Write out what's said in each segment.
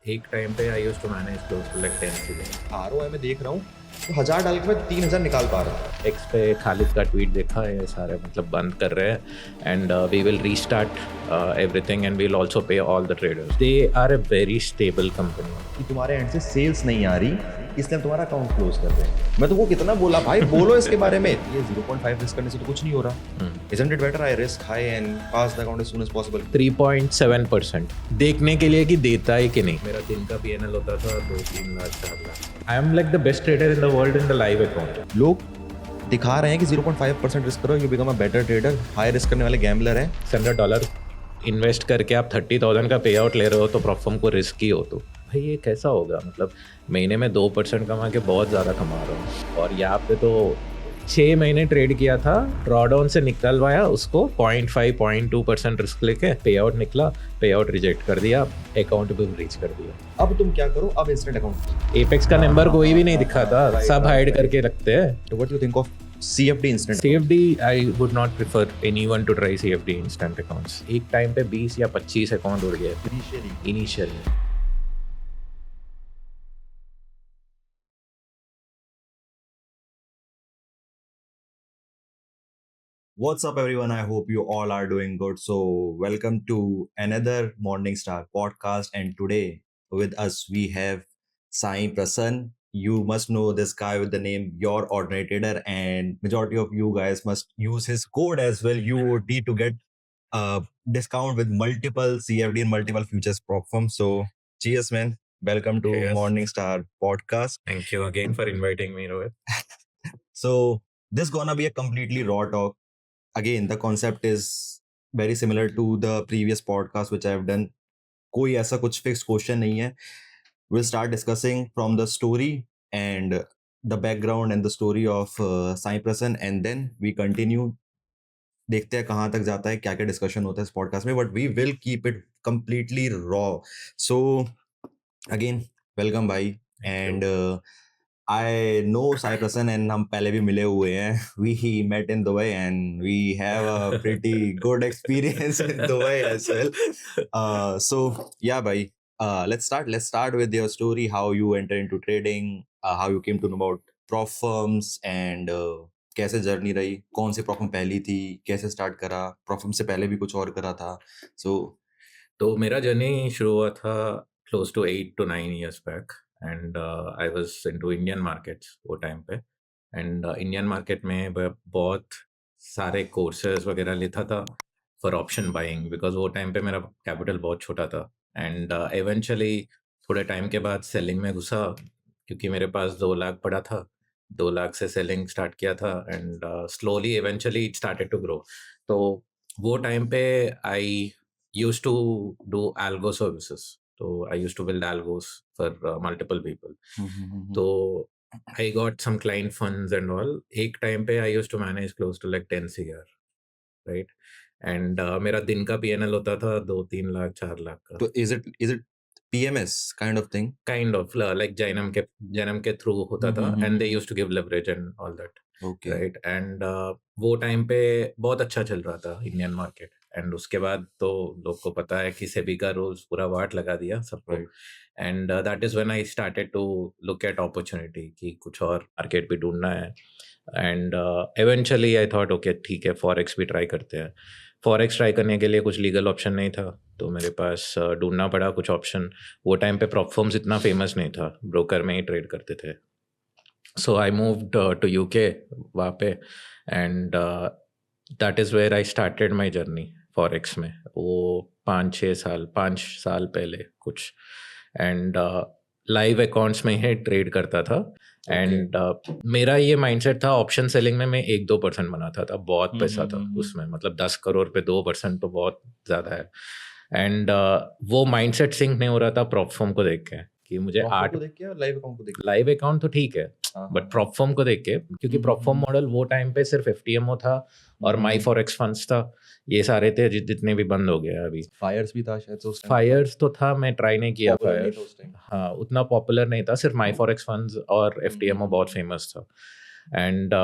एक टाइम पे I used to manage close to like 10 season. ROI में देख रहा हूँ तो 1000 डाल के मैं 3000 निकाल पा रहा हूँ। एक्स पे खालिद का ट्वीट देखा है, ये सारे मतलब बंद कर रहे हैं and we will restart everything and we will also pay all the traders. They are a very stable company. कि तुम्हारे एंड से सेल्स नहीं आ रही इसलिए हम तुम्हारा अकाउंट क्लोज कर रहे हैं। मैं तो वो कितना बोला भाई, बोलो इसके बारे में। ये 0.5 रिस्क करने से तो कुछ नहीं हो रहा। Isn't it better I risk high and pass the account as soon as possible? 3.7% देखने के लिए कि देता है कि नहीं। मेरा दिन का PNL होता था 2-3 lakh 4 lakh. I am like the best trader in the world in the live account. लोग दिखा रहे हैं कि 0.5% रिस्क करो, you become a better trader. High risk करने वाले गैम्बलर हैं। $100 इन्वेस्ट करके आप 30,000 का पे आउट ले रहे हो तो प्रॉफर्म को रिस्क ही हो। तो भाई ये कैसा होगा? मतलब महीने में 2% कमा के बहुत ज़्यादा कमा रहा हूँ और यहाँ पे तो 6 महीने ट्रेड किया था, ड्रॉडाउन से निकलवाया उसको 0.5-0.2% रिस्क लेके, पे आउट निकला, पे आउट रिजेक्ट कर दिया, अकाउंट भी रीच कर दिया। अब तुम क्या करो, अब इंस्टेंट अकाउंट। एपेक्स का नंबर कोई भी नहीं दिखा था, सब हाइड करके रखते हैं। तो what you think of CFD instant? CFD I would not prefer anyone to try CFD instant accounts। एक टाइम पे 20 या 25 अकाउंट उड़ गए initially. What's up, everyone? I hope you all are doing good. So, welcome to another Morningstar podcast. And today, with us, we have Sai Prasann. You must know this guy with the name Your Ordinary Trader, and majority of you guys must use his code as well. You would need to get a discount with multiple CFD and multiple futures prop firms. So, cheers, man. Welcome to Cheers. Morningstar podcast. Thank you again for inviting me, Rohit. So, this gonna be a completely raw talk. Again, the concept is very similar to the previous podcast which I have done. कोई ऐसा कुछ fixed question नहीं है. We'll start discussing from the story and the background and the story of Sai Prasann, and then we continue. देखते हैं कहाँ तक जाता है, क्या क्या डिस्कशन होता है इस पॉडकास्ट में, but we will keep it completely raw. So again welcome भाई. And I know Sai Prasann and हम पहले भी मिले हुए हैं. We met in Dubai and we have a pretty good experience in Dubai as well. So yeah, bhai. Let's start with your story. How you entered into trading. How you came to know about prop firms and कैसे journey रही, कौन सी prof firm पहली थी, कैसे start करा, prof firm से पहले भी कुछ और करा था. तो मेरा जर्नी शुरू हुआ था close to 8 to 9 years back and I was into Indian markets वो टाइम पे। एंड इंडियन मार्केट में बहुत सारे कोर्सेज वगैरह लेता था फॉर ऑप्शन बाइंग, बिकॉज वो टाइम पे मेरा कैपिटल बहुत छोटा था। एंड इवेंचुअली थोड़े टाइम के बाद सेलिंग में घुसा, क्योंकि मेरे पास 2 लाख पड़ा था। 2 लाख से सेलिंग स्टार्ट किया था and slowly eventually it started to grow. तो वो टाइम पे आई used to do algo services. So I used to build algos for multiple people. So I got some client funds and all. एक time पे I used to manage close to like 10 CR, right? And मेरा दिन का PNL होता था 2-3 लाख 4 लाख का। तो is it PMS kind of thing? Kind of like Janam के through होता था and they used to give leverage and all that. Okay. Right and वो टाइम पे बहुत अच्छा चल रहा था इंडियन मार्केट। एंड उसके बाद तो लोग को पता है कि सेबी का रूल्स पूरा वाट लगा दिया सबको। And that is when I started to look at opportunity कि कुछ और मार्केट भी ढूंढना है। And eventually I thought okay ठीक है, फॉरेक्स भी ट्राई करते हैं। फॉरेक्स ट्राई करने के लिए कुछ लीगल ऑप्शन नहीं था, तो मेरे पास ढूंढना पड़ा कुछ ऑप्शन। वो टाइम पे प्रॉप फर्म्स इतना फेमस नहीं था, ब्रोकर में ही ट्रेड करते थे। So I moved to UK वहाँ पे and that is where I started my journey forex में। वो 5 साल पहले कुछ। एंड लाइव अकाउंट्स में ही ट्रेड करता था। एंड मेरा ये माइंडसेट था, ऑप्शन सेलिंग में मैं 1-2% बनाता था, बहुत पैसा था उसमें। मतलब 10 करोड़ पे 2% तो बहुत ज़्यादा है। एंड वो माइंडसेट सिंक नहीं हो रहा था प्रॉप फर्म को देख के कि मुझे प्रॉप को देख के और लाइव अकाउंट को देख के. लाइव अकाउंट तो ठीक है, बट प्रॉप फर्म को देख के, क्योंकि प्रॉप फर्म मॉडल वो टाइम पे सिर्फ FTMO था और माई फॉरेक्स फंड्स था, ये सारे थे जितने भी बंद हो गए अभी। फायर्स भी था शायद उस टाइम. फायर्स तो था, मैं ट्राई नहीं किया Popular नहीं फायर्स। था उस टाइम. हाँ, उतना पॉपुलर नहीं था, सिर्फ माई फॉरेक्स फंड्स और FTMO बहुत फेमस था। एंड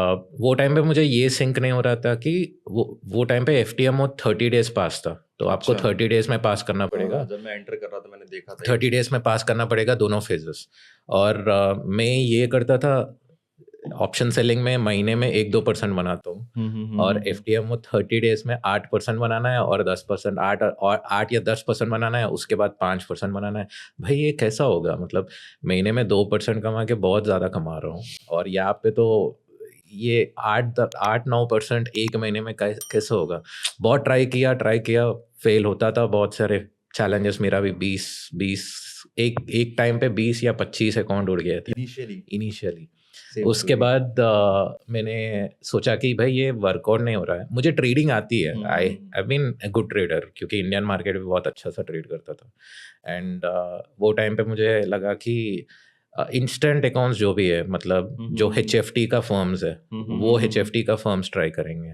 वो टाइम पे मुझे ये सिंक नहीं हो रहा था कि वो टाइम पे FTMO 30 डेज पास था, तो आपको 30 डेज में पास करना पड़ेगा। जब मैं एंटर कर रहा था मैंने देखा था 30 डेज में पास करना पड़ेगा दोनों फेजेस। और मैं ये करता था, ऑप्शन सेलिंग में महीने में 1-2% बनाता हूँ, और FTMO 30 डेज में 8% बनाना है, और 10% 8 या 10% बनाना है, उसके बाद 5% बनाना है। भाई ये कैसा होगा, मतलब महीने में 2% कमा के बहुत ज़्यादा कमा रहा हूँ, और यहाँ पे तो ये 8-9% एक महीने में कैसे होगा। बहुत ट्राई किया, फेल होता था, बहुत सारे चैलेंजेस। मेरा भी 20 एक टाइम पे 20 या 25 अकाउंट उड़ गए थे इनिशियली। उसके बाद मैंने सोचा कि भाई ये वर्कआउट नहीं हो रहा है। मुझे ट्रेडिंग आती है, I been a good trader, क्योंकि इंडियन मार्केट में बहुत अच्छा सा ट्रेड करता था। एंड वो टाइम पे मुझे लगा कि इंस्टेंट अकाउंट्स जो भी है, मतलब जो HFT का फर्म्स है, वो HFT का फर्म्स ट्राई करेंगे।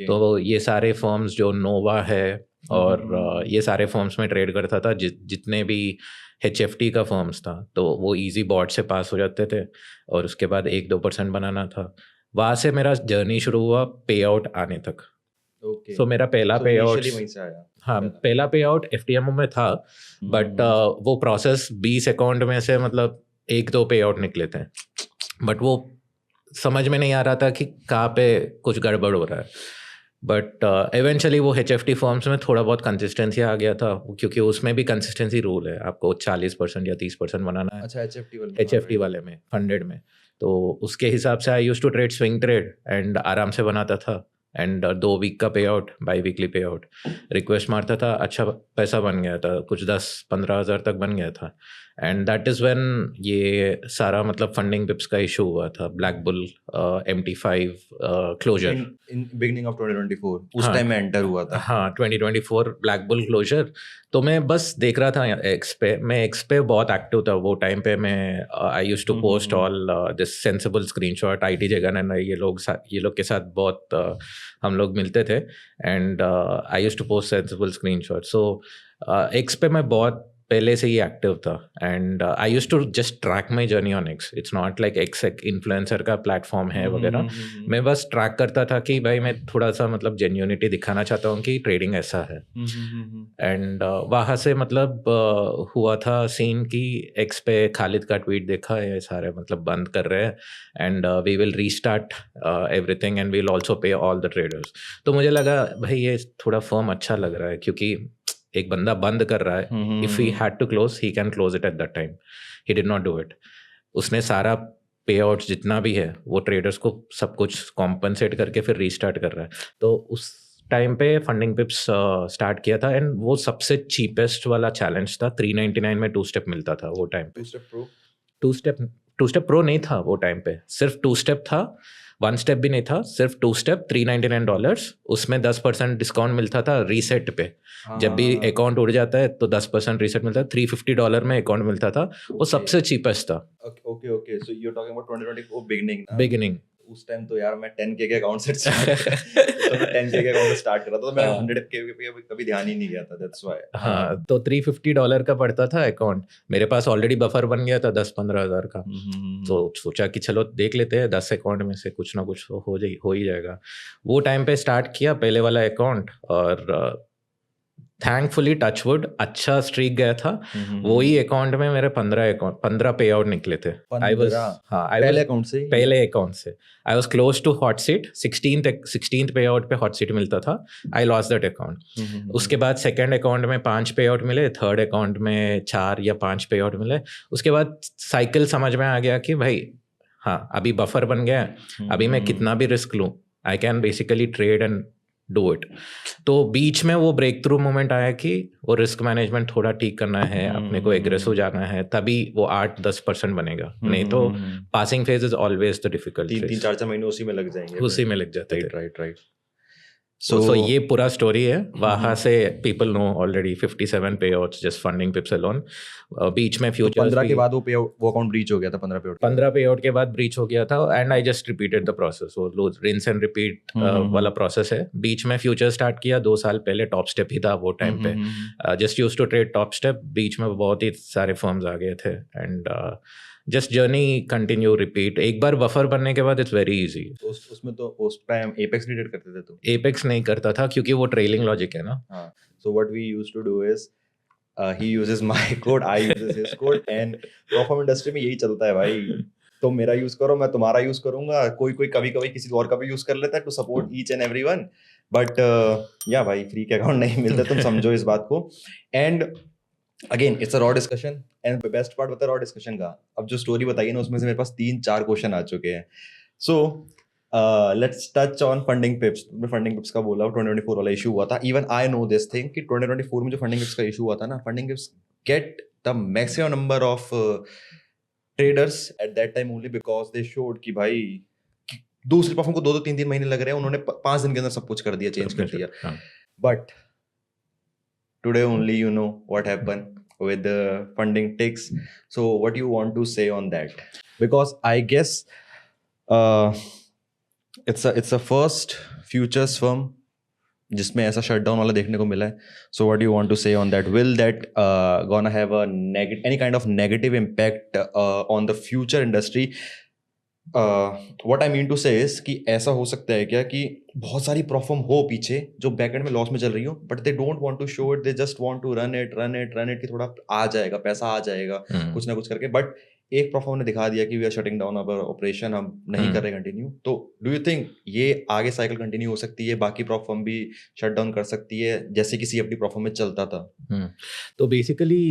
तो ये सारे फर्म्स जो नोवा है और ये सारे फर्म्स में ट्रेड करता था, जितने भी HFT का फर्म्स था, तो वो इजी बॉट से पास हो जाते थे, और उसके बाद 1-2% बनाना था। वहाँ से मेरा जर्नी शुरू हुआ पे आउट आने तक। सो मेरा पहला पे आउट, हाँ, पहला पे आउट FTMO में था, बट वो प्रोसेस 20 अकाउंट में से मतलब 1-2 पे आउट निकले थे, बट वो समझ में नहीं आ रहा था कि कहाँ पे कुछ गड़बड़ हो रहा है। बट इवेंचुअली वो HFT फॉर्म्स में थोड़ा बहुत कंसिस्टेंसी आ गया था, क्योंकि उसमें भी कंसिस्टेंसी रूल है, आपको 40% या 30% बनाना है। अच्छा, HFT वाले में, फंडेड में। तो उसके हिसाब से I use to trade swing trade, and आराम से बनाता था, एंड 2 वीक का payout, biweekly payout, request मारता था, अच्छा पैसा बन गया था, कुछ 10-15 हज़ार तक बन गया था। एंड दैट इज़ व्हेन ये सारा मतलब फंडिंग पिप्स का इशू हुआ था, black bull MT5 closure in beginning of 2024 उस टाइम में एंटर हुआ था। हाँ, 2024 ब्लैक बुल क्लोजर। तो मैं बस देख रहा था एक्स पे, मैं एक्स पे बहुत एक्टिव था वो टाइम पे। मैं I used to post all this sensible screenshot, IT Jagan, ये लोग के साथ बहुत हम लोग मिलते थे, and I used to post sensible screenshot. So X पे मैं बहुत पहले से ही एक्टिव था, and I used to just track my journey on X. It's not like X एक इन्फ्लुएंसर का प्लेटफॉर्म है वगैरह। मैं बस ट्रैक करता था कि भाई मैं थोड़ा सा मतलब जेन्युइनिटी दिखाना चाहता हूँ कि ट्रेडिंग ऐसा है। एंड वहाँ से मतलब हुआ था सीन कि एक्स पे खालिद का ट्वीट देखा, ये सारे मतलब बंद कर रहे हैं, and we will restart everything and we will also pay all the traders. तो मुझे लगा भाई ये थोड़ा फर्म अच्छा लग रहा है, क्योंकि एक बंदा बंद कर रहा है, if he had to close he can close it at that time. He did not do it. उसने सारा पे आउट जितना भी है वो ट्रेडर्स को सब कुछ कॉम्पनसेट करके फिर रीस्टार्ट कर रहा है। तो उस टाइम पे फंडिंग पिप्स स्टार्ट किया था, एंड वो सबसे चीपेस्ट वाला चैलेंज था। 399 में 2 स्टेप मिलता था वो टाइम पे। 2 स्टेप प्रो नहीं था वो टाइम पे, सिर्फ 2 स्टेप था, 1 स्टेप भी नहीं था, सिर्फ 2 स्टेप, $399। उसमें 10% डिस्काउंट मिलता था रीसेट पे। जब भी अकाउंट उड़ जाता है तो 10% रीसेट मिलता है। $350 में अकाउंट मिलता था, वो सबसे चीपेस्ट था। Okay, so you are talking about 2024 beginning. उस टाइम तो यार मैं 10K के अकाउंट से स्टार्ट कर रहा था, तो मैं 100K पे कभी ध्यान ही नहीं गया था, दैट्स व्हाई। हाँ, तो $350 का पड़ता था अकाउंट। मेरे पास ऑलरेडी बफर बन गया था 10-15 हज़ार का, तो सोचा कि चलो देख लेते हैं, 10 अकाउंट में से कुछ ना कुछ हो ही जाएगा। वो टाइम पे स्टार्ट किया पहले वाला अकाउंट, और थैंकफुली टचवुड अच्छा स्ट्रीक गया था। वही अकाउंट में मेरे 15 पे आउट निकले थे। पहले अकाउंट से I was close to hot seat. 16th पे आउट पे हॉट सीट मिलता था। I lost that account. उसके बाद सेकंड अकाउंट में 5 पे आउट मिले, थर्ड अकाउंट में 4 या 5 पे आउट मिले। उसके बाद साइकिल समझ में आ गया कि भाई हाँ, अभी बफर बन गया है, अभी मैं कितना भी रिस्क लूँ, I can basically trade and do it. तो बीच में वो ब्रेक थ्रू मोमेंट आया कि वो रिस्क मैनेजमेंट थोड़ा ठीक करना है, अपने को एग्रेसिव जाना है, तभी वो 8-10% बनेगा। नहीं तो passing phase is always the difficult phase. 3-4 महीने उसी में लग जाएंगे, उसी में लग जाते हैं। राइट। So ये पूरा स्टोरी है। वहाँ से people know already 57 payouts just funding pips alone. बीच में फ्यूचर्स 15 के बाद वो अकाउंट ब्रीच हो गया था। 15 पे आउट के बाद ब्रीच हो गया था, and I just repeated the process. वो रिंस एंड रिपीट वाला प्रोसेस है। बीच में फ्यूचर स्टार्ट किया 2 साल पहले, टॉप स्टेप ही था वो टाइम पे। Just used to trade Topstep. बीच में बहुत ही सारे फर्म्स आ गए थे, and just journey continue repeat. एक बार बफर बनने के बाद इट्स वेरी इजी. उसमें तो उस टाइम एपेक्स नहीं ट्रेड करते थे तो एपेक्स नहीं करता था क्योंकि वो ट्रेलिंग लॉजिक है ना. हाँ. So what we used to do is he uses my code, I uses his code, and perform industry में यही चलता है भाई. तुम मेरा यूज करो, मैं तुम्हारा यूज करूंगा. कोई कोई कभी कभी किसी और का भी यूज कर लेता है to support each and everyone. But ya भाई फ्री के अकाउंट नहीं मिलते, तुम समझो इस बात को. And again it's a raw discussion. And best part बता रॉ डिस्कशन का, अब जो स्टोरी बताई ना उसमें से मेरे पास 3-4 क्वेश्चन आ चुके हैं. So let's touch on funding पिप्स. तुमने फंडिंग पिप्स का बोला, 2024 वाला इशू हुआ था. Even I know this thing कि 2024 में जो फंडिंग पिप्स का इशू हुआ था ना, funding पिप्स get the maximum number of traders eight that time only because they showed कि भाई दूसरे प्लेटफॉर्म को 2-3 महीने लग रहे हैं, उन्होंने 5 दिन के अंदर सब कुछ कर दिया, चेंज कर दिया. But today only you know what happened with the funding ticks. So what do you want to say on that? Because I guess it's a first futures firm जिसमें ऐसा शटडाउन वाला देखने को मिला है. So what do you want to say on that? Will that gonna have a any kind of negative impact on the future industry? What I mean to say is कि ऐसा हो सकता है क्या कि बहुत सारी प्रोफर्म हो पीछे जो बैकएंड में लॉस में चल रही हो, but they don't want to show it, they just want to run it कि थोड़ा आ जाएगा, पैसा आ जाएगा कुछ ना कुछ करके. बट एक प्रोफर्म ने दिखा दिया कि we are shutting down our operation, हम नहीं कर रहे कंटिन्यू. तो डू यू थिंक ये आगे साइकिल कंटिन्यू हो सकती है, बाकी प्रोफर्म भी शट डाउन कर सकती है जैसे किसी अपनी प्रोफर्म में चलता था? तो बेसिकली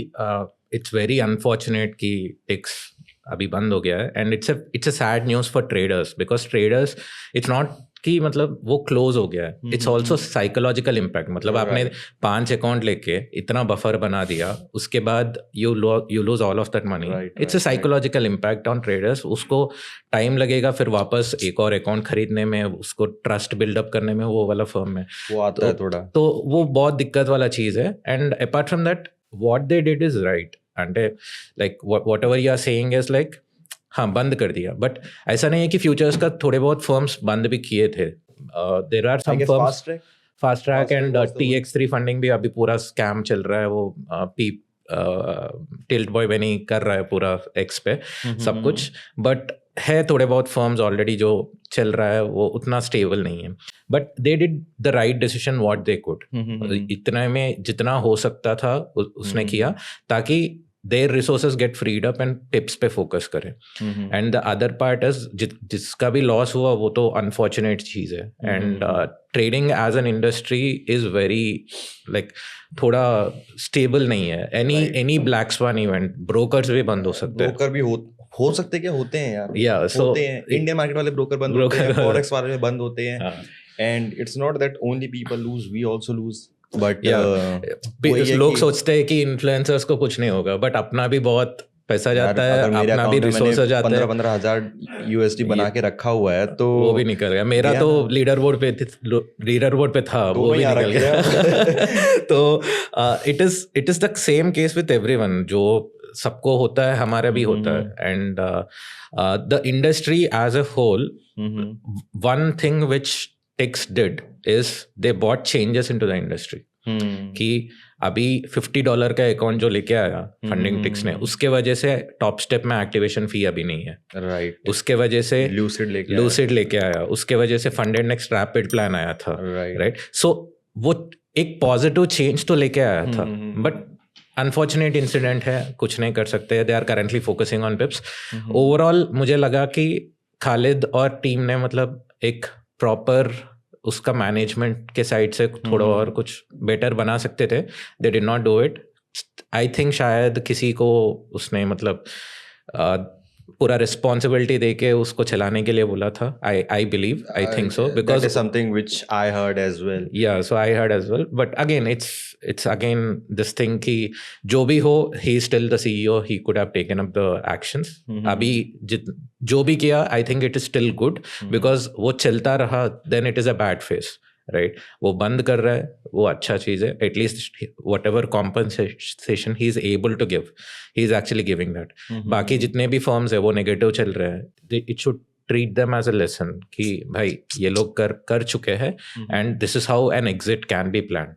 इट्स वेरी अनफॉर्चुनेट कि टिक्स अभी बंद हो गया है. And it's a sad news for traders because traders it's not कि मतलब वो क्लोज हो गया है, इट्स ऑल्सो साइकोलॉजिकल इम्पैक्ट. मतलब आपने 5 अकाउंट लेके इतना बफर बना दिया, उसके बाद you lose all of that money. It's a psychological impact on traders. उसको टाइम लगेगा फिर वापस एक और अकाउंट खरीदने में, उसको ट्रस्ट बिल्डअप करने में वो वाला फर्म में वो आता है थोड़ा. तो वो बहुत दिक्कत वाला चीज़ है. And apart from that what they did is right. And like whatever you are saying is like हाँ बंद कर दिया, बट ऐसा नहीं है कि फ्यूचर्स का थोड़े बहुत फर्म्स बंद भी किए थे. There are some firms, fast track and TX3 funding भी अभी पूरा स्कैम चल रहा है. वो टिल्ट बॉय बेनी कर रहा है पूरा एक्स पे सब कुछ. बट है थोड़े बहुत फर्म्स ऑलरेडी जो चल रहा है, वो उतना स्टेबल नहीं है. But they did the right decision what they could. इतने में जितना हो सकता था उसने किया ताकि their resources get freed up and tips पे focus करें. And the other part is जिसका भी loss हुआ वो तो unfortunate चीज़ है. And trading as an industry is very like थोड़ा stable नहीं है. Any black swan event, brokers भी बंद हो सकते हैं. ब्रोकर भी हो सकते क्या, होते हैं यार. Yeah, so होते हैं. इंडियन मार्केट वाले ब्रोकर बंद होते हैं, फॉरेक्स वाले बंद होते हैं. And it's not that only people lose, we also lose. But लोग सोचते हैं कि इन्फ्लुएंसर्स को कुछ नहीं होगा, बट अपना भी बहुत पैसा जाता है, अपना भी रिसोर्सेज जाता है. 15,000 USD बना के रखा हुआ है तो वो भी निकल गया. मेरा तो लीडर बोर्ड पे था वो भी निकल गया. तो it is the same case with everyone. जो सबको होता है हमारा भी होता है. And the industry as a whole, one thing which ticks did is they bought changes into the industry. कि अभी $50 का अकाउंट जो लेके आया फंडिंग टिक्स ने, उसके वजह से टॉप स्टेप में एक्टिवेशन फी अभी नहीं है. राइट. उसके वजह से लूसिड लेके आया, उसके वजह से फंडेड नेक्स्ट रैपिड प्लान आया था. राइट. सो वो एक पॉजिटिव चेंज तो लेके आया था, बट अनफॉर्चुनेट इंसिडेंट है, कुछ नहीं कर सकते. They are currently focusing on pips. Overall मुझे लगा कि खालिद और टीम ने मतलब एक प्रॉपर उसका मैनेजमेंट के साइड से थोड़ा और कुछ बेटर बना सकते थे. They did not do it. I think शायद किसी को उसने मतलब पूरा रिस्पॉन्सिबिलिटी देके उसको चलाने के लिए बोला था. I believe, I think so, because that is something which I heard as well. Yeah, so I heard as well. But again, it's again this thing कि जो भी हो, he is still the CEO. He could have taken up the actions. अभी जो भी किया, I think it is still good because वो चलता रहा, then it is a bad phase. Right. वो बंद कर रहा है, वो अच्छा चीज़ है. At least whatever compensation he is able to give, he is actually giving that. बाकी जितने भी फर्म्स है वो नेगेटिव चल रहे हैं. It should treat them as a lesson कि भाई ये लोग कर चुके हैं and this is how an exit can be plan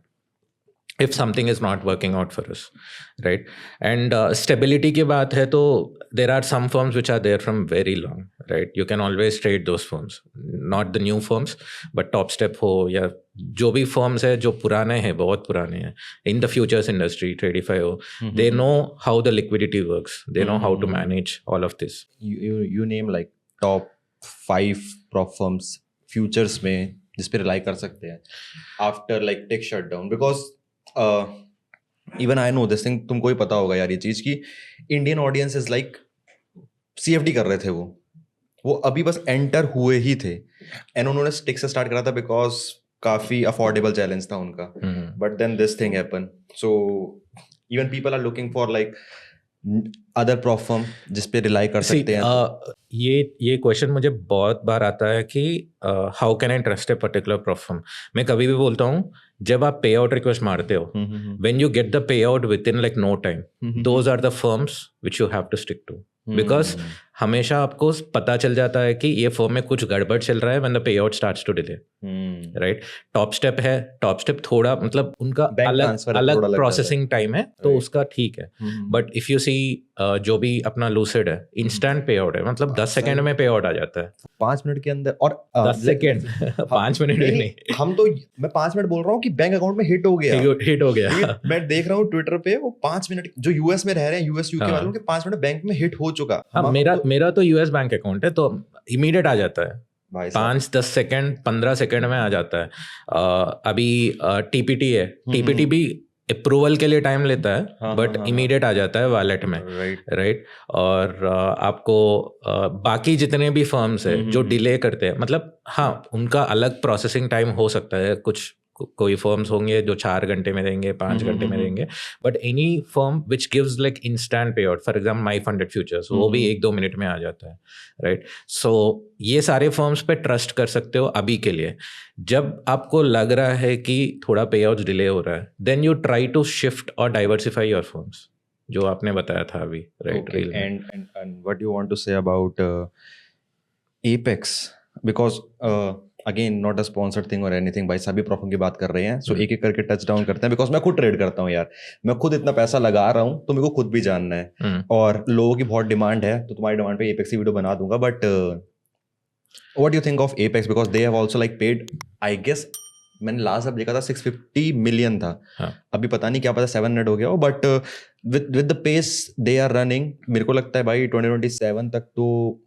if something is not working out for us, right? And stability की बात है तो there are some firms which are there from very long, right? You can always trade those firms, not the new firms, but TopStep हो या जो भी firms है जो पुराने हैं, बहुत पुराने हैं, in the futures industry, Tradify हो, they know how the liquidity works, they know how to manage all of this. You name like top 5 prop firms futures में जिस पे रिलाई कर सकते हैं after like tech shutdown, because even I know this thing, तुमको ही पता होगा यार ये चीज कि Indian audience is like CFD कर रहे थे, वो अभी बस एंटर हुए ही थे एंड उन्होंने टिक से स्टार्ट करा था बिकॉज काफी अफोर्डेबल चैलेंज था उनका, but then this thing happen, so even people are looking for like other prop firm जिस पे रिलाई कर सकते हैं. ये क्वेश्चन मुझे बहुत बार आता है कि how can I trust a particular prop firm. मैं कभी भी बोलता हूँ जब आप पे आउट रिक्वेस्ट मारते हो, when you get the payout within like no time, those are the firms which you have to stick to, because हमेशा आपको पता चल जाता है कि ये फर्म में कुछ गड़बड़ चल रहा है when the payout starts to delay, right. Topstep है, टॉपस्टेप थोड़ा मतलब उनका अलग प्रोसेसिंग टाइम है तो उसका ठीक है, बट इफ यू सी जो भी अपना लूसिड है इंस्टेंट पे आउट है, मतलब 10 सेकंड में पे आउट आ जाता है, 5 मिनट के अंदर. और 10 सेकंड 5 मिनट नहीं, हम तो मैं 5 मिनट बोल रहा हूँ कि बैंक अकाउंट में हिट हो गया. मैं देख रहा हूँ ट्विटर पे वो 5 मिनट, जो यूएस में रह रहे हैं, यूएस यूके वालों के 5 मिनट बैंक में हिट हो चुका. मेरा तो यूएस बैंक अकाउंट है तो इमीडिएट आ जाता है, 5-10 सेकंड 15 सेकंड में आ जाता है. अभी टीपीटी है, टीपीटी भी अप्रूवल के लिए टाइम लेता है बट इमीडिएट आ जाता है वॉलेट में, राइट. और आपको बाकी जितने भी फर्म्स है जो डिले करते हैं, मतलब हाँ उनका अलग प्रोसेसिंग टाइम हो सकता है, कुछ कोई फर्म्स होंगे जो 4 घंटे में देंगे, 5 घंटे में देंगे, but any firm which gives like instant payout, for example My Funded Futures, वो भी 1-2 मिनट में आ जाता है, राइट. सो ये सारे फर्म्स पे ट्रस्ट कर सकते हो अभी के लिए. जब आपको लग रहा है कि थोड़ा पे आउट डिले हो रहा है, then you try to shift और डाइवर्सिफाई योर फर्म्स, जो आपने बताया था अभी, right. And what you want to say about Apex, because again not a sponsored thing और एनीथिंग, भाई सभी प्रॉफिट की बात कर रहे हैं, सो एक एक करके टच डाउन करते हैं, बिकॉज मैं खुद ट्रेड करता हूँ यार, मैं खुद इतना पैसा लगा रहा हूँ तो मेरे को खुद भी जानना है, और लोगों की बहुत डिमांड है, तो तुम्हारी डिमांड पे एपेक्स की वीडियो बना दूंगा. But what do you think of Apex, because they have also like paid, I guess मैंने लास्ट अब देखा था 650 मिलियन था, अभी पता नहीं क्या पता 700 हो गया हो, but with the pace they are running, मेरे को लगता है भाई 2027 तक तो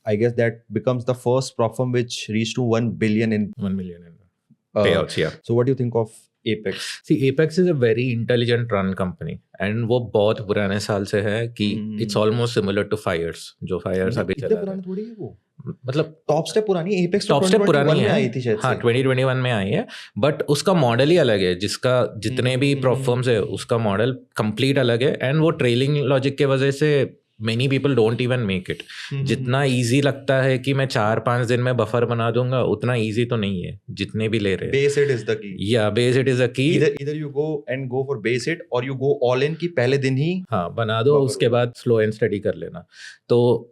I guess that becomes the first prop firm which reached to 1 million in payouts. Yeah. So what do you think of Apex? See, Apex is a very intelligent run company and वो बहुत पुराने साल से है कि it's almost similar to Fires, जो Fires अभी चला रहा है. थोड़ी है वो, मतलब टॉपस्टेप पुरानी, एपेक्स टॉपस्टेप पुरानी है, आई थी शायद, हाँ 2021 में आई है, बट उसका मॉडल ही अलग है, जिसका जितने भी प्रॉप फर्म्स है उसका मॉडल कंप्लीट अलग है, एंड वो ट्रेलिंग लॉजिक के वजह से many people don't even make it. जितना easy लगता है कि मैं 4-5 दिन में बफर बना दूंगा, उतना easy तो नहीं है जितने भी ले रहे हैं. Base it is the key. Yeah, base it is the key. Either you go for base it or you go all in कि पहले दिन ही हाँ बना दो, उसके बाद slow and steady कर लेना. तो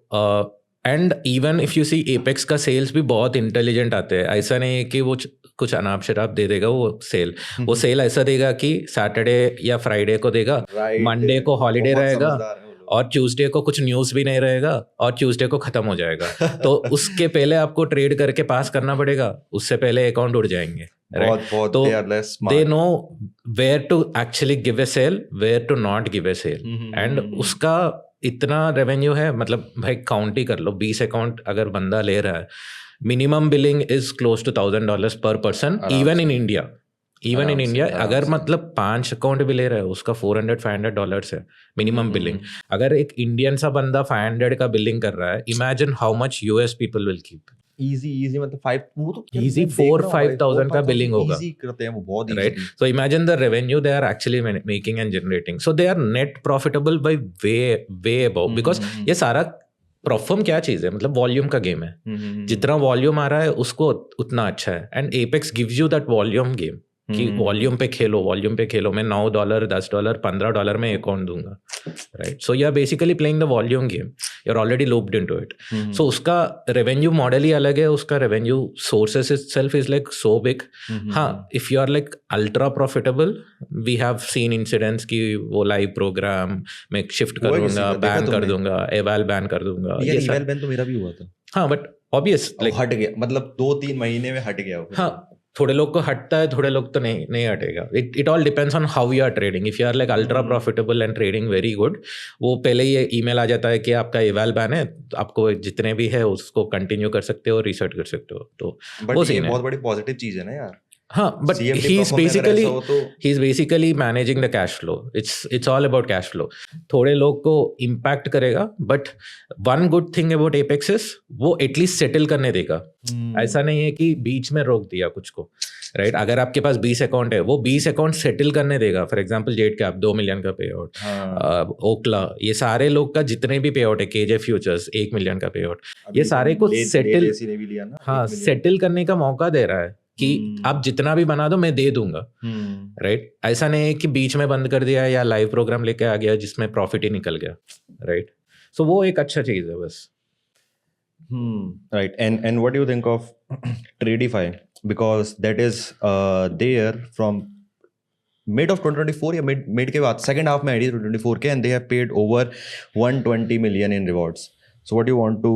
and even if you see Apex का सेल्स भी बहुत इंटेलिजेंट आते हैं, ऐसा नहीं है कि वो कुछ अनाप शराब दे देगा वो सेल ऐसा देगा कि सैटरडे या फ्राइडे को देगा, मंडे को हॉलीडे रहेगा, और ट्यूसडे को कुछ न्यूज़ भी नहीं रहेगा, और ट्यूसडे को ख़त्म हो जाएगा. तो उसके पहले आपको ट्रेड करके पास करना पड़ेगा, उससे पहले अकाउंट उड़ जाएंगे, राइट. तो they know where to actually give a sale, where to not give a sale, and उसका इतना रेवेन्यू है, मतलब भाई काउंट ही कर लो, 20 अकाउंट अगर बंदा ले रहा है, minimum billing is close to $1,000 per person, even in India. अगर मतलब 5 अकाउंट भी ले रहा है, उसका $400-500 है मिनिमम बिलिंग. अगर एक इंडियन सा बंदा 500 का बिलिंग कर रहा है, imagine how much US people will keep. Easy मतलब 4-5,000 का बिलिंग होगा, करते हैं वो बहुत, right. So imagine the revenue they are actually making and generating, so they are net profitable by way above, because ये सारा प्रॉप फर्म क्या चीज़ है, मतलब वॉल्यूम का गेम है. जितना वॉल्यूम आ रहा है उसको उतना अच्छा है, and Apex gives you that volume game, कि वॉल्यूम पे खेलो, मैं $9 $10 $15 में अकाउंट दूंगा, right? So you are basically playing the volume game, you are already looped into it. So उसका रेवेन्यू मॉडल ही अलग है, उसका revenue sources itself is like so big. हाँ, if you are like ultra profitable, we have seen incidents कि वो live programme में shift कर दूंगा, बैन कर दूंगा, एवाल बैन कर दूंगा. ये एवाल बैन तो मेरा भी हुआ था. हाँ, बट ऑब्वियस लाइक हट गया, मतलब 2-3 महीने में हट गया. हाँ, थोड़े लोग को हटता है, थोड़े लोग तो नहीं हटेगा. It all depends on how you are trading. If you are like ultra profitable and trading very good, वो पहले ही ईमेल आ जाता है कि आपका एवाल बैन है, आपको जितने भी है उसको कंटिन्यू कर सकते हो, रीसेट कर सकते हो. तो वो ये बहुत बड़ी पॉजिटिव चीज है ना यार. हाँ, but he's basically managing the cash flow. It's all about cash flow. थोड़े लोग को impact करेगा, but one good thing about Apex is वो एटलीस्ट सेटल करने देगा. ऐसा नहीं है कि बीच में रोक दिया कुछ को, राइट? अगर आपके पास 20 अकाउंट है, वो 20 अकाउंट सेटल करने देगा. For example jet cap 2 million का पे आउट, ओकला, ये सारे लोग का जितने भी पे आउट है, केजे फ्यूचर्स 1 मिलियन का पे आउट, ये सारे को सेटल करने का मौका दे रहा है कि आप जितना भी बना दो मैं दे दूंगा, राइट? ऐसा नहीं है कि बीच में बंद कर दिया या लाइव प्रोग्राम लेके आ गया जिसमें प्रॉफिट ही निकल गया, राइट? सो वो एक अच्छा चीज है बस. Right. And what do you think of Tradify? Because that is there from mid of 2024 या mid के बाद second half में आई 2024 के, and they have paid over 120 million in rewards. So what do you want to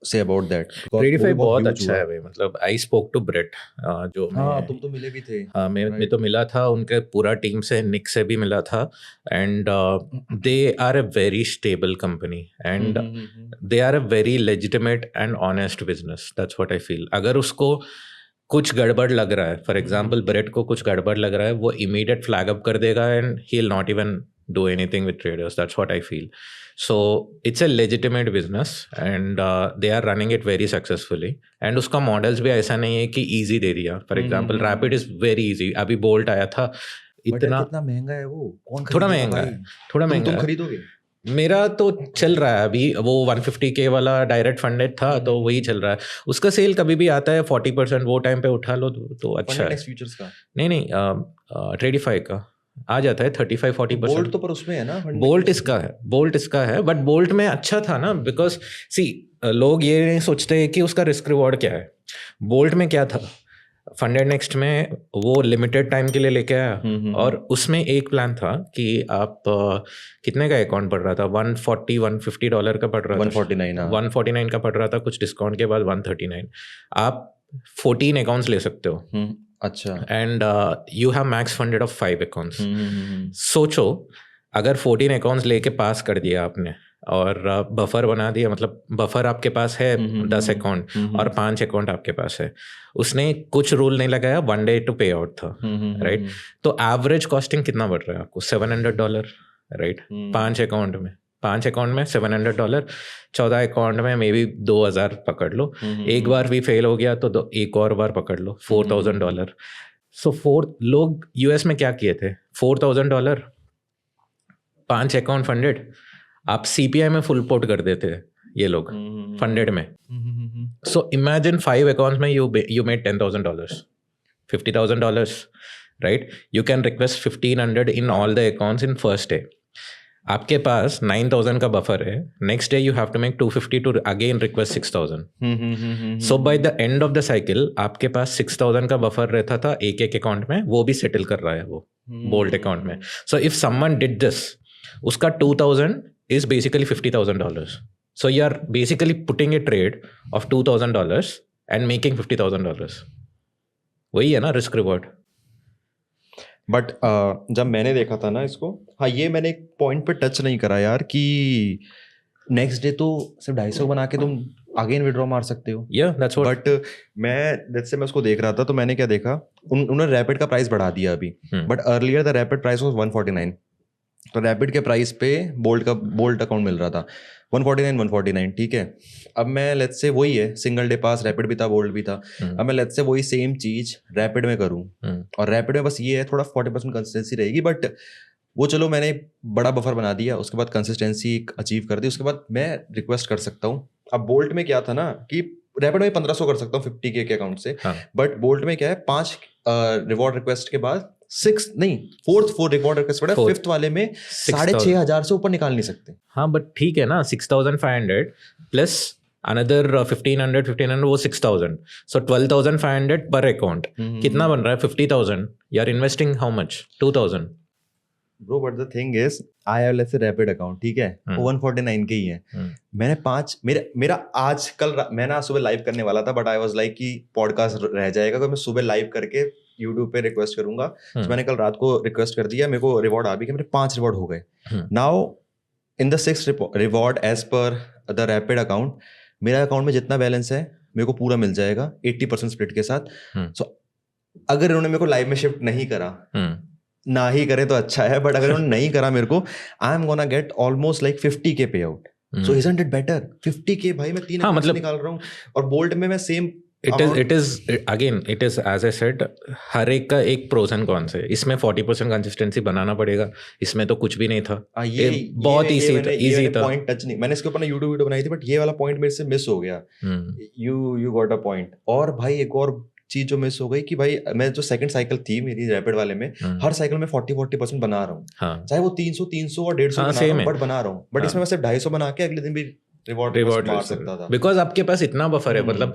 say about that? Tradify बहुत अच्छा है भाई. मतलब I spoke to Brett, जो तुम तो मिले भी थे. हाँ, मैं तो मिला था, उनके पूरा टीम से, निक से भी मिला था. And they are a very stable company and they are a very legitimate and honest business. That's what I feel. अगर उसको कुछ गड़बड़ लग रहा है, फॉर एग्जाम्पल ब्रेट को कुछ गड़बड़ लग रहा है, वो इमीडिएट फ्लैग अप कर देगा and he will not even do anything with traders. That's what I feel. So it's a legitimate business and they are running it very successfully. And उसका मॉडल्स भी ऐसा नहीं है कि easy दे दिया. For example, Rapid is very easy. अभी Bolt आया था, इतना कितना महंगा है वो? कौन थोड़ा महंगा है, थोड़ा महंगा. तुम खरीदोगे? मेरा तो चल रहा है अभी, वो 150K वाला डायरेक्ट फंडेड था, तो वही चल रहा है. उसका सेल कभी भी आता है 40%, वो टाइम पे उठा लो तो अच्छा है. फ्यूचर्स का नहीं, Tradify का आ जाता है 35-40%. बोल्ट तो पर उसमें है ना, बोल्ट इसका है, बट बोल्ट में अच्छा था ना, बिकॉज सी लोग ये नहीं सोचते कि उसका रिस्क रिवॉर्ड क्या है. बोल्ट में क्या था, फंडेड नेक्स्ट में वो लिमिटेड टाइम के लिए लेके आया, और उसमें एक प्लान था कि आप कितने का अकाउंट पड़ रहा था, $140-150 का पड़ रहा था, 149 का पड़ रहा था, कुछ डिस्काउंट के बाद 139. आप 14 अकाउंट्स ले सकते हो. अच्छा. And you have max funded of 5 accounts. सोचो अगर 14 अकाउंट्स लेके पास कर दिया आपने और बफर बना दिया, मतलब बफर आपके पास है 10 अकाउंट और 5 अकाउंट आपके पास है, उसने कुछ रूल नहीं लगाया, 1 डे टू पे आउट था, राइट? तो एवरेज कॉस्टिंग कितना बढ़ रहा है आपको? $700, राइट? 5 अकाउंट में $700, 14 अकाउंट में मे बी 2000 पकड़ लो. एक बार भी फेल हो गया तो एक और बार पकड़ लो, $4000. सो लोग यूएस में क्या किए थे, $4000 5 अकाउंट फंडेड, आप सीपीआई में फुल पोर्ट कर देते हैं ये लोग फंडेड में. सो इमेजिन 5 अकाउंट्स में you made $10,000, $50,000, right? You can request 1500 in all the accounts in first day. आपके पास 9,000 का बफर है, next day you have to make 250 to again request 6,000. So by the end of the cycle आपके पास 6,000 का buffer रहता था एक अकाउंट में, वो भी सेटल कर रहा है वो बोल्ट अकाउंट में. So if someone did this, उसका 2,000 is basically $50,000. So you are basically putting a trade of $2,000 and making $50,000. वही है ना रिस्क रिवॉर्ड. बट जब मैंने देखा था ना इसको, हाँ ये मैंने एक पॉइंट पे टच नहीं करा यार कि नेक्स्ट डे तो सिर्फ 250 बना के तुम अगेन विड्रॉ मार सकते हो. that's what. बट मैं उसको देख रहा था तो मैंने क्या देखा, उन्होंने रैपिड का प्राइस बढ़ा दिया अभी, but earlier the rapid price was 149. तो रैपिड के प्राइस पे बोल्ट अकाउंट मिल रहा था 149, ठीक है. अब मैं लेट्स से वही है, सिंगल डे पास रैपिड भी था, बोल्ट भी था. अब मैं लेट्स से वही सेम चीज रैपिड में करूं, और रैपिड में बस ये है थोड़ा 40% कंसिस्टेंसी रहेगी, बट वो चलो मैंने बड़ा बफर बना दिया, उसके बाद कंसिस्टेंसी अचीव कर दी, उसके बाद मैं रिक्वेस्ट कर सकता हूँ. अब बोल्ट में क्या था ना कि रैपिड में 1500 कर सकता हूँ 50K के अकाउंट से, बट बोल्ट में क्या है 5 रिवॉर्ड रिक्वेस्ट के बाद 6 नहीं 4th रिवॉर्ड रिक्वेस्ट पड़ा, Fourth. 5th वाले में 6,500 से ऊपर निकाल नहीं सकते। हाँ बट ठीक है ना, 6,500 प्लस अनदर 1,500 वो 6,000, सो 12,500 पर अकाउंट। कितना बन रहा है? 50,000। You are investing how much? 2,000। Bro but the thing is I have let's say rapid account, ठीक है, वो 149 के ही है। मैंने 5 मेरा आज कल मैं ना सुबह लाइव करने वाला था, बट आई वाज लाइक कि पॉडकास्ट रह जाएगा, तो मैं सुबह लाइव करके यूट्यूब पे रिक्वेस्ट करूंगा। तो मैंने कल रात को रिक्वेस्ट कर दिया, मेरे को रिवॉर्ड आ भी गया, मेरे 5 रिवॉर्ड हो गए। Now in the 6th reward as per the rapid account, मेरा अकाउंट में जितना बैलेंस है मेरे को पूरा मिल जाएगा 80% स्प्लिट के साथ। सो अगर इन्होंने मेरे को लाइव में शिफ्ट नहीं करा, ना ही करे तो अच्छा है, बट अगर उन्होंने नहीं करा मेरे को, आई am gonna get almost like 50K पे out. So isn't it better? 50K भाई मैं 3 मतलब निकाल रहा हूँ, और बोल्ड में मैं same it is again it is as I said, हर एक का एक प्रोस एंड कॉन्स है। इसमें 40% कंसिस्टेंसी बनाना पड़ेगा, इसमें तो कुछ भी नहीं था। ये बहुत इजी था। पॉइंट टच नहीं, मैंने इसके ऊपर यूट्यूब वीडियो बनाई थी, बट ये वाला पॉइंट मेरे से मिस हो गया। You got a point. और भाई एक और चीज जो मिस हो गई कि भाई मैं जो सेकंड साइकिल थी मेरी रैपिड वाले में, हर साइकिल में 40% बना रहा हूँ, चाहे वो 300 और 150 बना रहा हूँ, बट बना रहा हूँ। बट इसमें मैं सिर्फ 250 बना के अगले दिन भी रिवॉर्ड मार सकता था, बिकॉज आपके पास इतना बफर है। मतलब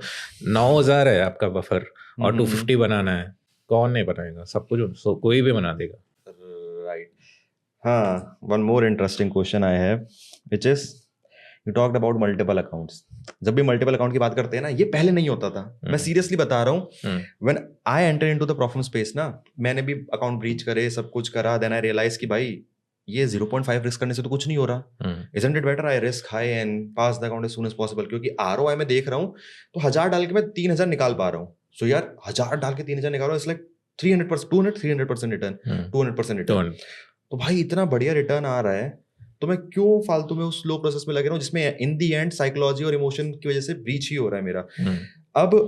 9,000 है आपका बफर, और 250 बनाना है, कौन नहीं बनाएगा? सब कुछ कोई भी बना देगा, राइट? हाँ, one more interesting question I have, which is you talked about multiple accounts. जब भी मल्टीपल अकाउंट की बात करते हैं ना, ये पहले नहीं होता था, मैं सीरियसली बता रहा हूँ। When I enter into the problem space ना, मैंने भी अकाउंट ब्रीच करे, सब कुछ करा, देन आई रियलाइज कि भाई ये 0.5 रिस्क करने से तो कुछ नहीं हो रहा। Isn't it better I risk high and pass the account as soon as possible? क्योंकि ROI में देख रहा हूँ तो 1000 डाल के मैं 3,000 निकाल पा रहा हूँ। सो यार 1000 डाल के 3,000 निकाल रहा हूँ, इट्स लाइक 300% रिटर्न, 200% रिटर्न। तो भाई इतना बढ़िया रिटर्न आ रहा है, तो मैं क्यों फालतू में उस स्लो प्रोसेस में लगे रहा हूँ, जिसमें इन दी एंड साइकोलॉजी और इमोशन की वजह से ब्रीच ही हो रहा है मेरा। अब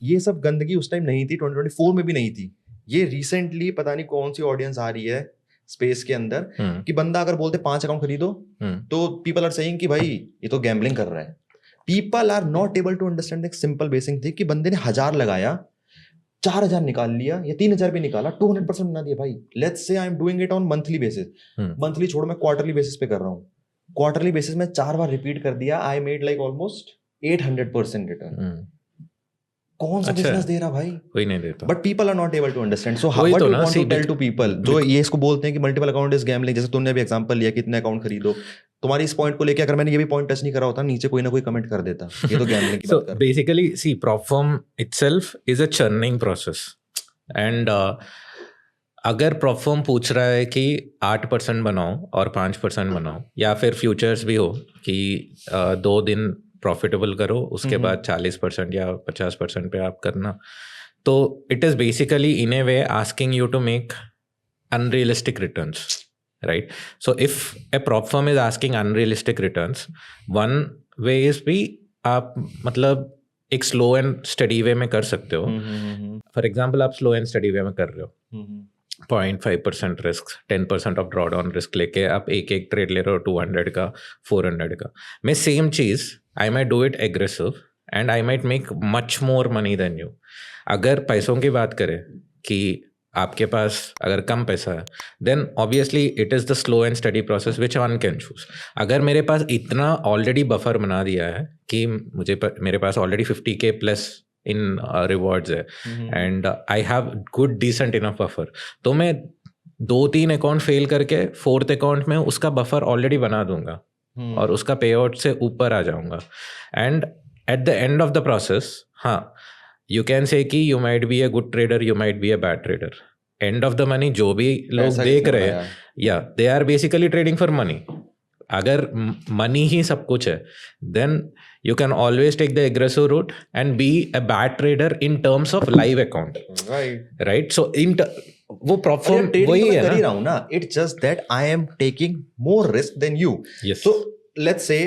ये सब गंदगी उस टाइम नहीं थी, 2024 में भी नहीं थी। ये रिसेंटली पता नहीं कौन सी ऑडियंस आ रही है स्पेस के अंदर कि बंदा अगर बोलते 5 अकाउंट खरीदो, तो पीपल आर सेइंग कि भाई ये तो गैम्बलिंग कर रहा है। People are not able to understand एक सिंपल बेसिक थिंग कि बंदे ने 1000 लगाया, 4,000 निकाल लिया या 3,000 भी निकाला, 200% बना दिया। भाई let's say I am doing it on monthly basis, monthly छोड़ मैं क्वार्टरली बेसिस पे कर रहा हूँ। क्वार्टरली बेसिस में 4 बार रिपीट कर दिया, I made like almost 800% return. कौन सा बिजनेस दे रहा भाई? कोई नहीं देता। But people are not able to understand. So how do you want to tell to people जो ये इसको बोलते हैं कि मल्टीपल अकाउंट इज गैम्बलिंग? जैसे तुमने भी एग्जांपल लिया कितने अकाउंट खरीदो, तुम्हारी इस पॉइंट को लेके अगर मैंने ये भी पॉइंट टच नहीं करा होता, नीचे कोई ना कोई कमेंट कर देता ये तो गैम्बलिंग की बात कर। So basically see, prop firm itself is a churning process, and अगर प्रॉपफॉर्म पूछ रहा है कि 8% बनाओ और 5% बनाओ, या फिर फ्यूचर्स भी हो कि 2 दिन प्रॉफिटेबल करो, उसके बाद 40% या 50% पे आप करना, तो it is basically in a way asking you to make unrealistic returns, right? So if a prop firm is asking unrealistic returns, one way is भी आप मतलब एक स्लो एंड स्टडी वे में कर सकते हो। फॉर एग्जाम्पल आप स्लो एंड स्टडी वे में कर रहे हो, 0.5% risk, 10% of draw down risk लेके आप एक ट्रेड ले रहे हो, 200 का, 400 का। मैं सेम चीज़ I might do it aggressive and I might make much more money than you. अगर पैसों की बात करें कि आपके पास अगर कम पैसा है, then obviously it is the slow and steady process which one can choose. अगर मेरे पास इतना ऑलरेडी बफर बना दिया है कि मेरे पास already 50K plus in rewards है and I have good decent enough buffer, तो मैं 2-3 अकाउंट फेल करके 4th अकाउंट में उसका बफर ऑलरेडी बना दूंगा और उसका पे आउट से ऊपर आ जाऊंगा। And at the end of the process, हाँ, यू कैन से कि you might be a good trader, you might be a bad trader. End of the money जो भी लोग देख रहे हैं, या they are basically trading for money. अगर मनी ही सब कुछ है, then you can always take the aggressive route and be a bad trader in terms of live account, right? So वो प्रॉपर वही है कर ही रहा हूँ ना, it's just that I am taking more risk than you. Yes. So let's say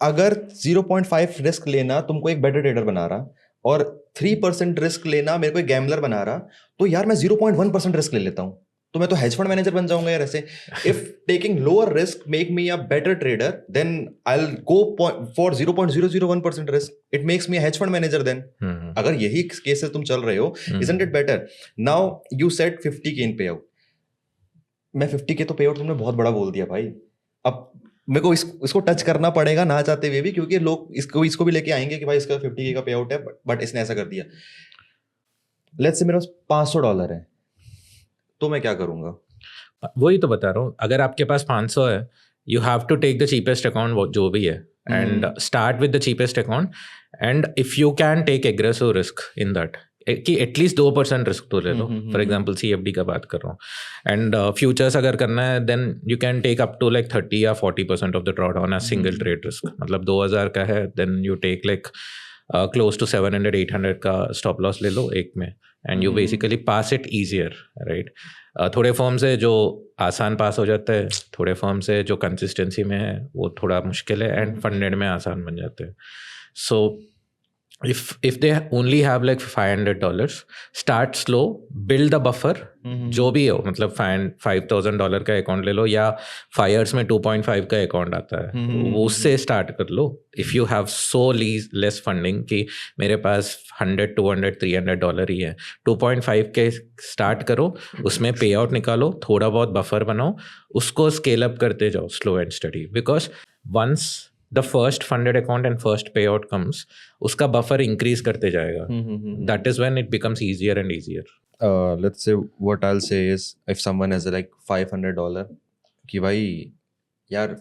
अगर 0.5 risk लेना तुमको एक बेटर ट्रेडर बना रहा और 3% रिस्क लेना मेरे को एक गैम्बलर बना रहा, तो यार मैं 0.1% रिस्क ले लेता हूँ। तो मैं तो हेज फंड मैनेजर बन जाऊंगा यार ऐसे. If taking lower risk make me a better trader, then I will go for 0.001% risk. It makes me a hedge fund manager then. अगर यही केसेस तुम चल रहे हो, isn't it better? Now you said 50K in payout. मैं 50K तो पे out तुमने बहुत बड़ा बोल दिया भाई. अब मेरे को इसको टच करना पड़ेगा ना चाहते हुए भी, क्योंकि लोग इसको भी लेके आएंगे कि भाई इसका 50K का पे आउट है, बट इसने ऐसा कर दिया. लेट्स से मेरे पास $500 है, तो मैं क्या करूंगा? वही तो बता रहा हूँ, अगर आपके पास 500 है, you have to take the cheapest account जो भी है, and start with the cheapest account. And if you can take aggressive risk in that, कि एटलीस्ट 2% रिस्क तो ले लो. फॉर एग्जाम्पल CFD का बात कर रहा हूँ. एंड फ्यूचर्स अगर करना है, then you can take up to like 30 या 40% of the drawdown as single trade risk. मतलब 2000 का है, then you take like close to 700-800 का स्टॉप लॉस ले लो एक में, and you basically pass it easier, right. थोड़े फॉर्म से जो आसान पास हो जाता है, थोड़े फॉर्म से जो कंसिस्टेंसी में है वो थोड़ा मुश्किल है, एंड फंडेड में आसान बन जाते हैं. सो if they only have like $500, start slow, build the buffer. जो भी हो, मतलब $5,000 का अकाउंट ले लो, या फायर्स में 2.5 का अकाउंट आता है, वो उससे स्टार्ट कर लो. If you have so less funding कि मेरे पास $100, $200, $300 ही है, 2.5 के स्टार्ट करो, उसमें पे आउट निकालो, थोड़ा बहुत बफर बनाओ, उसको स्केल अप करते जाओ slow and steady. Because once the first funded account and first payout comes, उसका buffer increase करते जाएगा. That is when it becomes easier and easier. Let's say what I'll say is, if someone has like $500, कि भाई यार,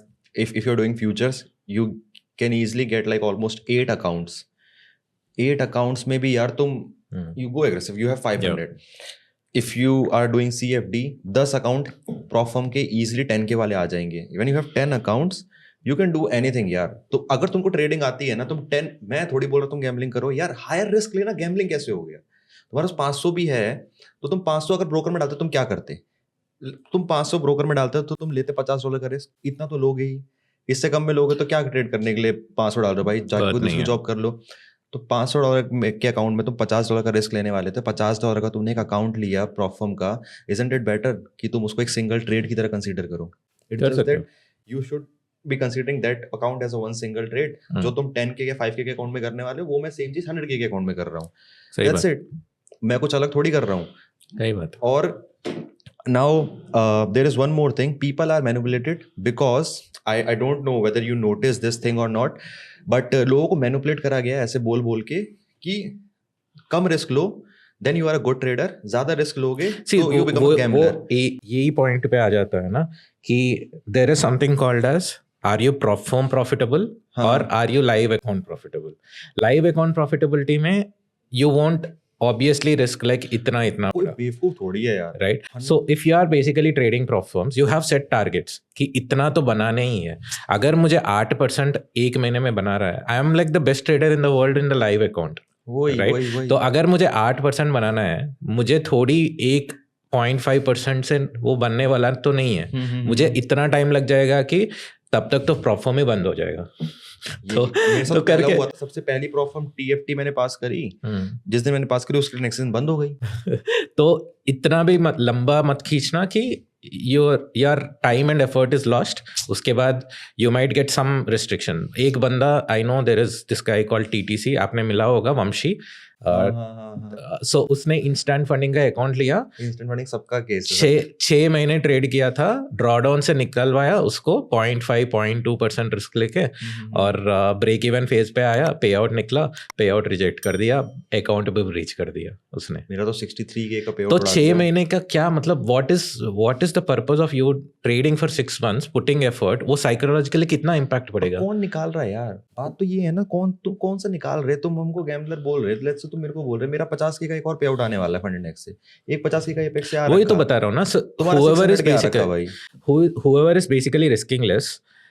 if you're doing futures, you can easily get like almost 8 accounts. 8 accounts में भी यार तुम you go aggressive, you have 500. If you are doing CFD, 10 account prop firm के easily 10K वाले आ जाएंगे. When you have 10 accounts, you can do anything यार. तो अगर तुमको ट्रेडिंग आती है ना, तुम 10, मैं थोड़ी बोल रहा तुम गैम्बलिंग करो यार. हायर रिस्क लेना गैम्बलिंग कैसे हो गया? तुम्हारे पास 500 भी है, तो तुम 500 अगर ब्रोकर में डालते तुम क्या करते? तुम 500 ब्रोकर में डालते तो तुम लेते $50 का रिस्क. इतना तो लोगे ही, इससे कम में लोगे तो क्या ट्रेड करने के लिए $500 भाई? जाके दूसरी जॉब कर लो. तो $500 के अकाउंट में तुम $50 का रिस्क लेने वाले थे. $50 का तुमने एक अकाउंट लिया प्रॉप फर्म का. इजंट इट बेटर कि तुम उसको एक सिंगल ट्रेड की तरह कंसीडर करो? It's just that you should be considering that account as a one single trade. जो तुम 10K या 5K के अकाउंट में करने वाले हो, वो मैं सेम चीज 100K के अकाउंट में कर रहा हूँ. That's it. मैं कुछ अलग थोड़ी कर रहा हूँ. सही बात. और now there is one more thing. People are manipulated because I don't know whether you notice this thing or not, but लोगों को manipulate करा गया है ऐसे बोल बोल के कि कम रिस्क लो, then you are a good trader. ज़्यादा रिस्क लोगे तो you become a gambler. यही पॉइंट पे आ जाता है ना कि there is something called as are you prop firm profitable or are you live account profitable? Live account profitability में you won't obviously risk like इतना कोई बेवकूफ थोड़ी है यार, right? So if you are basically trading prop firms, you have set targets कि इतना तो बनाने ही है. अगर मुझे 8% एक महीने में बना रहा है, I am like the best trader in the world in the live account. वही. तो अगर मुझे 8% बनाना है, मुझे थोड़ी 1.5% से वो बनने वाला तो नहीं है. मुझे इतना टाइम लग जाएगा कि तब तक तो प्रॉप फर्म ही बंद हो जाएगा. तो करके हुआ था. सबसे पहली प्रॉप फर्म TFT मैंने पास करी. जिस दिन मैंने पास करी उसके नेक्स्ट दिन बंद हो गई. तो इतना भी लंबा मत खींचना कि your time and effort is lost. उसके बाद you might get some restriction. एक बंदा I know there is this guy called TTC, आपने मिला होगा, वंशी. सो उसने इंस्टेंट फंडिंग का अकाउंट लिया. इंस्टेंट फंडिंग सबका केस है. 6 महीने ट्रेड किया था, ड्रॉडाउन से निकलवाया उसको 0.5-0.2% रिस्क लेके, और ब्रेक इवन फेज पे आया, पे आउट निकला, पे आउट रिजेक्ट कर दिया, अकाउंट भी ब्रीच कर दिया उसने. मेरा तो 63K का पे आउट. तो 6 महीने का क्या मतलब? What is the purpose of you trading for 6 months, putting effort? वो साइकोलॉजिकली कितना इम्पैक्ट पड़ेगा? कौन निकाल रहा है यार? बात तो ये है ना, कौन सा निकाल रहे? तुम हमको गैम्बलर बोल रहे, लेट्स से तुम मेरे को बोल रहे मेरा 50K का एक और पे आउट आने वाला है फंड इंडेक्स से, एक 50K का एपेक्स से आ रहा है. वही तो बता रहा हूँ ना. whoever is basically risking less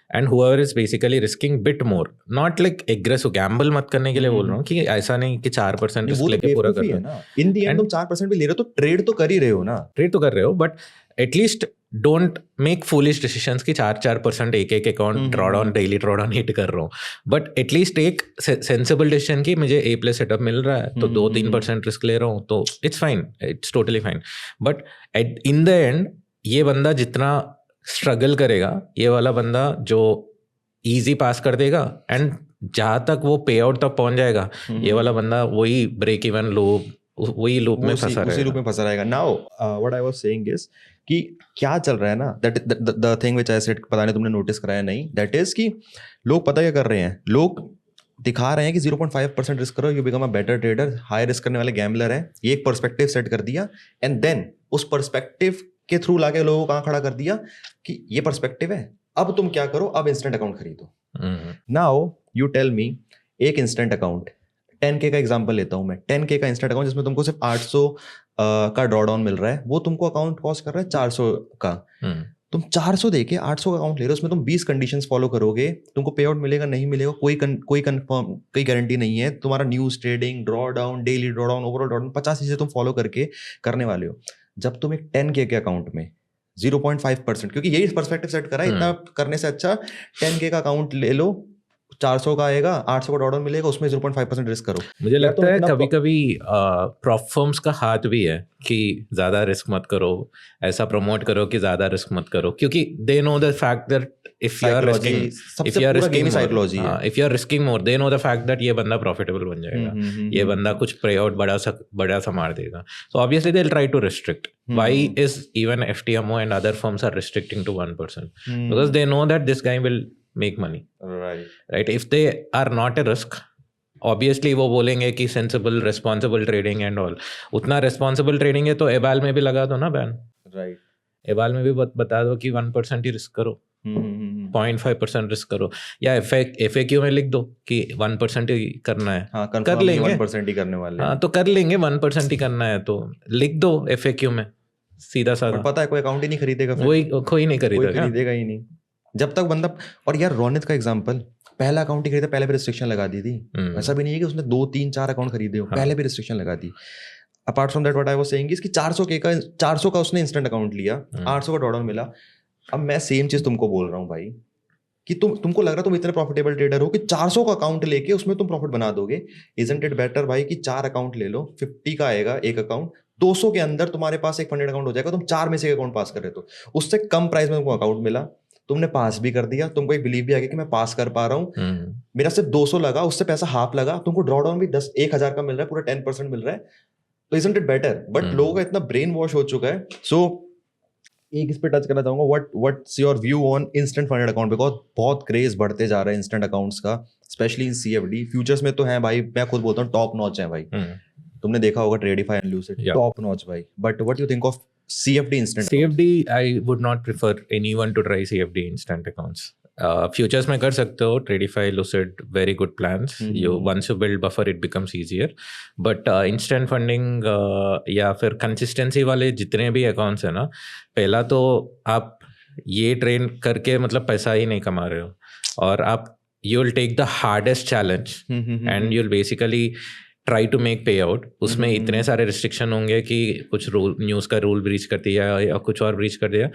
and whoever is basically risking bit more, not like aggressive gamble मत करने के लिए बोल रहा हूँ कि ऐसा नहीं कि 4% रिस्क लेके पूरा कर रहे हो. इन दी एंड तुम 4% भी ले रहे हो तो ट्रेड तो कर ही रहे हो ना. ट्रेड तो कर रहे हो, but at least don't make foolish decisions कि 4% एक account draw down daily draw down hit कर रहा हूँ, बट एटलीस्ट एक सेंसिबल डिसीजन कि मुझे A+ सेटअप मिल रहा है तो 2-3% रिस्क ले रहा हूँ, तो it's fine, it's totally fine. But in the end ये बंदा जितना स्ट्रगल करेगा, ये वाला बंदा जो इजी पास कर देगा, एंड जहाँ तक वो पे आउट तक पहुंच जाएगा, ये वाला बंदा वही ब्रेक इवन लूप, वही लूप में फंसा उसी लूप में फंसा रहेगा. Now what I was saying is कि क्या चल रहा है ना, that the thing which I said, पता नहीं तुमने नोटिस कराया नहीं, दैट इज कि लोग पता क्या कर रहे हैं, लोग दिखा रहे हैं कि 0.5% रिस्क करो, you become a better trader, high risk करने वाले गैम्बलर है. ये एक पर्सपेक्टिव सेट कर दिया, एंड देन उस पर्सपेक्टिव के थ्रू लाके लोगों को कहाँ खड़ा कर दिया कि ये पर्सपेक्टिव है, अब तुम क्या करो, अब इंस्टेंट अकाउंट खरीदो. नाउ यू टेल मी, एक इंस्टेंट अकाउंट 10K का एग्जांपल लेता हूं मैं, 10K का इंस्टेंट अकाउंट जिसमें तुमको सिर्फ 800 का ड्रॉ डाउन मिल रहा है, वो तुमको अकाउंट कॉस्ट कर रहा है 400 का. तुम 400 देके 800 का अकाउंट ले रहे हो, उसमें तुम 20 कंडीशंस फॉलो करोगे, तुमको पे आउट मिलेगा नहीं मिलेगा कोई कंफर्म, कोई गारंटी नहीं है. तुम्हारा news trading, draw down, daily draw down, overall draw down, 50 चीजें तुम फॉलो करके करने वाले हो. जब तुम एक 10K के अकाउंट में 0.5%, क्योंकि यही पर्सपेक्टिव सेट करा है, इतना करने से अच्छा 10K का अकाउंट ले लो, 400 का आएगा, 800 का डॉलर मिलेगा, उसमें 0.5% रिस्क करो. मुझे लगता है कभी कभी प्रॉप फर्म्स का हाथ भी है कि ज्यादा रिस्क मत करो, ऐसा प्रमोट करो कि ज्यादा रिस्क मत करो, क्योंकि they know the fact that if you are risking more, they know the fact that ये बंदा profitable बन जाएगा, ये बंदा कुछ payout बड़ा सा मार देगा, so obviously they'll try to restrict. Why is even FTMO and other firms are restricting to 1%? Because they know that this guy will make money, right? If they are not a risk, obviously वो बोलेंगे कि sensible, responsible trading and all. उतना responsible trading है तो एबाल में भी लगा दो ना बैन, right? एबाल में भी बता दो कि 1% ही रिस्क करो, 0.5% रिस्क करो, या FAQ में लिख दो कि 1% ही करना है. हाँ, कर लेंगे 1% ही करने वाले. हाँ, तो कर लेंगे 1% ही करना है, तो लिख दो FAQ में सीधा साधा. पता है कोई अकाउंट ही नहीं खरीदेगा, वही कोई नहीं खरीदेगा ही नहीं जब तक बंदा. और यार रोनित का एग्जांपल, पहला अकाउंट ही खरीदा, पहले भी रिस्ट्रिक्शन लगा दी थी. ऐसा भी नहीं है कि उसने 2-3-4 अकाउंट खरीदे हो, पहले भी रिस्ट्रिक्शन लगा दी. Apart from that what I was saying is कि 400 का उसने इंस्टेंट अकाउंट लिया, 800 का ड्रॉडाउन मिला. अब मैं सेम चीज तुमको बोल रहा हूँ भाई कि तुमको लग रहा है तुम इतने प्रॉफिटेबल ट्रेडर हो कि 400 का अकाउंट लेके उसमें तुम प्रॉफिट बना दोगे. इजंट इट बेटर भाई कि 4 अकाउंट ले लो, 50 का आएगा एक अकाउंट, 200 के अंदर तुम्हारे पास एक फंडेड अकाउंट हो जाएगा, तुम 4 में से एक अकाउंट पास कर रहे हो, उससे कम प्राइस में तुमको अकाउंट मिला, तुमने पास भी कर दिया, तुमको एक बिलीव भी आ गया कि मैं पास कर पा रहा हूँ, मेरा सिर्फ 200 लगा, उससे पैसा हाफ लगा, तुमको ड्रॉ डाउन भी 1,000 का मिल रहा है, पूरा 10% मिल रहा है, तो इजंट इट बेटर. बट लोगों का इतना ब्रेन वॉश हो चुका है. सो एक इस पे टच करना चाहूंगा, what's your view on instant funded account, because बहुत क्रेज बढ़ते जा रहा है इंस्टेंट अकाउंट्स का, स्पेशली इन CFD. फ्यूचर्स में तो है भाई, मैं खुद बोलता हूँ टॉप नॉच है भाई. तुमने देखा होगा ट्रेडिफाई एंड लूसिड, टॉप नॉच भाई. But what you think of CFD instant? CFD, I would not prefer anyone to try CFD instant accounts. Futures में कर सकते हो, Tradify, Lucid, very good plans. Once you build buffer, it becomes easier. But instant funding या फिर consistency वाले जितने भी accounts हैं ना, पहला तो आप ये ट्रेन करके मतलब पैसा ही नहीं कमा रहे हो, और आप you'll take the hardest challenge and you'll basically try to make payout. उसमें इतने सारे रिस्ट्रिक्शन होंगे कि कुछ रूल, न्यूज़ का रूल ब्रीच कर दिया या कुछ और ब्रीच कर दिया,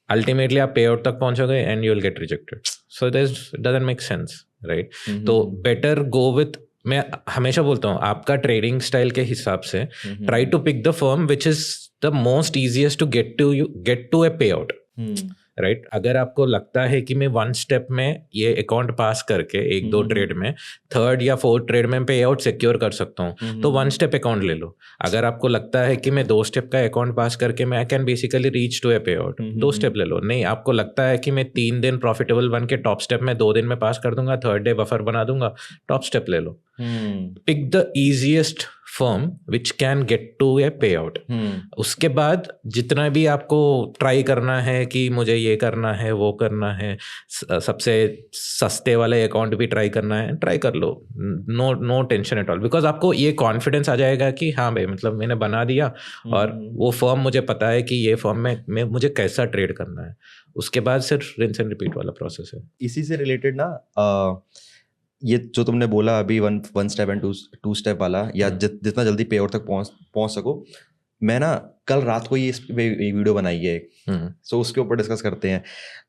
अल्टीमेटली आप पे आउट तक पहुंचोगे and you will get rejected. So this doesn't make sense, right? तो बेटर गो विथ, मैं हमेशा बोलता हूँ आपका ट्रेडिंग स्टाइल के हिसाब से try to pick the firm which is the most easiest to get to a payout, right? अगर आपको लगता है कि मैं 1 स्टेप में ये अकाउंट पास करके 1-2 ट्रेड में, 3rd या 4th ट्रेड में पे आउट सिक्योर कर सकता हूँ, तो 1 स्टेप अकाउंट ले लो. अगर आपको लगता है कि मैं 2 स्टेप का अकाउंट पास करके मैं can basically reach to a पे आउट, 2 स्टेप ले लो. नहीं, आपको लगता है कि मैं 3 दिन प्रॉफिटेबल बन के टॉप स्टेप में 2 दिन में पास कर दूंगा, 3rd डे बफर बना दूंगा, टॉप स्टेप ले लो. Pick the easiest firm which can get to a payout. उसके बाद जितना भी आपको ट्राई करना है कि मुझे ये करना है, वो करना है, सबसे सस्ते वाले अकाउंट भी ट्राई करना है, ट्राई कर लो. No tension at all, because आपको ये कॉन्फिडेंस आ जाएगा कि हाँ भाई, मतलब मैंने बना दिया और वो फर्म मुझे पता है कि ये फर्म में मुझे कैसा ट्रेड करना है. उसके बाद सिर्फ रिंस एंड रिपीट वाला प्रोसेस है. इसी से रिलेटेड ना, ये जो तुमने बोला अभी 1 स्टेप एंड 2 स्टेप वाला, या जितना जल्दी पे आउट तक पहुंच सको, मैं ना कल रात को ये इस पे एक वीडियो बनाई है एक, सो उसके ऊपर डिस्कस करते हैं।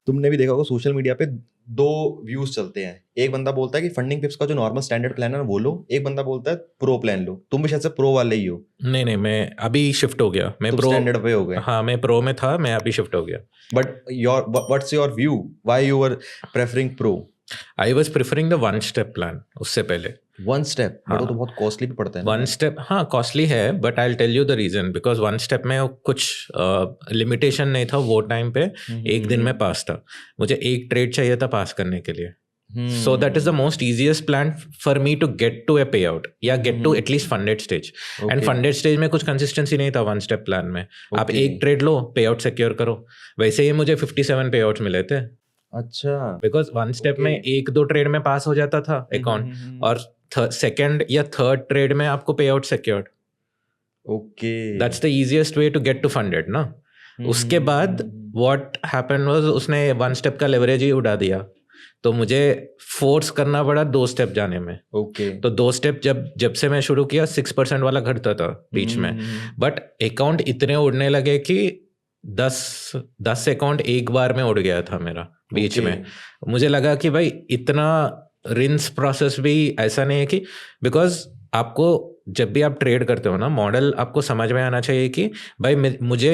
तुमने भी देखा होगा सोशल मीडिया पे दो व्यूज चलते हैं, एक बंदा बोलता है कि फंडिंग पिप्स का जो नॉर्मल स्टैंडर्ड प्लान है ना वो लो, एक बंदा बोलता है प्रो प्लान लो। तुम भी शायद से प्रो वाले ही हो। नहीं, मैं अभी शिफ्ट हो गया, मैं तुम प्रो, स्टैंडर्ड पे हो गए। हाँ मैं प्रो में था, मैं अभी शिफ्ट हो गया। But your what's your view, why you were preferring pro? I was preferring the one step plan उससे पहले। वन स्टेप, बट वो तो हाँ। बहुत कॉस्टली भी पड़ता है ना। वन स्टेप हाँ कॉस्टली है, but I tell you the reason, because one step में कुछ लिमिटेशन नहीं था वो टाइम पे। एक दिन में पास था, मुझे एक ट्रेड चाहिए था पास करने के लिए। So that is the most easiest plan for me to get to a payout या get to at least funded stage. And funded stage में कुछ consistency नहीं था one step plan में। आप एक ट्रेड लो, payout secure करो। वैसे ही मुझे 57 payouts मिले थे। अच्छा। Because one step में एक दो ट्रेड में पास हो जाता था अकाउंट, और सेकंड या थर्ड ट्रेड में आपको payout secured. Okay. That's the easiest way to get to funded ना। उसके बाद what happened was उसने वन स्टेप का leverage ही उड़ा दिया, तो मुझे फोर्स करना पड़ा दो स्टेप जाने में। ओके। तो दो स्टेप जब से मैं शुरू किया 6% वाला घटता था बीच में, बट अकाउंट इतने उड़ने लगे कि 10 अकाउंट एक बार में उड़ गया था मेरा बीच में। मुझे लगा कि भाई इतना रिंस प्रोसेस भी ऐसा नहीं है कि, बिकॉज आपको जब भी आप ट्रेड करते हो ना, मॉडल आपको समझ में आना चाहिए कि भाई मुझे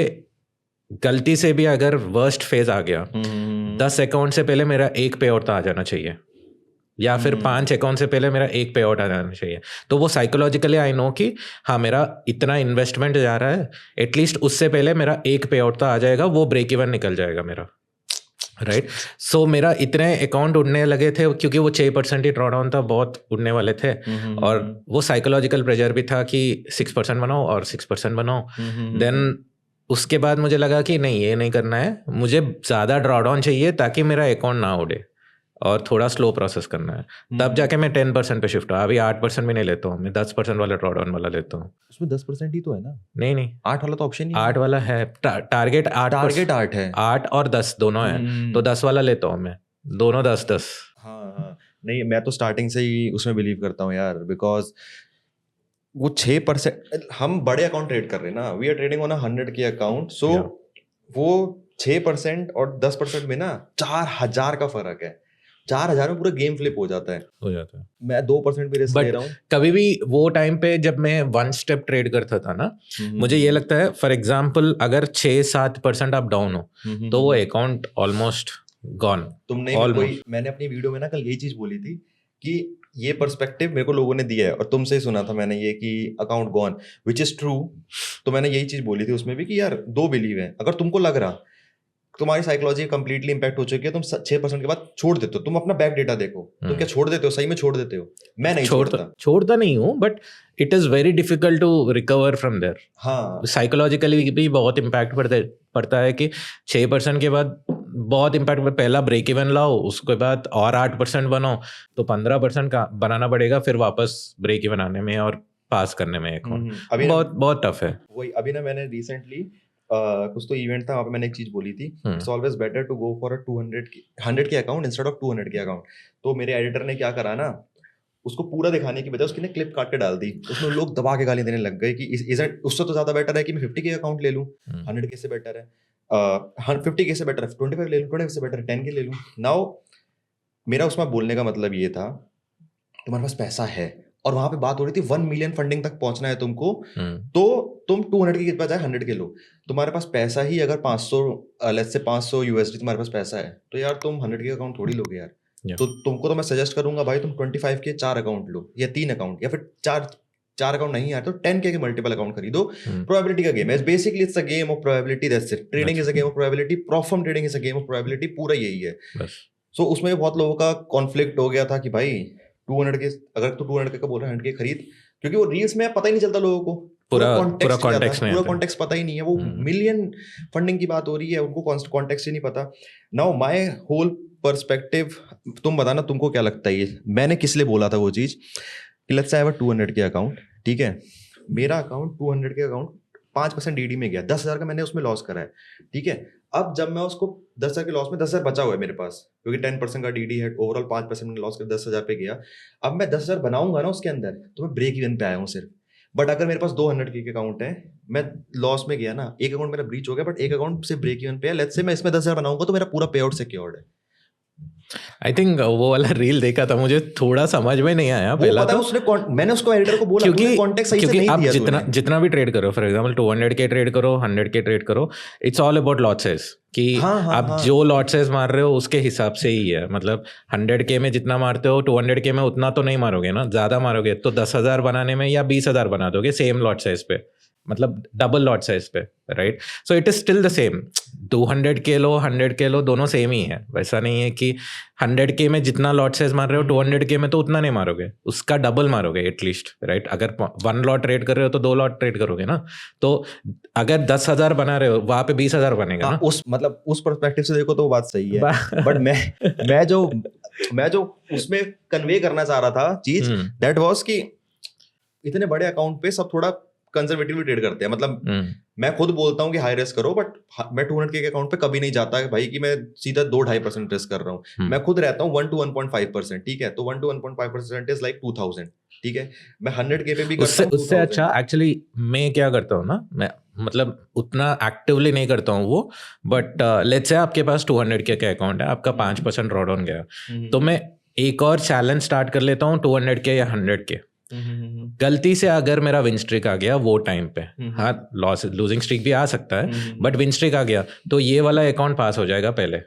गलती से भी अगर वर्स्ट फेज आ गया, 10 अकाउंट से पहले मेरा एक पे आउट आ जाना चाहिए, या फिर 5 अकाउंट से पहले मेरा एक पे आउट आ जाना चाहिए। तो वो साइकोलॉजिकली आई नो कि हाँ मेरा इतना इन्वेस्टमेंट जा रहा है, एटलीस्ट उससे पहले मेरा एक पे आउट तो आ जाएगा, वो ब्रेक इवन निकल जाएगा मेरा, राइट। सो मेरा इतने अकाउंट उड़ने लगे थे क्योंकि वो 6% ही ड्रॉ डाउन था, बहुत उड़ने वाले थे। और वो साइकोलॉजिकल प्रेशर भी था कि 6% बनाओ और 6% बनाओ। देन उसके बाद मुझे लगा कि नहीं, ये नहीं करना है, मुझे ज़्यादा ड्रॉ डाउन चाहिए ताकि मेरा अकाउंट ना उड़े, और थोड़ा स्लो प्रोसेस करना है। तब जाके मैं 10% पे शिफ्ट हुआ। अभी 8% भी नहीं लेता हूँ मैं, 10% वाला ड्रॉ डाउन वाला लेता हूँ। उसमें 10% ही तो है ना? नहीं 8 वाला तो ऑप्शन ही 8 वाला है, टारगेट 8, टारगेट 8 है, 8 और 10 दोनों है, तो 10 वाला लेता हूँ मैं, दोनों 10-10। हाँ। नहीं, मैं तो स्टार्टिंग से ही उसमें बिलीव करता हूँ यार, बिकॉज वो 6%, हम बड़े अकाउंट ट्रेड कर रहे हैं ना, वी आर ट्रेडिंग ऑन 100 के अकाउंट, सो वो 6% और 10% में ना 4000 का फर्क है। 4000 में पूरा गेम फ्लिप हो जाता है। मैं 2% भी रिस्क ले रहा हूँ। कभी भी वो टाइम पे जब मैं वन स्टेप ट्रेड करता था ना, मुझे ये लगता है फॉर एग्जांपल अगर 6-7% आप डाउन हो तो वो अकाउंट ऑलमोस्ट गॉन। मैंने अपनी वीडियो में ना कल यही चीज बोली थी कि ये पर्सपेक्टिव मेरे को लोगों ने दिया है, और तुमसे ही सुना था मैंने ये कि account gone, which is true. तो मैंने यही चीज बोली थी उसमें भी कि यार दो बिलीव है, अगर तुमको लग रहा तुम्हारी साइकोलॉजी कंप्लीटली इंपैक्ट हो चुकी है, तुम 6% के बाद छोड़ देते हो, तुम अपना बैक डेटा देखो, तुम क्या छोड़ देते हो? सही में छोड़ देते हो? मैं नहीं छोड़ता नहीं हूँ, but it is very difficult to recover from there. हाँ, साइकोलॉजिकली भी बहुत इम्पैक्ट पड़ता है कि 6% के बाद बहुत इम्पैक्ट। पहला ब्रेक इवन लाओ, उसके बाद और 8% बनाओ, तो 15% का बनाना पड़ेगा फिर वापस ब्रेक इवन आने में और पास करने में अकाउंट। बहुत टफ है। वही अभी ना मैंने रिसेंटली कुछ तो इवेंट था, वहाँ पे मैंने एक चीज बोली थी, it's always better to go for a 100 के अकाउंट इंस्टेड ऑफ 200 के अकाउंट। तो मेरे एडिटर ने क्या करा ना, उसको पूरा दिखाने की बजाय उसकी क्लिप काट के डाल दी। उसमें लोग दबा के गाली देने लग गए कि उससे तो ज्यादा बेटर है कि मैं 50 के अकाउंट ले लूं, 100 के से बेटर है, 50 के से बेटर है 25 ले लूं, 20 से बेटर है 10 के ले लूं। नाउ मेरा उसमें बोलने का मतलब ये था, तुम्हारे पास पैसा है और वहां पे बात हो रही थी 1 मिलियन फंडिंग तक पहुंचना है तुमको, तो तुम 200 के बजाय 100 के लो। तुम्हारे पास पैसा ही अगर 500 लेट्स से 500 USD तुम्हारे पास पैसा है, तो यार तुम 100 के अकाउंट थोड़ी लोगे यार। तो तुमको तो मैं सजेस्ट करूंगा भाई तुम 25 के 4 अकाउंट लो, या 3 अकाउंट, या फिर 4 अकाउंट नहीं यार तो 10K के मल्टीपल अकाउंट खरीदो। प्रोबेबिलिटी का गेम है, basically it's a game of probability, that's it. Trading is a game of probability, prop form trading is a game of probability, पूरा यही है। सो उसमें बहुत लोगों का कॉन्फ्लिक्ट हो गया था कि भाई 200 के, अगर तू 200 का बोल रहा है 100 के खरीद, क्योंकि वो रील्स में पता ही नहीं चलता लोगों को, पूरा कॉन्टेक्स्ट पता ही नहीं है। वो मिलियन फंडिंग की बात हो रही है, उनको कॉन्टेक्स्ट ही नहीं पता। नाउ माय होल पर्सपेक्टिव, तुम बताना तुमको क्या लगता है, ये मैंने किस लिए बोला था वो चीज कि let's say I have a 200 के अकाउंट, ठीक है, मेरा अकाउंट 200 के अकाउंट 5% डीडी में गया, 10,000 का मैंने उसमें लॉस करा है, ठीक है। अब जब मैं उसको 10,000 के लॉस में 10,000 बचा हुआ है मेरे पास, क्योंकि 10% का डीडी है, ओवरऑल 5% में लॉस कर 10,000 पे गया। अब मैं 10,000 बनाऊंगा ना उसके अंदर, तो मैं ब्रेक इवन पे आया हूँ सिर्फ। बट अगर मेरे पास 200K के अकाउंट है, मैं लॉस में गया ना, एक अकाउंट मेरा ब्रीच हो गया बट एक अकाउंट से ब्रेक इवन पे है, लेट्स से मैं इसमें 10,000 बनाऊंगा तो मेरा पूरा पे आउट सिक्योर्ड है। आई थिंक वो वाला रील देखा था, मुझे थोड़ा समझ में नहीं आया वो पहला पता है तो, उसने मैंने उसको एडिटर को बोला क्योंकि तूने कॉन्टेक्स्ट सही से क्योंकि नहीं आप दिया जितना तूने। जितना भी ट्रेड करो, फॉर एग्जांपल 200K ट्रेड करो, 100K ट्रेड करो, इट्स ऑल अबाउट लॉसेस कि हाँ हाँ आप हाँ जो लॉसेस मार रहे हो उसके हिसाब से ही है। मतलब 100K में जितना मारते हो 200K में उतना तो नहीं मारोगे ना, ज़्यादा मारोगे तो 10,000 बनाने में या 20,000 बना दोगे सेम लॉट साइज पे, मतलब डबल लॉट साइज पे, right? So it is still the same. 200K low 100K लो, दोनों सेम ही है। वैसा नहीं है कि 100K में जितना लॉट साइज मार रहे हो 200K में तो उतना नहीं मारोगे, उसका डबल मारोगे एटलीस्ट, राइट? अगर 1 लॉट ट्रेड कर रहे हो तो 2 लॉट ट्रेड करोगे ना। तो अगर 10,000 बना रहे हो वहां पे 20,000 बनेगा हाँ, ना। उस मतलब उस पर्सपेक्टिव से देखो तो वो बात सही है, बट मैं जो उसमें कन्वे करना चाह रहा था चीज, दैट वाज कि इतने बड़े अकाउंट पे सब थोड़ा कंजर्वेटिवली ट्रेड करते हैं। मतलब मैं खुद बोलता हूँ कि हाई रिस्क करो, बट मैं 200K के अकाउंट पे कभी नहीं जाता है भाई कि मैं सीधा 2-2.5% रिस्क कर रहा हूँ। मैं खुद रहता हूँ 1 to 1.5%, ठीक है? तो 1 to 1.5% इज लाइक 2,000, ठीक है? मैं 100K पे भी करता हूँ उससे 2,000। अच्छा एक्चुअली मैं क्या करता हूँ ना, मैं मतलब उतना एक्टिवली नहीं करता हूँ वो, बट लेट्स से आपके पास 200K का अकाउंट है, आपका 5% ड्रॉ डाउन गया, तो मैं एक और चैलेंज स्टार्ट कर लेता हूँ 200K या 100K। गलती से अगर मेरा विन स्ट्रिक आ गया वो टाइम पे, हाँ लूजिंग स्ट्रिक भी आ सकता है, बट विन स्ट्रिक आ गया तो ये वाला अकाउंट पास हो जाएगा पहले।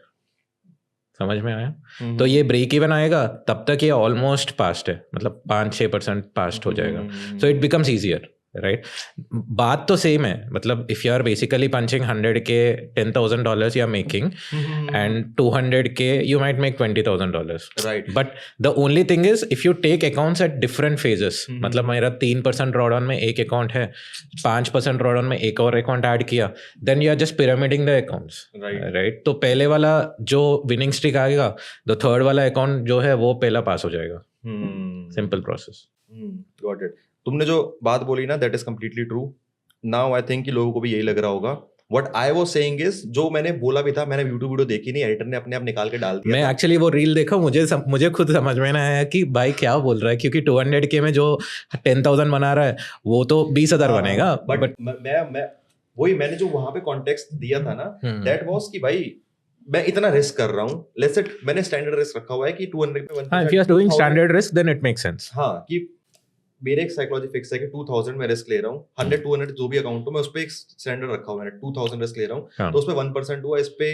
समझ में आया? तो ये ब्रेक इवन आएगा तब तक ये ऑलमोस्ट पास्ट है, मतलब 5-6% पास्ट हो जाएगा। So it becomes easier, right? बात तो सेम है, मतलब if you are basically punching 100K $10,000 you are making, and 200K you might make $20,000, right? But the only thing is if you take accounts at different phases, मतलब मेरा 3% drawdown में एक account है, 5% drawdown में एक और अकाउंट ऐड किया, then you are just pyramiding the accounts, right? तो पहले वाला जो विनिंग स्ट्रिक आएगा, द थर्ड वाला अकाउंट जो है वो पहला पास हो जाएगा। Simple process. Got it. तुमने जो बात बोली ना, that is completely true. Now I think कि लोगों को भी यही लग रहा होगा। What I was saying is, जो मैंने बोला भी था, मैंने यूट्यूब वीडियो देखी नहीं, एडिटर ने अपने आप निकाल के डाल दिया। मैं एक्चुअली वो रील देखा, मुझे खुद समझ में ना आया कि भाई क्या बोल रहा है, क्योंकि 200K में जो 10,000 बना रहा है वो तो 20,000 बनेगा। बट मैं वही मैंने जो वहां पे कॉन्टेक्स्ट दिया था ना, दैट वाज कि भाई मैं इतना रिस्क कर रहा हूँ, लेट्स से मैंने स्टैंडर्ड रिस्क रखा हुआ है कि 200 पे 1%। If you are doing standard risk then it makes sense. हाँ, कि मेरे एक साइकोलॉजी फिक्स है कि 2,000 में रिस्क ले रहा हूँ, 100-200 जो भी अकाउंट हो, मैं उस पे एक स्टैंडर्ड रखा हुआ है, 2,000 रिस्क ले रहा हूँ, तो उस पे 1% हुआ, इस पे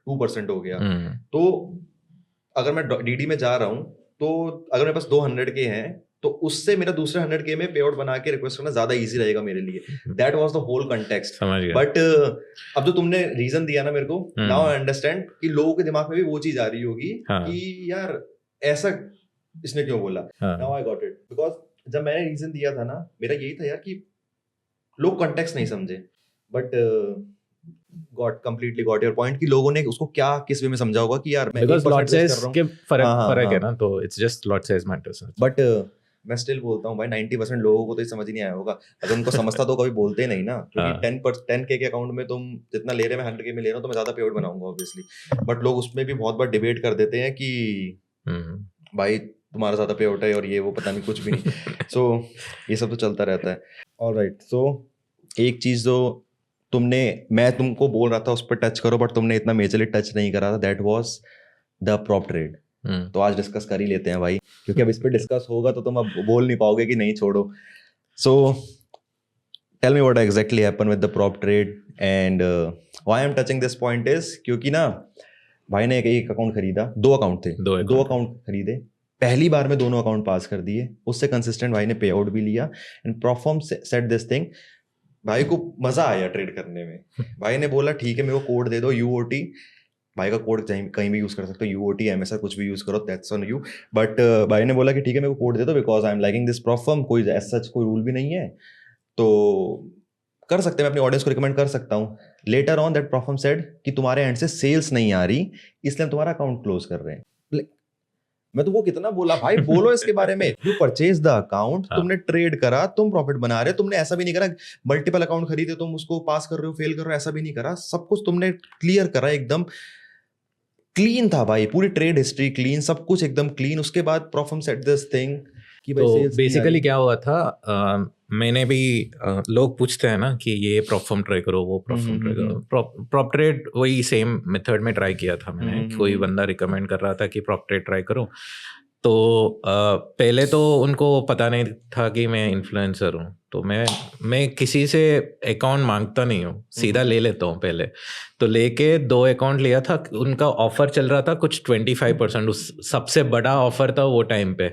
2% हो गया। तो अगर मैं डीडी में जा रहा हूँ, तो अगर मेरे पास 200K हैं, तो उससे मेरा दूसरे 100K में पे आउट बना के रिक्वेस्ट करना ज्यादा इजी रहेगा मेरे लिए। That was the whole context. But अब जो तुमने रीजन दिया ना मेरे को, नाउ आई अंडरस्टैंड कि लोगों के दिमाग में भी वो चीज आ रही होगी कि यार ऐसा इसने क्यों बोला। Now I got it, because जब मैंने रीजन दिया था ना, मेरा यही था यार कि लोग कंटेक्स्ट नहीं समझे, but completely got your point कि लोगों ने उसको क्या किस वे में समझा होगा कि यार मैं because lot size के फर्क है ना, तो it's just lot size matters। But मैं स्टिल बोलता हूँ भाई 90% लोगों को तो ये समझ ही नहीं आया होगा। अगर उनको समझता तो कभी बोलते नहीं ना, क्योंकि 10K के अकाउंट में तुम जितना ले रहे हैं, मैं 100K में ले रहा हूँ, तो मैं ज्यादा पे आउट बनाऊंगा ऑब्वियसली। बट लोग उसमें भी बहुत बार डिबेट कर देते हैं कि भाई तुम्हारा ज्यादा पे आउट है और ये वो पता नहीं कुछ भी नहीं। सो ये सब तो चलता रहता है। ऑलराइट, सो एक चीज जो मैं तुमको बोल रहा था उस पर टच करो, बट तुमने इतना मेजरली टच नहीं करा था, that was the prop trade. तो आज डिस्कस कर ही लेते हैं भाई, क्योंकि अब इस पे डिस्कस होगा तो तुम अब बोल नहीं पाओगे कि नहीं छोड़ो। So tell me what exactly happen with the prop trade and why I am touching this point is क्योंकि ना भाई ने एक अकाउंट खरीदा, 2 अकाउंट थे, 2 अकाउंट खरीदे, पहली बार में दोनों अकाउंट पास कर दिए, उससे कंसिस्टेंट भाई ने पे आउट भी लिया and perform set this thing. भाई को मजा आया ट्रेड करने में। भाई ने बोला ठीक है मेरे को कोड दे दो UOT, भाई का कोड कहीं भी यूज कर सकते हो, UOT MSR कुछ भी यूज करो, दैट्स ऑन यू। बट भाई ने बोला कि ठीक है मेरे को कोड दे दो because I am liking this perform, कोई सच कोई रूल भी नहीं है, तो कर सकते हैं, मैं अपनी ऑडियंस को रिकमेंड कर सकता हूँ। Later on that perform said कि तुम्हारे एंड से सेल्स नहीं आ रही, इसलिए हम तुम्हारा अकाउंट क्लोज कर रहे हैं। मैं तो वो कितना बोला भाई, बोलो इसके बारे में। यू परचेज द अकाउंट, तुमने ट्रेड करा, तुम प्रॉफिट बना रहे, तुमने ऐसा भी नहीं करा मल्टीपल अकाउंट खरीदे तुम उसको पास कर रहे हो, फेल कर रहे हो, ऐसा भी नहीं करा, सब कुछ तुमने क्लियर करा, एकदम क्लीन था भाई, पूरी ट्रेड हिस्ट्री क्लीन, सब कुछ एकदम क्लीन। उसके बाद परफॉर्म सेट दिस थिंग कि भाई तो सेल्स नहीं आ बेसिकली रही? क्या हुआ था, मैंने भी लोग पूछते हैं ना कि ये प्रॉप फॉर्म ट्राई करो, वो प्रॉप फॉर्म ट्राई करो। प्रॉप ट्रेड वही सेम मेथड में ट्राई किया था मैंने। कोई बंदा रिकमेंड कर रहा था कि प्रॉप ट्रेड ट्राई करो, तो पहले तो उनको पता नहीं था कि मैं इन्फ्लुएंसर हूँ, तो मैं किसी से अकाउंट मांगता नहीं हूँ, सीधा ले लेता हूँ पहले। तो लेके 2 अकाउंट लिया था, उनका ऑफर चल रहा था कुछ 25%, उस सबसे बड़ा ऑफर था वो टाइम पे।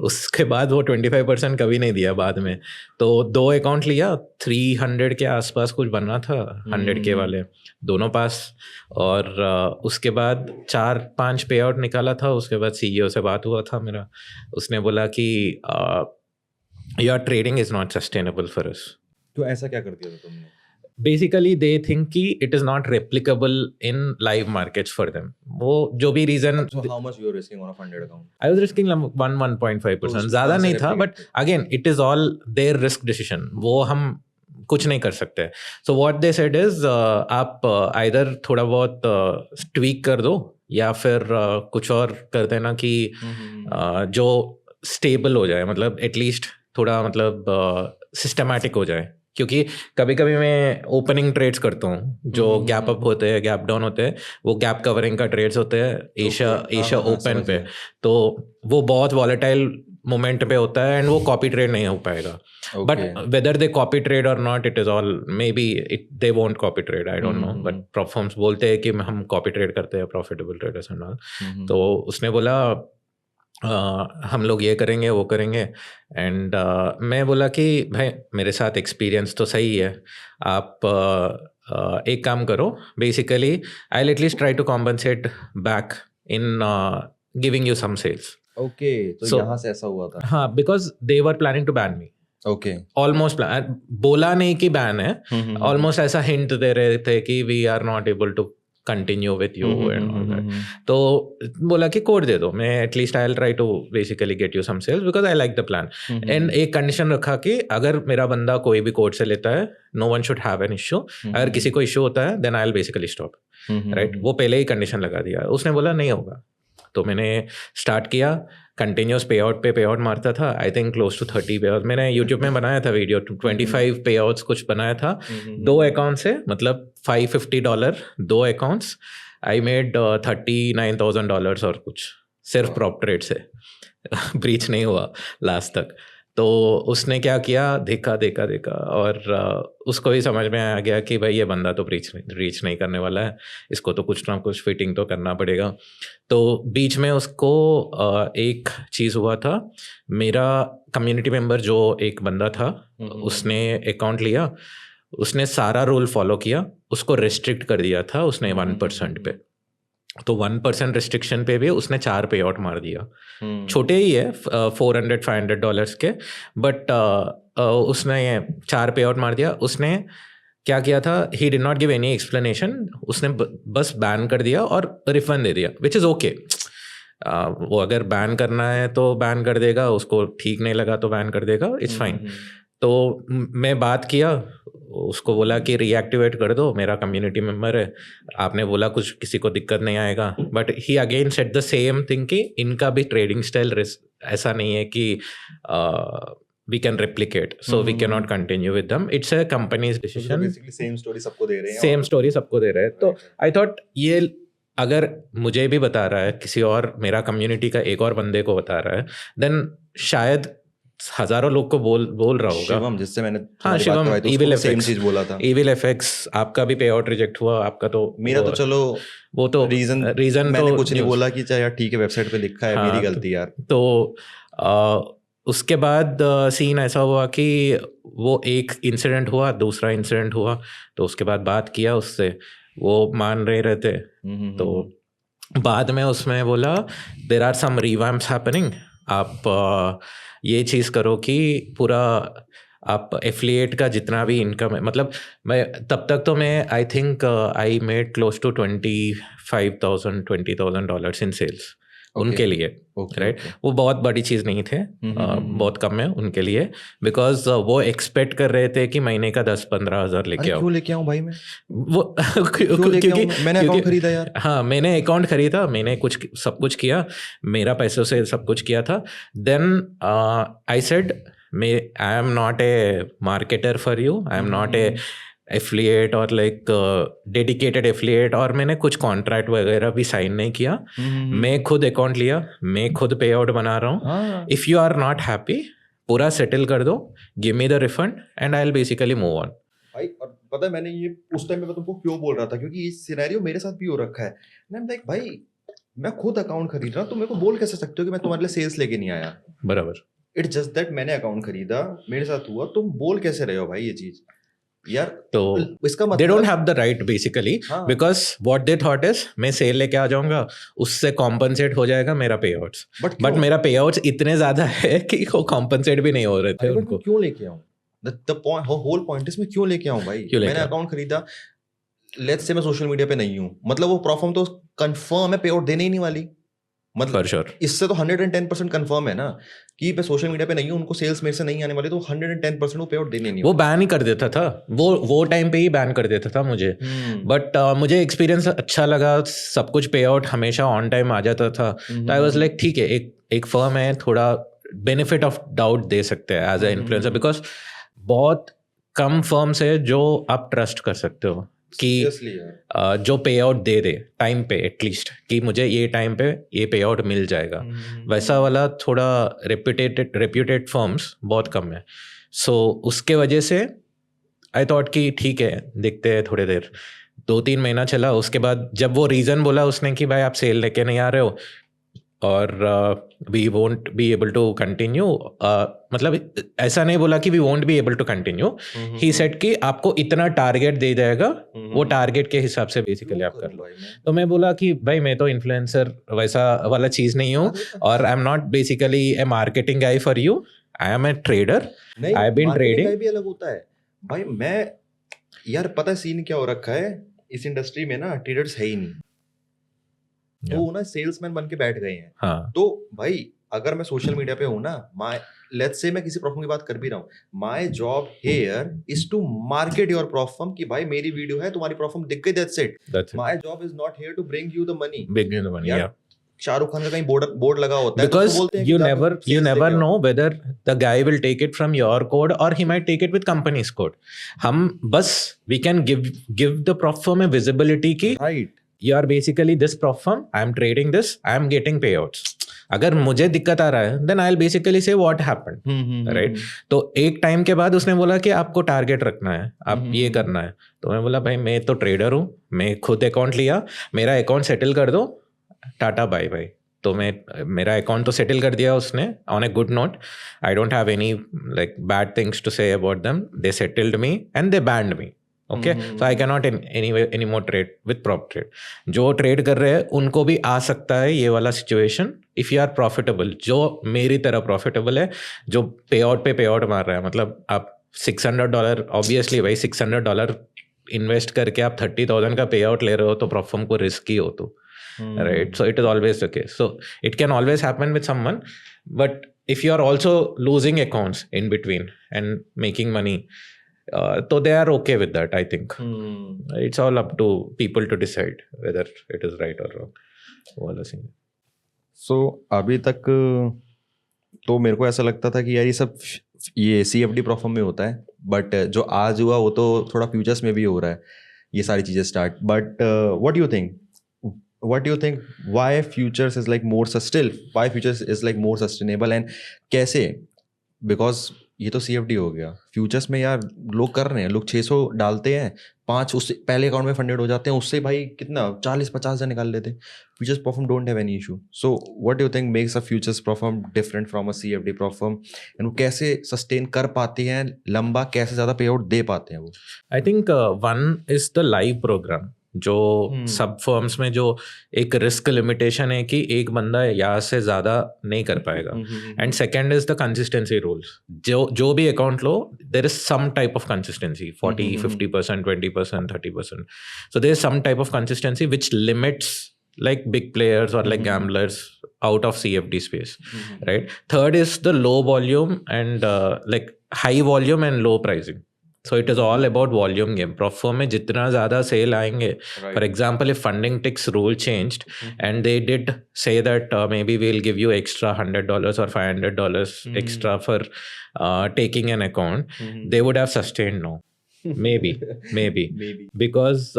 उसके बाद वो 25% कभी नहीं दिया बाद में। तो 2 अकाउंट लिया, 300 के आसपास कुछ बनना था, 100K वाले दोनों पास। और उसके बाद 4-5 पे आउट निकाला था। उसके बाद सीईओ से बात हुआ था मेरा, उसने बोला कि your trading is not sustainable for us. तो ऐसा क्या कर दिया था तुमने? बेसिकली दे थिंक कि it is not replicable in live markets for them. वो जो भी reason, So how much you were risking on a funded account? I was risking 1.5%, उसमें ज़्यादा कहाँ से नहीं था, replicate but again it is all their risk decision, वो हम कुछ नहीं कर सकते। So what they said is आप आइदर थोड़ा बहुत ट्वीक कर दो, या फिर कुछ और कर देना कि जो स्टेबल हो जाए, मतलब एटलीस्ट थोड़ा मतलब सिस्टमैटिक हो जाए। क्योंकि कभी कभी मैं ओपनिंग ट्रेड्स करता हूँ, जो गैप अप होते हैं, गैप डाउन होते हैं, वो गैप कवरिंग का ट्रेड्स होते हैं एशिया ओपन पे। तो वो बहुत वॉलेटाइल मोमेंट पे होता है, एंड वो कॉपी ट्रेड नहीं हो पाएगा। But whether they copy trade और not, it is all may be it they won't copy trade, I don't know. But prop firms बोलते हैं कि हम कॉपी ट्रेड करते हैं, प्रॉफिटेबल ट्रेडर्स एंड ऑल। तो उसने बोला हम लोग ये करेंगे, वो करेंगे। एंड मैं बोला कि भाई मेरे साथ एक्सपीरियंस तो सही है, आप एक काम करो, basically I will at least try to compensate back in giving you some sales. Okay, तो So- यहाँ से ऐसा हुआ था? हाँ, because they were planning to ban me. Okay. Almost बोला नहीं कि बैन है, ऑलमोस्ट ऐसा हिंट दे रहे थे कि we are not able to continue with you and all that. तो बोला कि कोड दे दो, मैं at least I will try to basically get you some sales because I like the plan. And एक कंडीशन रखा कि अगर मेरा बंदा कोई भी कोड से लेता है, no one should have an issue. अगर किसी को इशू होता है then I will basically stop, right. वो पहले ही कंडीशन लगा दिया। उसने बोला नहीं होगा, तो मैंने स्टार्ट किया, कंटिन्यूस पे आउट मारता था। आई थिंक क्लोज टू 30 पे आउट मैंने यूट्यूब में बनाया था वीडियो, 25 पे आउट्स कुछ बनाया था। 2 अकाउंट से, मतलब $550, 2 अकाउंट्स। आई मेड $39,000 और कुछ, सिर्फ प्रॉप ट्रेड से। ब्रीच नहीं हुआ लास्ट तक। तो उसने क्या किया, देखा और उसको भी समझ में आ गया कि भाई ये बंदा तो रीच नहीं करने वाला है, इसको तो कुछ ना कुछ फिटिंग तो करना पड़ेगा। तो बीच में उसको एक चीज़ हुआ था, मेरा कम्युनिटी मेंबर जो एक बंदा था, उसने अकाउंट लिया, उसने सारा रूल फॉलो किया, उसको रिस्ट्रिक्ट कर दिया था उसने 1% पे। तो 1% रिस्ट्रिक्शन पे भी उसने 4 पे आउट मार दिया। छोटे ही है, $400-500 के, बट उसने 4 पे आउट मार दिया। उसने क्या किया था, ही did not give any explanation, उसने बस बैन कर दिया और रिफंड दे दिया, विच इज़ ओके। वो अगर बैन करना है तो बैन कर देगा, उसको ठीक नहीं लगा तो बैन कर देगा, इट्स फाइन। तो मैं बात किया, उसको बोला कि रीएक्टिवेट कर दो, मेरा कम्युनिटी मेंबर है, आपने बोला कुछ किसी को दिक्कत नहीं आएगा। But he again said the same thing कि इनका भी ट्रेडिंग स्टाइल ऐसा नहीं है कि we can replicate, so we cannot continue with them, it's a company's decision. Basically same story सबको दे रहे हैं। सेम स्टोरी सबको दे रहे हैं। तो आई थॉट ये अगर मुझे भी बता रहा है, किसी और मेरा कम्युनिटी का एक और बंदे को बता रहा है, देन शायद हजारों लोग को बोल रहा होगा। शिवम, जिससे मैंने हाँ, शिवम, ईविल सेम चीज बोला था। ईविल एफएक्स, आपका भी पे आउट रिजेक्ट हुआ, आपका तो मेरा तो चलो वो तो रीजन मैंने तो कुछ नहीं बोला कि चाहे यार ठीक है, वेबसाइट पे लिखा है, मेरी गलती यार। तो उसके बाद सीन ऐसा हुआ कि वो एक इंसिडेंट हुआ, दूसरा इंसिडेंट हुआ, तो उसके बाद बात किया उससे, वो मान रहे थे। तो बाद में उसमें बोला देयर आर सम रिवैम्प्स हैपनिंग, आप ये चीज़ करो कि पूरा आप एफिलिएट का जितना भी इनकम है, मतलब मैं तब तक तो मैं I think I made close to $25,000-$20,000 in sales उनके लिए, राइट? वो बहुत बड़ी चीज़ नहीं थे, बहुत कम है उनके लिए, बिकॉज वो एक्सपेक्ट कर रहे थे कि महीने का 10-15 हज़ार लेके आओ। क्यों लेके आऊं भाई मैं? वो क्योंकि मैंने अकाउंट खरीदा यार। हाँ, मैंने अकाउंट खरीदा, मैंने सब कुछ किया, मेरा पैसों से सब कुछ किया था। Then I said I am not a marketer for you, I am not a affiliate और लाइक डेडिकेटेड एफिलिएट, और मैंने कुछ कॉन्ट्रैक्ट वगैरह भी साइन नहीं किया। मैं खुद अकाउंट लिया, मैं खुद पे आउट बना रहा हूँ। If you are not happy, पूरा सेटल कर दो, give me the refund and I will basically move on. भाई और पता है मैंने ये उस टाइम में मैं तुमको क्यों बोल रहा था, क्योंकि ये सिनेरियो मेरे साथ भी हो रखा है। मैं लाइक भाई मैं खुद अकाउंट खरीद रहा हूँ, तो मेरे को बोल कैसे सकते हो कि मैं तुम्हारे लिए सेल्स लेके नहीं आया? बराबर। इट्स जस्ट दैट मैंने अकाउंट खरीदा, मेरे साथ हुआ, तुम बोल कैसे रहे हो भाई ये चीज यार? तो इसका मतलब they don't have the right basically, because what they thought is मैं सेल लेके आ जाऊंगा, उससे कॉम्पनसेट हो जाएगा मेरा पे आउट्स, बट मेरा पे आउट्स इतने ज्यादा है कि वो कॉम्पनसेट भी नहीं हो रहे थे उनको। क्यों लेके आऊं? The point, whole point is मैं क्यों लेके आऊं भाई? मैंने अकाउंट खरीदा, लेट्स से मैं सोशल मीडिया पे नहीं हूं, मतलब वो प्रोफर्म तो कंफर्म है पे आउट देने ही नहीं वाली, मतलब sure. इससे तो 110% कंफर्म है ना कि मैं सोशल मीडिया पे नहीं हूं, उनको सेल्स मेरे से नहीं आने वाली, तो 110% वो पे आउट देने नहीं, वो बैन ही कर देता था, वो टाइम पे ही बैन कर देता था मुझे। बट मुझे एक्सपीरियंस अच्छा लगा, सब कुछ पे आउट हमेशा ऑन टाइम आ जाता था। तो आई वाज लाइक ठीक है, एक फर्म है, थोड़ा बेनिफिट ऑफ डाउट दे सकते हैं एज ए इन्फ्लुएंसर, बिकॉज बहुत कम फर्म्स है जो आप ट्रस्ट कर सकते हो कि जो पे आउट दे दे टाइम पे, एटलीस्ट कि मुझे ये टाइम पे ये पे आउट मिल जाएगा। वैसा वाला थोड़ा रेप्यूटेड फर्म्स बहुत कम है। सो उसके वजह से आई थॉट कि ठीक है, देखते हैं थोड़ी देर। 2-3 महीना चला, उसके बाद जब वो रीज़न बोला उसने कि भाई आप सेल लेके नहीं आ रहे हो और we won't be able to continue, मतलब ऐसा नहीं बोला कि we won't be able to continue, he said कि आपको इतना टारगेट दे जाएगा, वो टारगेट के हिसाब से बेसिकली आप कर लो। तो मैं बोला कि भाई मैं तो इन्फ्लुएंसर वैसा वाला चीज़ नहीं हूँ, और I am not basically a marketing guy for you, I am a trader, I have been trading. भी अलग होता है भाई। मैं यार पता है सीन क्या हो रखा है इस इंडस्ट्री में ना, ट्रेडर्स है ही नहीं, तो ना सेल्समैन बन के बैठ गए हैं। हाँ। तो भाई अगर मैं सोशल मीडिया पे हूँ ना, लेट्स से मैं किसी प्रोफर्म की बात कर भी रहा हूँ, my job here is to market your prop firm, कि भाई मेरी वीडियो है, तुम्हारी प्रोफर्म दिख गई, that's it. My job is not here to bring you the money. Shahrukh Khan का कहीं बोर्ड लगा होता है, because तो you never know whether the guy will take it from your code or he might take it with company's code. हम बस we can give the prop firm a visibility कि right, you are basically this prop firm, I am trading this, I am getting payouts. अगर मुझे दिक्कत आ रहा है then I'll basically say what happened, right? तो एक टाइम के बाद उसने बोला कि आपको टारगेट रखना है, आप ये करना है। तो मैं बोला भाई मैं तो ट्रेडर हूँ, मैं खुद अकाउंट लिया, मेरा अकाउंट सेटल कर दो, टाटा बाय बाय। तो मेरा अकाउंट तो सेटल कर दिया उसने on a good note. I don't have any like bad things to say about them, they settled me and they banned me, okay? So I can not any more trade with prop trade. जो trade कर रहे हैं उनको भी आ सकता है ये वाला situation, if you are profitable, जो मेरी तरह प्रॉफिटेबल है, जो पे आउट मार रहा है। मतलब आप $600, ऑब्वियसली भाई $600 इन्वेस्ट करके आप 30,000 का पे आउट ले रहे हो, तो प्रॉप फर्म को रिस्क ही हो तो, right? So it is always the case. So it can always happen with someone, but if you are also losing accounts in between and making money, so they are okay with that, I think. It's all up to people to decide whether it is right or wrong. वाला thing. So अभी तक तो मेरे को ऐसा लगता था कि यार ये CFD प्रोफर्म में होता है, बट जो आज हुआ वो तो थोड़ा फ्यूचर्स में भी हो रहा है ये सारी चीजें start. But what do you think why futures is like more why futures is like more sustainable and कैसे? Because ये तो CFD हो गया, फ्यूचर्स में यार लोग कर रहे हैं, लोग 600 डालते हैं, 5 उससे पहले अकाउंट में फंडेड हो जाते हैं, उससे भाई कितना 40-50 हज़ार निकाल लेते हैं। Futures perform don't have any issue. So what do you think makes a futures perform different from a CFD perform, and वो कैसे सस्टेन कर पाते हैं लंबा, कैसे ज़्यादा पे आउट दे पाते हैं वो? I think one is the live program, जो सब फर्म्स में जो एक रिस्क लिमिटेशन है कि एक बंदा यहाँ से ज़्यादा नहीं कर पाएगा। And second is the consistency rules, जो भी अकाउंट लो there is some type of consistency, 40-50%, 20%, 30%. So there is some type of consistency which limits like big players or like gamblers out of CFD space, right? Third is the low volume and like high volume and low pricing. So it is all about volume game. Prop firm में जितना ज़्यादा sale आएंगे, for example, if funding ticks rule changed and they did say that maybe we'll give you extra $100 or $500 extra for taking an account, they would have sustained now. Maybe because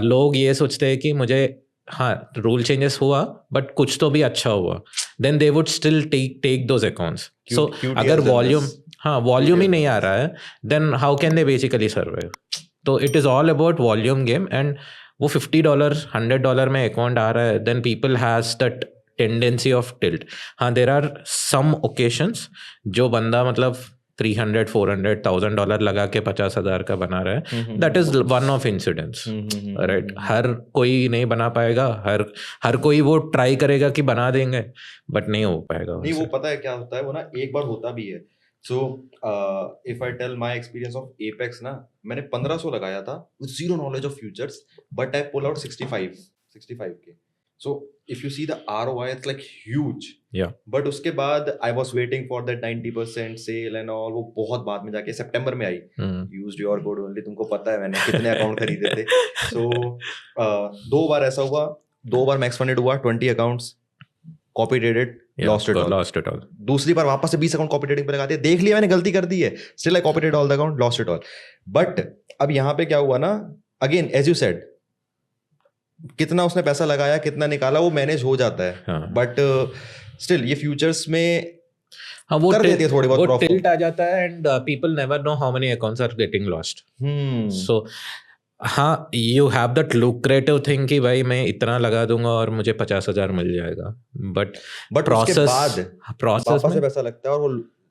लोग ये सोचते हैं कि मुझे हाँ rule changes हुआ but कुछ तो भी अच्छा हुआ, then they would still take those accounts. So अगर वॉल्यूम ही नहीं आ रहा है then how can they basically survive. तो it is all about volume game. And वो $50 $100 में अकाउंट आ रहा है, then people has that tendency of tilt. हाँ, देर आर सम ओकेशंस जो बंदा मतलब $300-400,000 लगा के 50,000 का बना रहा है. That is one of incidents, right. हर कोई नहीं बना पाएगा, हर कोई वो ट्राई करेगा कि बना देंगे बट नहीं हो पाएगा. नहीं, वो पता है क्या होता है, वो ना एक बार होता भी है. So if I tell my experience of Apex ना, मैंने 1500 लगाया था with zero knowledge of futures, but I pull out 65K. So if you see the ROI, it's like huge. Yeah. But उसके बाद I was waiting for that 90% sale and all. वो बहुत बाद में जाके सितंबर में आई. Used your code only. तुमको पता है मैंने कितने अकाउंट खरीदे थे. So 2 बार ऐसा हुआ, 2 बार max funded हुआ, 20 accounts, copy traded, lost it all. दूसरी बार वापस से 20 अकाउंट copy trading पे लगा दिए, देख लिया मैंने गलती कर दी है, still I copied all the account, lost it all. But अब यहाँ पे क्या हुआ ना, again as you said, कितना उसने पैसा लगाया, कितना निकाला, वो मैनेज हो जाता है. बट स्टिल ये फ्यूचर्स में वो कर देती है थोड़ी बहुत प्रॉफिट, टिल्ट आ जाता है and people never know how many accounts are getting lost. So हाँ, you have that lucrative thing कि भाई मैं इतना लगा दूंगा और मुझे 50,000 मिल जाएगा. बट प्रोसेस में पैसा लगता है और वो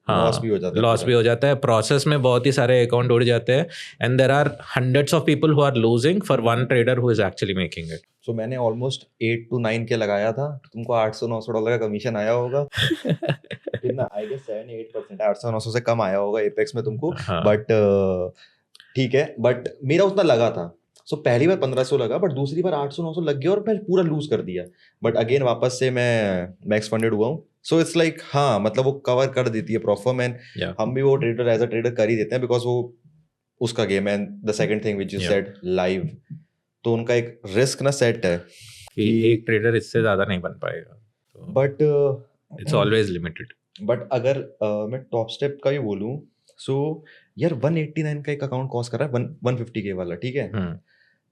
लॉस भी हो जाता है. प्रोसेस में बहुत ही सारे अकाउंट उड़ जाते हैं and there are hundreds of people who are losing for one trader who is actually making it. So मैंने ऑलमोस्ट 8 to 9 के लगाया था, तुमको $800-900 का कमीशन आया होगा. कितना? आई गेस 7-8%, 800-900 से कम आया होगा एपेक्स में तुमको. बट ठीक है, बट मेरा उतना लगा था. सो पहली बार 1500 लगा, बट दूसरी बार 800-900 लग गया और मैं पूरा लूज कर दिया. बट अगेन वापस से मैं मैक्स फंडेड हुआ हूँ. सो इट्स लाइक हाँ, मतलब वो कवर कर देती है प्रॉफर्म. एंड हम भी वो ट्रेडर एज अ ट्रेडर कर ही देते हैं बिकॉज वो उसका गेम है. The second thing which you said, live, तो उनका एक रिस्क ना सेट है कि एक ट्रेडर इससे ज्यादा नहीं बन पाएगा. But it's always limited. But अगर मैं टॉप स्टेप का ही बोलूं, सो यार 189 का एक अकाउंट कॉस्ट कर रहा है, 150K वाला, ठीक है.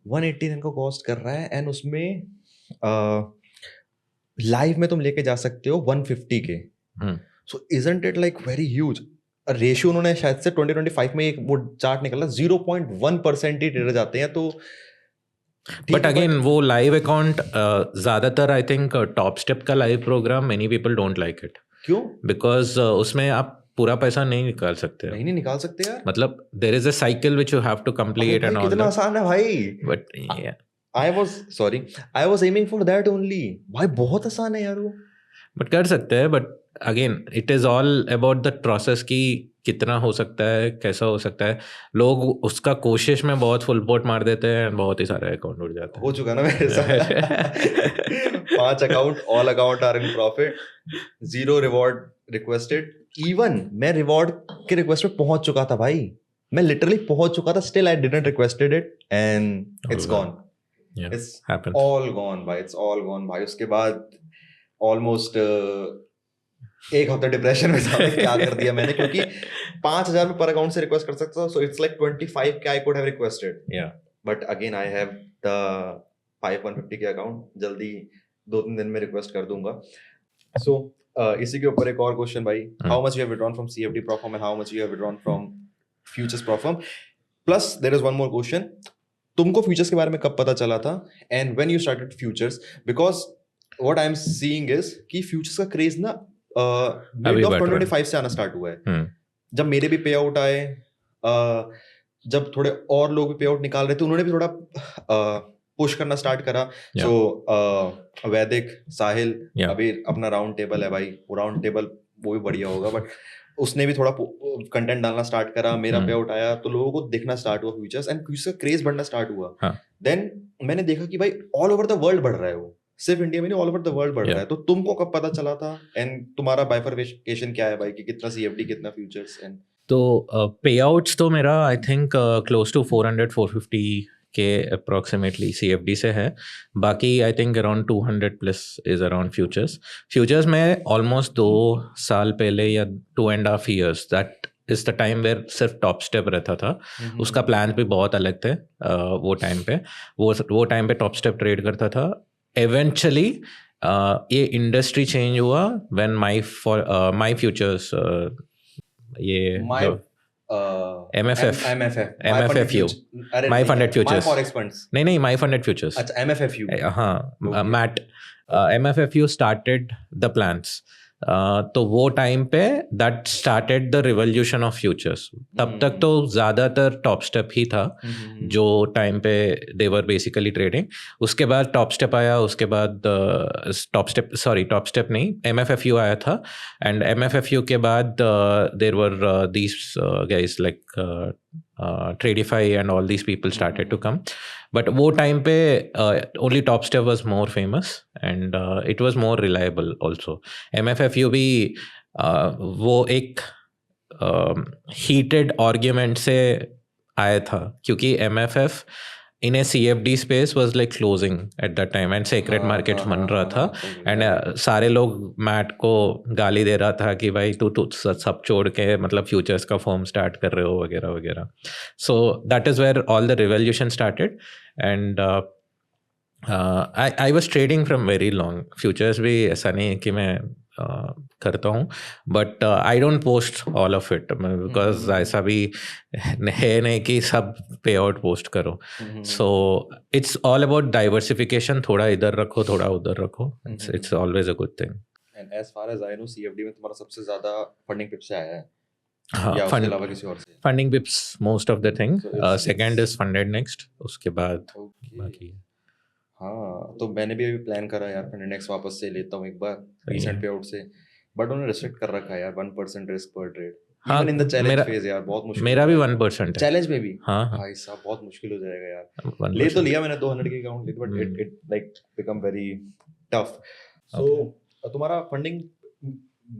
189 का कॉस्ट कर रहा है एंड उसमें लाइव में तुम लेके जा सकते हो 150K. So isn't it like very huge ratio. उन्होंने शायद से 2025 में एक वो चार्ट निकला, 0.1% ही ट्रेडर जाते हैं. तो बट अगेन वो लाइव अकाउंट ज्यादातर आई थिंक टॉप स्टेप का live program many people don't like it. क्यों? बिकॉज उसमें आप पूरा पैसा नहीं निकाल सकते. नहीं निकाल सकते यार. मतलब there is a cycle which you have to complete and all. कितना आसान है भाई. But I was aiming for that only. भाई बहुत आसान है यार वो. बट कर सकते हैं. But again it is all about the process की कितना हो सकता है, कैसा हो सकता है. लोग उसका कोशिश में बहुत फुल बोट मार देते हैं, बहुत ही सारे अकाउंट उड़ जाते हैं. हो चुका ना मेरे साथ. 5 account, all accounts are in profit, 0 reward requested. Even मैं रिवॉर्ड के रिक्वेस्ट पे पहुंच चुका था भाई, मैं लिटरली पहुंच चुका था, still I didn't requested it and it's gone. It's all gone भाई, it's all gone भाई. उसके बाद ऑलमोस्ट 1 हफ्ता डिप्रेशन में था. क्या कर दिया मैंने, क्योंकि 5,000 में पर अकाउंट से रिक्वेस्ट कर सकता. So it's like 25K I could have requested. But again I have the 150K account. जल्दी 2-3 दिन में रिक्वेस्ट कर दूंगा. सो इसी के ऊपर एक और क्वेश्चन भाई, how much you have withdrawn from CFD Profirm and how much you have withdrawn from futures Profirm. Plus there is one more question, तुमको फ्यूचर्स के बारे में कब पता चला था and when you started futures? Because what I am seeing is कि futures का क्रेज ना मिड ऑफ 2025 से आना स्टार्ट हुआ है. जब मेरे भी पे आउट आए, जब थोड़े और लोग भी पे आउट निकाल रहे थे, उन्होंने भी थोड़ा पुश करना स्टार्ट करा. सो वैदिक, साहिल, अभी अपना राउंड टेबल है भाई, वो राउंड टेबल वो भी बढ़िया होगा, बट उसने भी थोड़ा कंटेंट डालना स्टार्ट करा. मेरा पे आउट आया तो लोगों को दिखना स्टार्ट हुआ फ्यूचर्स, एंड फ्यूचर्स का क्रेज बढ़ना स्टार्ट हुआ. देन मैंने देखा कि भाई ऑल ओवर द वर्ल्ड बढ़ रहा है वो. सिर्फ इंडिया में नहीं, ऑल ओवर द वर्ल्ड बढ़ रहा है। तो तुमको कब पता चला था एंड तुम्हारा बाइफरकेशन क्या है भाई कि कितना सीएफडी कितना फ्यूचर्स? एंड तो पे आउट्स तो मेरा आई थिंक क्लोज टू 400-450 के अप्रॉक्सीमेटली CFD से है। बाकी I think around 200 plus is around futures में ऑलमोस्ट 2 साल पहले या 2.5 years, that is the time where सिर्फ टॉप स्टेप रहता था। उसका प्लान भी बहुत अलग थे वो टाइम पे। वो टाइम पे टॉप स्टेप ट्रेड करता था। एवेंचुअली ये इंडस्ट्री चेंज हुआ व्हेन माई फ्यूचर्स ये MFFU माई फंडेड फ्यूचर्स नहीं माई फंडेड फ्यूचर्स। अच्छा, MFFU, हाँ, Matt MFFU started the plans. तो वो टाइम पे that started the revolution of futures. तब तक तो ज़्यादातर टॉप स्टेप ही था जो टाइम पे दे वर बेसिकली ट्रेडिंग। उसके बाद टॉप स्टेप आया, उसके बाद टॉप स्टेप नहीं, MFFU आया था। एंड MFFU के बाद there were these guys like Tradify and all these people started to come. But वो time पे only Top Step was more famous and it was more reliable also. MFFU भी वो एक heated argument से आया था क्योंकि MFF in a CFD space was like closing at that time and sacred markets बन रहा था। एंड सारे लोग मैट को गाली दे रहा था कि भाई तू सब छोड़ के मतलब फ्यूचर्स का फॉर्म स्टार्ट कर रहे हो वगैरह वगैरह। So that is where all the revolution started and I was trading from very long. Futures भी ऐसा नहीं है कि मैं करता हूँ, but I don't post all of it because ऐसा भी है नहीं कि सब पे आउट पोस्ट करो। So it's all about diversification, थोड़ा इधर रखो थोड़ा उधर रखो, it's always a good thing. And as far as I know CFD में तुम्हारा सबसे ज्यादा फंडिंग टिप्स आया है? हाँ, या उसके अलावा किसी और से? Funding पिप्स most of the thing. Second is funded next, उसके बाद बाकी। हाँ, तो मैंने भी अभी प्लान करा यार फंडेड नेक्स्ट वापस से लेता हूँ एक बार रीसेंट पे आउट से, बट उन्होंने रिस्ट्रिक्ट कर रखा है यार 1% रिस्क पर ट्रेड। हाँ, even in the challenge phase यार बहुत मुश्किल। मेरा भी 1% है चैलेंज में भी। हाँ भाई साहब बहुत मुश्किल हो जाएगा यार। ले तो लिया मैंने 200 के account, but it like become very tough. So तुम्हारा फंडिंग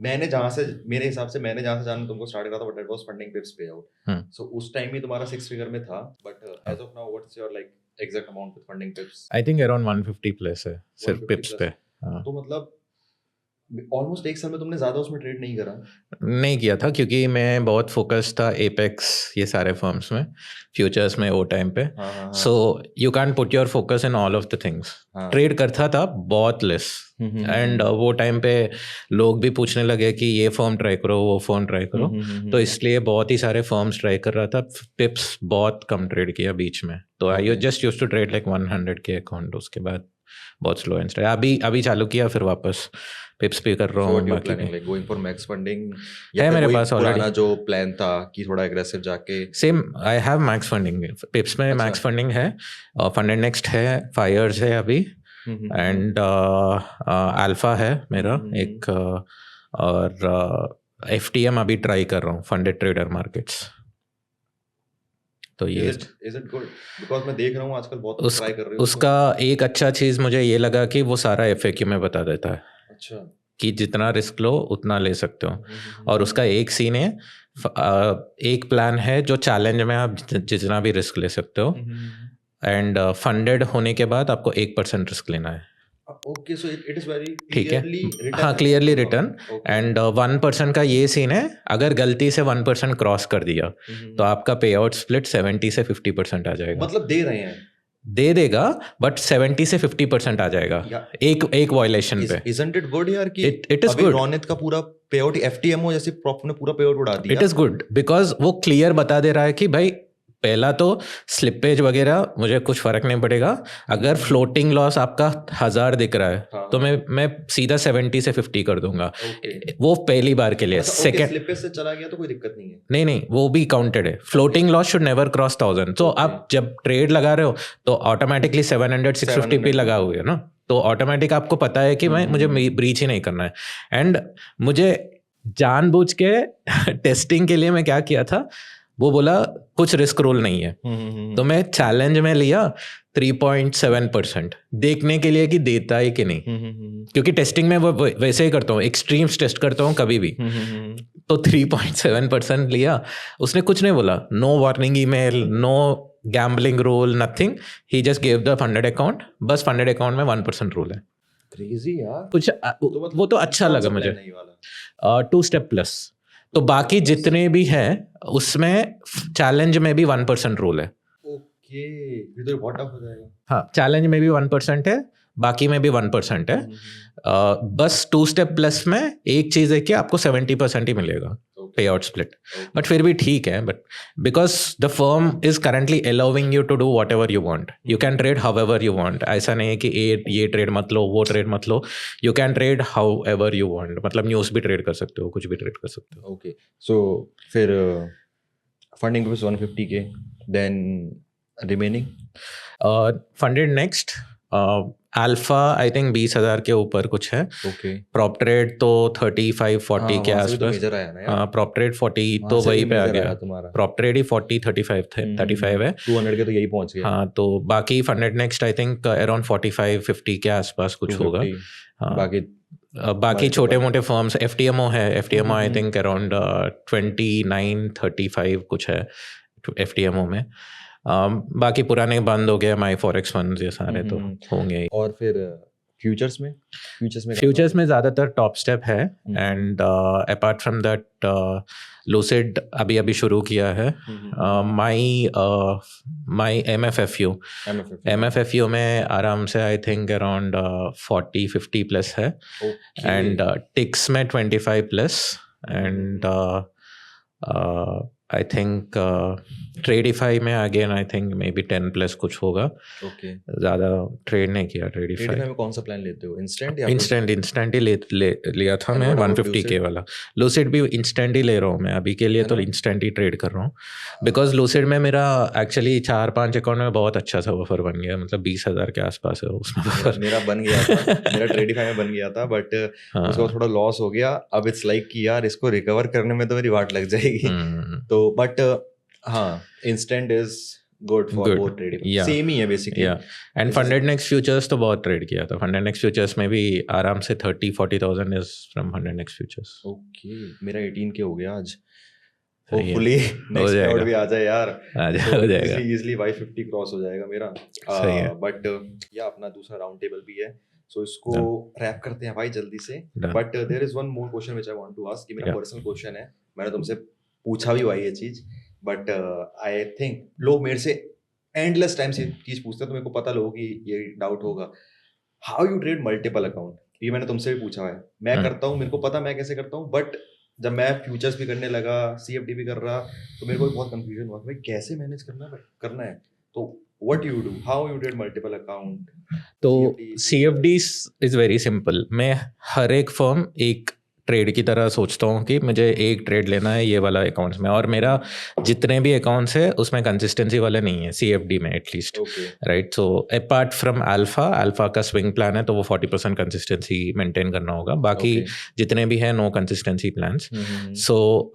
मैंने जहाँ से मेरे हिसाब से मैंने जहाँ से जानना तुमको स्टार्ट करा था, बट इट वाज फंडिंग पिप्स पे आउट। सो उस टाइम ही तुम्हारा 6 फिगर में था, but as of now what's your like exact amount with Funding Pips? I think around 150 plus है सिर्फ पिप्स पे। तो मतलब ऑलमोस्ट एक साल में तुमने ज्यादा उसमें ट्रेड नहीं करा? नहीं किया था क्योंकि मैं बहुत फोकस था एपेक्स ये सारे फर्म्स में, फ्यूचर्स में वो टाइम पे। So you can put your focus in all of the things. Trade करता था बहुत लेस एंड वो टाइम पे लोग भी पूछने लगे कि ये फर्म ट्राई करो वो फर्म ट्राई करो, तो इसलिए बहुत ही सारे फर्म्स ट्राई कर रहा था। पिप्स बहुत कम ट्रेड किया बीच में, तो I just used to trade like 100 के अकाउंट। उसके बाद बहुत स्लो एंड अभी चालू किया, फिर वापस पिप्स पे कर रहा हूँ। बाकी like going for max funding है मेरे पास ऑलरेडी। जो प्लान था कि थोड़ा एग्रेसिव जाके same I have max funding पिप्स में। मैक्स फंडिंग है, फंडेड नेक्स्ट है, फायर्स है अभी, एंड अल्फा है मेरा एक, और FTM अभी ट्राई कर रहा हूँ, फंडेड ट्रेडर मार्केट्स। तो ये इज इट गुड? बिकॉज़ मैं देख रहा हूँ आजकल बहुत ट्राई कर रहे हो। उसका एक अच्छा चीज़ मुझे ये लगा कि वो सारा FAQ में बता देता है। अच्छा, कि जितना रिस्क लो उतना ले सकते हो। और उसका एक सीन है, एक प्लान है जो चैलेंज में आप जितना भी रिस्क ले सकते हो, एंड फंडेड होने के बाद आपको 1% रिस्क लेना है। Okay, so it is very ठीक है, हाँ क्लियरली रिटर्न। एंड 1% का ये सीन है, अगर गलती से 1% क्रॉस कर दिया तो आपका पे आउट स्प्लिट 70 से 50% आ जाएगा। मतलब दे रहे हैं, दे देगा, बट 70 से 50% आ जाएगा एक वायलेशन पे। Isn't it good यार कि it is good। रोनित का पूरा पे आउट FTMO जैसे प्रॉप ने पूरा पे आउट उड़ा दिया। इट इज गुड बिकॉज वो क्लियर बता दे रहा है कि भाई पहला तो स्लिपेज वगैरह मुझे कुछ फर्क नहीं पड़ेगा। अगर फ्लोटिंग लॉस आपका 1000 दिख रहा है तो मैं सीधा 70 से 50 कर दूंगा। वो पहली बार के लिए। सेकंड, स्लिपेज से चला गया तो कोई दिक्कत नहीं है। नहीं वो भी काउंटेड है। Floating loss should never cross 1000। तो आप जब ट्रेड लगा रहे हो तो ऑटोमेटिकली 700-650 पे लगा हुआ है ना, तो ऑटोमेटिक आपको पता है कि मुझे ब्रीच ही नहीं करना है। एंड मुझे जानबूझ के टेस्टिंग के लिए मैं क्या किया था, वो बोला कुछ रिस्क रोल नहीं है, तो मैं चैलेंज में लिया 3.7% देखने के लिए कि देता है कि नहीं, क्योंकि टेस्टिंग में वो वैसे ही करता हूँ, एक्सट्रीम्स टेस्ट करता हूँ कभी भी। तो 3.7% लिया, उसने कुछ नहीं बोला, no warning email, no gambling rule, nothing, he just give the funded account, बस फंडेड अकाउंट में 1% रूल है। क्रेजी यार। कुछ वो तो अच्छा लगा मुझे। 2 स्टेप प्लस, तो बाकी जितने भी हैं उसमें चैलेंज में भी 1% रूल है। ओके, ये तो बहुत टफ हो जाएगा। हाँ, चैलेंज में भी 1% है, बाकी में भी 1% है। बस 2 स्टेप प्लस में एक चीज़ है कि आपको 70% ही मिलेगा पे आउट स्प्लिट, बट फिर भी ठीक है। But because the firm is currently allowing you to do whatever you want, you can trade however you want. ऐसा नहीं है कि ये ट्रेड मत लो, वो ट्रेड मत लो, you can trade however you want, मतलब न्यूज़ भी ट्रेड कर सकते हो, कुछ भी ट्रेड कर सकते हो। ओके, सो फिर funding was 150K, then remaining funded Next Alpha I think 20,000 के ऊपर कुछ है। ओके, प्रॉप ट्रेड तो 35-40 के आसपास। मेजर आया ना यार। हाँ, प्रॉप ट्रेड 40 वहाँ तो से वहीं भी पे आ मेजर गया। आया तुम्हारा। प्रॉप ट्रेड ही 40-35 थे, 35 है। 200 के तो यही पहुंच गया। हाँ, तो बाकी funded next I think around 45-50 के आसपास कुछ होगा। 250, हाँ, बाकी बाकी छोटे मोटे फर्म्स, एफटीएमओ है, एफटीएमओ आई थिंक अराउंड 29-35 कुछ है एफटीएमओ में। बाकी पुराने बंद हो गए, माई फॉरेक्स फंड्स ये सारे तो होंगे ही। और फिर फ्यूचर्स में फ्यूचर्स में ज़्यादातर टॉप स्टेप है, and apart from that lucid अभी शुरू किया है। माई एमएफएफयू में आराम से आई थिंक अराउंड 40-50 प्लस है, एंड टिक्स में 25 प्लस, एंड आई थिंक ट्रेडिफाई में again I think may be 10 plus कुछ होगा। ओके, ज़्यादा ट्रेड नहीं किया ट्रेडिफाई में। कौन सा प्लान लेते हो, इंस्टेंट या इंस्टेंट ही लिया था मैं, 150K वाला। लूसिड भी इंस्टेंट ही ले रहा हूँ मैं अभी के लिए, तो इंस्टेंट ही ट्रेड कर रहा हूँ, बिकॉज लूसिड में मेरा एक्चुअली 4-5 अकाउंट में बहुत अच्छा सा ऑफर बन गया, मतलब 20,000 के आसपास है उसमें। मेरा बन गया था, मेरा ट्रेडिफाई में बन गया था, बट उसका थोड़ा लॉस हो गया। अब इट्स लाइक कि यार इसको रिकवर करने में तो मेरी वाट लग जाएगी। तो बट हाँ, instant is good for both trading, same ही है basically. And Funded Next futures तो बहुत ट्रेड किया था। फंडेड नेक्स्ट फ्यूचर्स में भी आराम से 30-40,000 is from funded Next futures. Okay, मेरा 18K हो गया आज। होपफुली नेक्स्ट राउंड भी आ जाए यार, हो जाएगा इजीली 550 क्रॉस हो जाएगा मेरा। बट या अपना दूसरा राउंड टेबल भी है, सो इसको रैप करते हैं भाई जल्दी से। But there is one more question which I want to ask, कि मेरा पर्सनल क्वेश्चन है, मैंने तुमसे पूछा भी हुआ ये चीज, बट आई थिंक लोग मेरे से एंडलेस टाइम से चीज पूछते हैं, तो मेरे को पता लोगों की ये डाउट होगा, how you trade multiple account. ये मैंने तुमसे भी पूछा है, मैं करता हूँ, मेरे को पता मैं कैसे करता हूँ, बट जब मैं फ्यूचर्स भी करने लगा, सीएफडी भी कर रहा, तो मेरे को भी बहुत कंफ्यूजन हुआ कि भाई कैसे मैनेज करना है। तो what you do, how you trade multiple account. तो सीएफडी इज वेरी सिंपल। मैं हर एक फर्म एक ट्रेड की तरह सोचता हूँ कि मुझे एक ट्रेड लेना है ये वाला अकाउंट्स में, और मेरा जितने भी अकाउंट्स है उसमें कंसिस्टेंसी वाले नहीं है सीएफडी में at least, right. So apart from alpha का स्विंग प्लान है, तो वो 40% कंसिस्टेंसी मेंटेन करना होगा, बाकी जितने भी है नो कंसिस्टेंसी प्लान्स। सो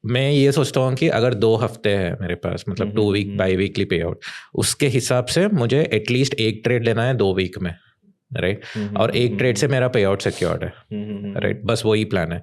मैं ये सोचता हूँ कि अगर 2 हफ्ते है मेरे पास, मतलब 2 week by weekly payout, उसके हिसाब से मुझे एटलीस्ट एक ट्रेड लेना है 2 वीक में, राइट। और एक ट्रेड से मेरा पे आउट सिक्योर्ड है, राइट। बस वही प्लान है।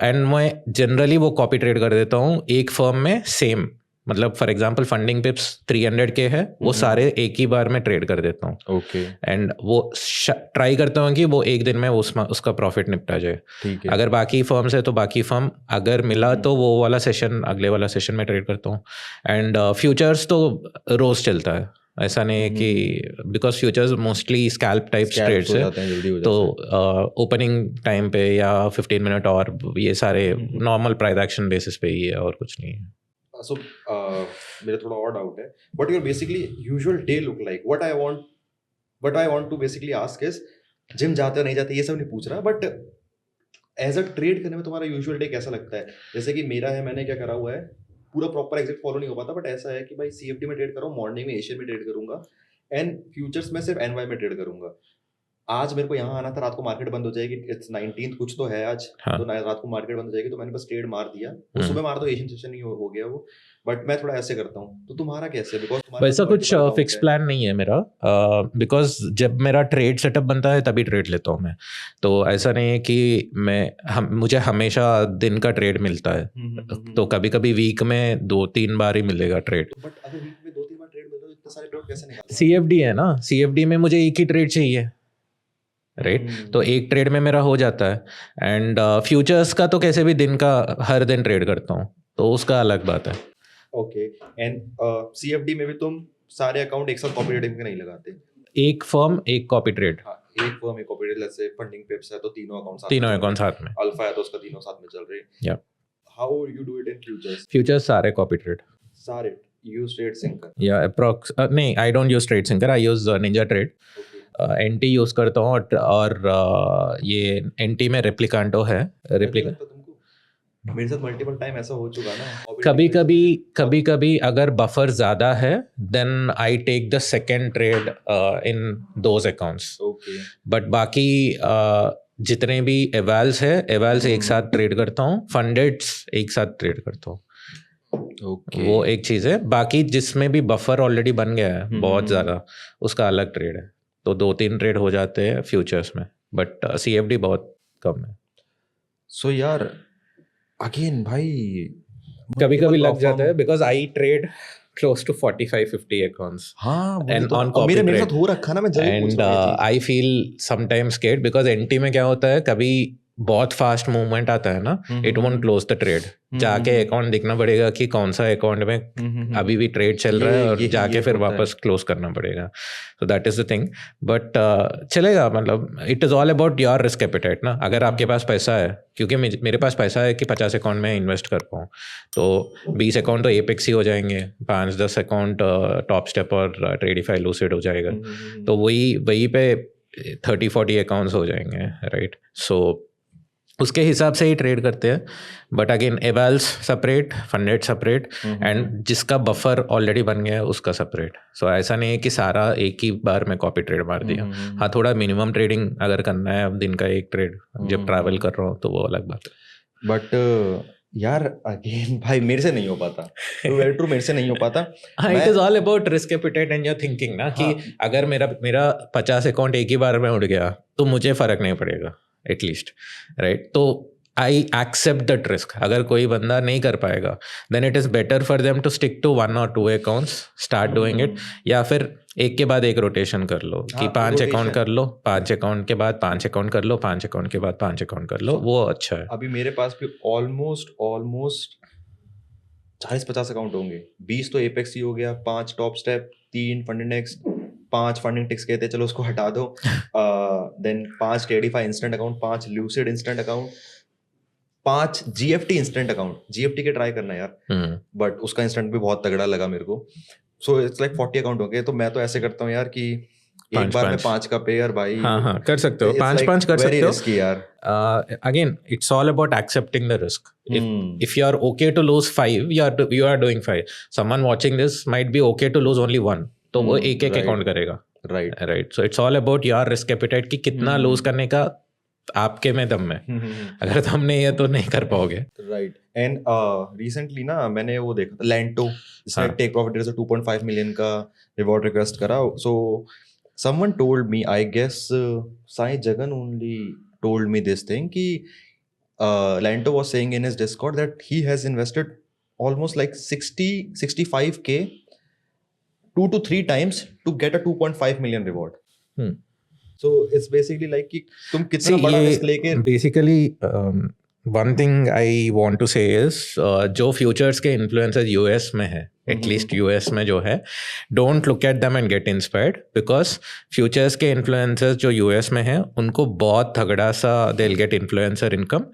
एंड मैं जनरली वो कॉपी ट्रेड कर देता हूँ एक फर्म में सेम, मतलब फॉर एग्जांपल फंडिंग पिप्स 300K है, वो सारे एक ही बार में ट्रेड कर देता हूँ। ओके, एंड वो ट्राई करता हूँ कि वो एक दिन में उसका प्रॉफिट निपटा जाए। ठीक है। अगर बाकी फर्म्स है तो बाकी फर्म अगर मिला तो वो वाला सेशन अगले वाला सेशन में ट्रेड करता हूँ। एंड फ्यूचर्स तो रोज चलता है, ऐसा नहीं है कि, because futures mostly scalp type trades है, तो ओपनिंग टाइम पे या 15 मिनट और ये सारे नॉर्मल प्राइस एक्शन बेसिस पे ही है, और कुछ नहीं है। So मेरा थोड़ा और डाउट है, what your basically usual day look like? What I want to basically ask is, gym जाते हो नहीं जाते ये सब नहीं पूछ रहा, बट एज अ ट्रेड करने में तुम्हारा यूजुअल डे कैसा लगता है? जैसे कि मेरा है, मैंने क्या करा हुआ है, पूरा प्रॉपर एग्जैक्ट फॉलो नहीं हो पाता, बट ऐसा है कि भाई सीएफडी में ट्रेड कर रहा हूँ, मॉर्निंग में एशियन में ट्रेड करूंगा, एंड फ्यूचर्स में सिर्फ एनवाई में ट्रेड करूंगा। आज मेरे को यहाँ आना था, रात को मार्केट बंद हो जाएगी, इट्स 19th कुछ तो है आज, हाँ। तो रात को मार्केट बंद हो जाएगी, तो मैंने बस ट्रेड मार दिया, वो हम्म। सुबह मारा तो एशियन सेशन ही हो गया वो, बट मैं थोड़ा ऐसे करता हूँ। तो तुम्हारा कैसे, बिकॉज तुम्हारे वैसा पास कुछ multiple account फिक्स है। प्लान नहीं है मेरा, बिकॉज जब मेरा ट्रेड सेटअप बनता है तभी ट्रेड लेता हूँ मैं। तो ऐसा नहीं है कि मुझे हमेशा दिन का ट्रेड मिलता है। तो कभी कभी वीक में 2-3 बार ही मिलेगा ट्रेड। बट अगर वीक में 2-3 बार ट्रेड मिलता है तो इतने सारे ट्रेड कैसे निकालते CFD है ना, CFD में मुझे एक ही ट्रेड चाहिए, राइट? तो एक ट्रेड में मेरा हो जाता है। एंड फ्यूचर्स का तो कैसे भी दिन का हर दिन ट्रेड करता हूँ, तो उसका अलग बात है। ओके। एंड सीएफडी में भी तुम सारे अकाउंट एक साथ कॉपी ट्रेडिंग के नहीं लगाते? एक फर्म एक कॉपी ट्रेड, हाँ, एक फर्म एक कॉपी ट्रेड, जैसे फंडिंग पिप्स है तो तीनों अकाउंट साथ तीनों में चल अकाउंट रहे साथ में। हैं, अल्फा है तो उसका तीनों साथ में चल रहे हैं। Yeah. How you do it in futures? Futures सारे कॉपी ट्रेड। सारे यूज ट्रेड सिंकर? या अप्रॉक्स नहीं, I don't use trade syncer, I use Ninja trade. Okay. NT use करता हूँ, और ये एनटी में रेप्लिकांटो है। रेप्लिका तुमको मेरे साथ मल्टीपल टाइम ऐसा हो चुका ना, कभी कभी अगर बफर ज्यादा है then I take the second trade in those accounts. Okay. But बाकी जितने भी एवाल्स है, एवाल्स एक साथ ट्रेड करता हूँ, फंडेड्स एक साथ ट्रेड करता हूँ। ओके। वो एक चीज है। बाकी जिसमें भी बफर ऑलरेडी बन गया है बहुत ज्यादा, उसका अलग ट्रेड है। तो 2-3 ट्रेड हो जाते हैं फ्यूचर्स में, बट CFD बहुत कम है। सो यार अगेन भाई कभी कभी लग multiple जाता है platform- because I trade close to 45-50 accounts हाँ वही and तो, on अब copy मेरे trade. साथ हो रखा ना, मैं जल्दी पूछ And रहा हूँ ये चीज। I feel sometimes scared because NT में क्या होता है, कभी बहुत फास्ट मूवमेंट आता है ना, it won't close the trade. जाके अकाउंट देखना पड़ेगा कि कौन सा अकाउंट में अभी भी ट्रेड चल रहा है, और जाके फिर वापस क्लोज करना पड़ेगा। So that is the thing. But चलेगा, मतलब it is all about your risk appetite ना। अगर आपके पास पैसा है, क्योंकि मेरे पास पैसा है कि 50 अकाउंट में इन्वेस्ट कर पाऊँ, तो 20 अकाउंट तो एपेक्स ही हो जाएंगे, 5-10 अकाउंट टॉप स्टेप और ट्रेडिफाई लूसिड हो जाएगा, तो वही पे 30-40 अकाउंट्स हो जाएंगे, राइट? सो उसके हिसाब से ही ट्रेड करते हैं। But again evals separate, funded separate, and जिसका बफर ऑलरेडी बन गया है उसका सेपरेट। सो ऐसा नहीं है कि सारा एक ही बार में कॉपी ट्रेड मार दिया। हाँ, थोड़ा मिनिमम ट्रेडिंग अगर करना है, दिन का एक ट्रेड जब ट्रैवल कर रहा हूँ, तो वो अलग बात है। बट यार अगेन भाई मेरे से नहीं हो पाता, वेरी ट्रू, मेरे से नहीं हो पाता। हाँ, it is all about risk appetite and your thinking ना, कि अगर मेरा 50 अकाउंट एक ही बार में उड़ गया तो मुझे फर्क नहीं पड़ेगा एटलीस्ट, राइट? तो आई एक्सेप्ट दैट रिस्क। अगर कोई बंदा नहीं कर पाएगा, then it is better for them to stick to 1 or 2 accounts, start doing it, या फिर एक के बाद एक रोटेशन कर लो, कि 5 अकाउंट कर लो, 5 अकाउंट के बाद 5 अकाउंट कर लो, 5 अकाउंट के बाद 5 अकाउंट कर लो, वो अच्छा है। अभी मेरे पास भी ऑलमोस्ट 40-50 अकाउंट होंगे। 20 तो एपेक्स ही हो गया, 5 Top Step, 3 funding next, 5 funding ticks कहते हैं, चलो उसको हटा दो। Then 5 Tradify instant account, 5 Lucid instant account, 5 GFT instant account. GFT के ट्राई करना यार, बट उसका इंस्टेंट भी बहुत तगड़ा लगा मेरे को। सो इट्स लाइक 40 अकाउंट हो गए। तो मैं तो ऐसे करता हूँ यार कि एक बार में 5 का पेयर भाई। हाँ, कर सकते हो, 5 कर सकते हो। रिस्की यार। Again it's all about accepting the risk. If you are okay to lose 5, you are doing 5. Someone watching this might be okay to lose only 1, तो वो एक अकाउंट करेगा, right? So it's all about your risk appetite, कि कितना loose करने का आपके में दम है। अगर दम नहीं है तो नहीं कर पाओगे, राइट? एंड रिसेंटली ना मैंने वो देखा था, लैंटो, जिसने टेक प्रॉफिट से 2.5 मिलियन का रिवॉर्ड रिक्वेस्ट करा। सो someone told me, I guess Sai Jagan only told me this thing, कि Lanto was saying in his Discord that he has invested almost like 60-65K 2 to 3 times to get a 2.5 million reward. So it's basically like कि तुम कितना बड़ा risk लेके। Basically one thing I want to say is जो futures के influencers US में है, at least US में जो है, don't look at them and get inspired, because futures के इन्फ्लुएंसर्स जो US में है उनको बहुत तगड़ा सा they will get influencer income,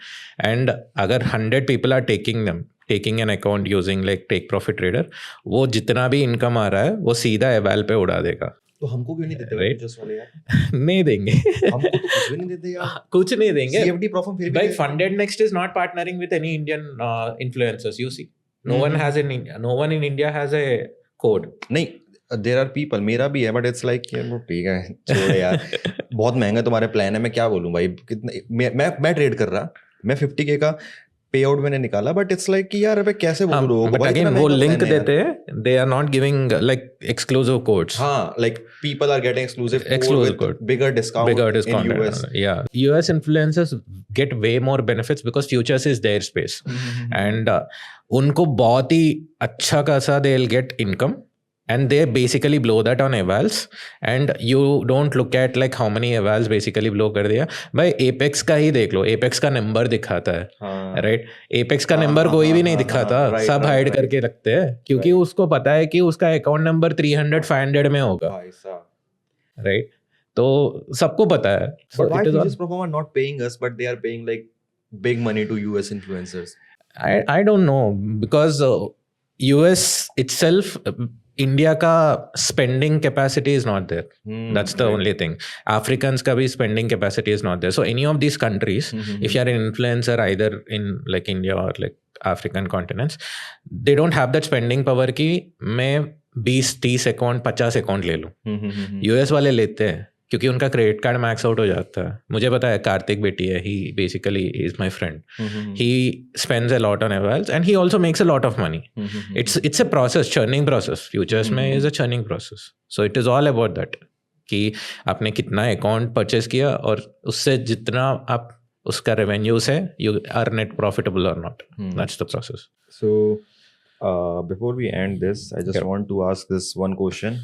and अगर 100 people are taking an account using like take profit trader, वो जितना भी इनकम आ रहा है वो सीधा एवाल पे उड़ा देगा। तो हमको क्यों नहीं देते Right? फ्यूचर्स वाले यार? नहीं देंगे, हमको तो कुछ भी नहीं देते यार, कुछ नहीं देंगे। CFD प्रॉफिट फिर भी By देते। Funded Next is not partnering with any Indian influencers. You see, no one in India has a code. नहीं, देयर आर पीपल, मेरा भी है, बट इट्स लाइक ठीक है छोड़ यार, बहुत महंगा तुम्हारे प्लान है, मैं क्या बोलूं भाई, कितने मैं ट्रेड कर रहा, मैं 50K का पे आउट मैंने निकाला, बट इट्स लाइक कि यार अबे कैसे बोलूं लोगों को बट भाई अगेन इतना वो महंगा लिंक प्लान है यार। देते हैं, they are not giving like exclusive codes. हाँ, like people are getting exclusive code Exclusive with code. bigger discount Bigger in discount. US. Yeah. US influencers get way more benefits because futures is their space. And उनको बहुत ही अच्छा खासा they'll get income. And they basically blow that on evals, and you don't look at like how many evals basically blow कर दिया. भाई Apex का ही देख लो, Apex का नंबर दिखाता है, राइट? Apex का नंबर कोई भी नहीं दिखाता, सब हाइड करके रखते हैं क्योंकि उसको पता है कि उसका अकाउंट नंबर 300-500 में होगा, राइट? तो सबको पता है. But why Futures Perform are not paying us, but they are paying like big money to US influencers? I don't know because US itself, India का spending capacity is not there. That's the only thing. Africans का भी spending capacity is not there. So any of these countries, if you are an influencer either in like India or like African continents, they don't have that spending power कि मैं 20-30 account 50 account ले लूँ. US वाले लेते हैं क्योंकि उनका credit card max out हो जाता है. मुझे पता है, कार्तिक बेटी है, he basically is my friend. He spends a lot on evals and he also makes a lot of money. It's a process, churning process. Futures में is a churning process. So it is all about that कि आपने कितना account purchase किया और उससे जितना आप उसका रेवेन्यूज है, यू आर नेट प्रॉफिटेबल और not. That's the process. So before we end this, I just want to ask this one question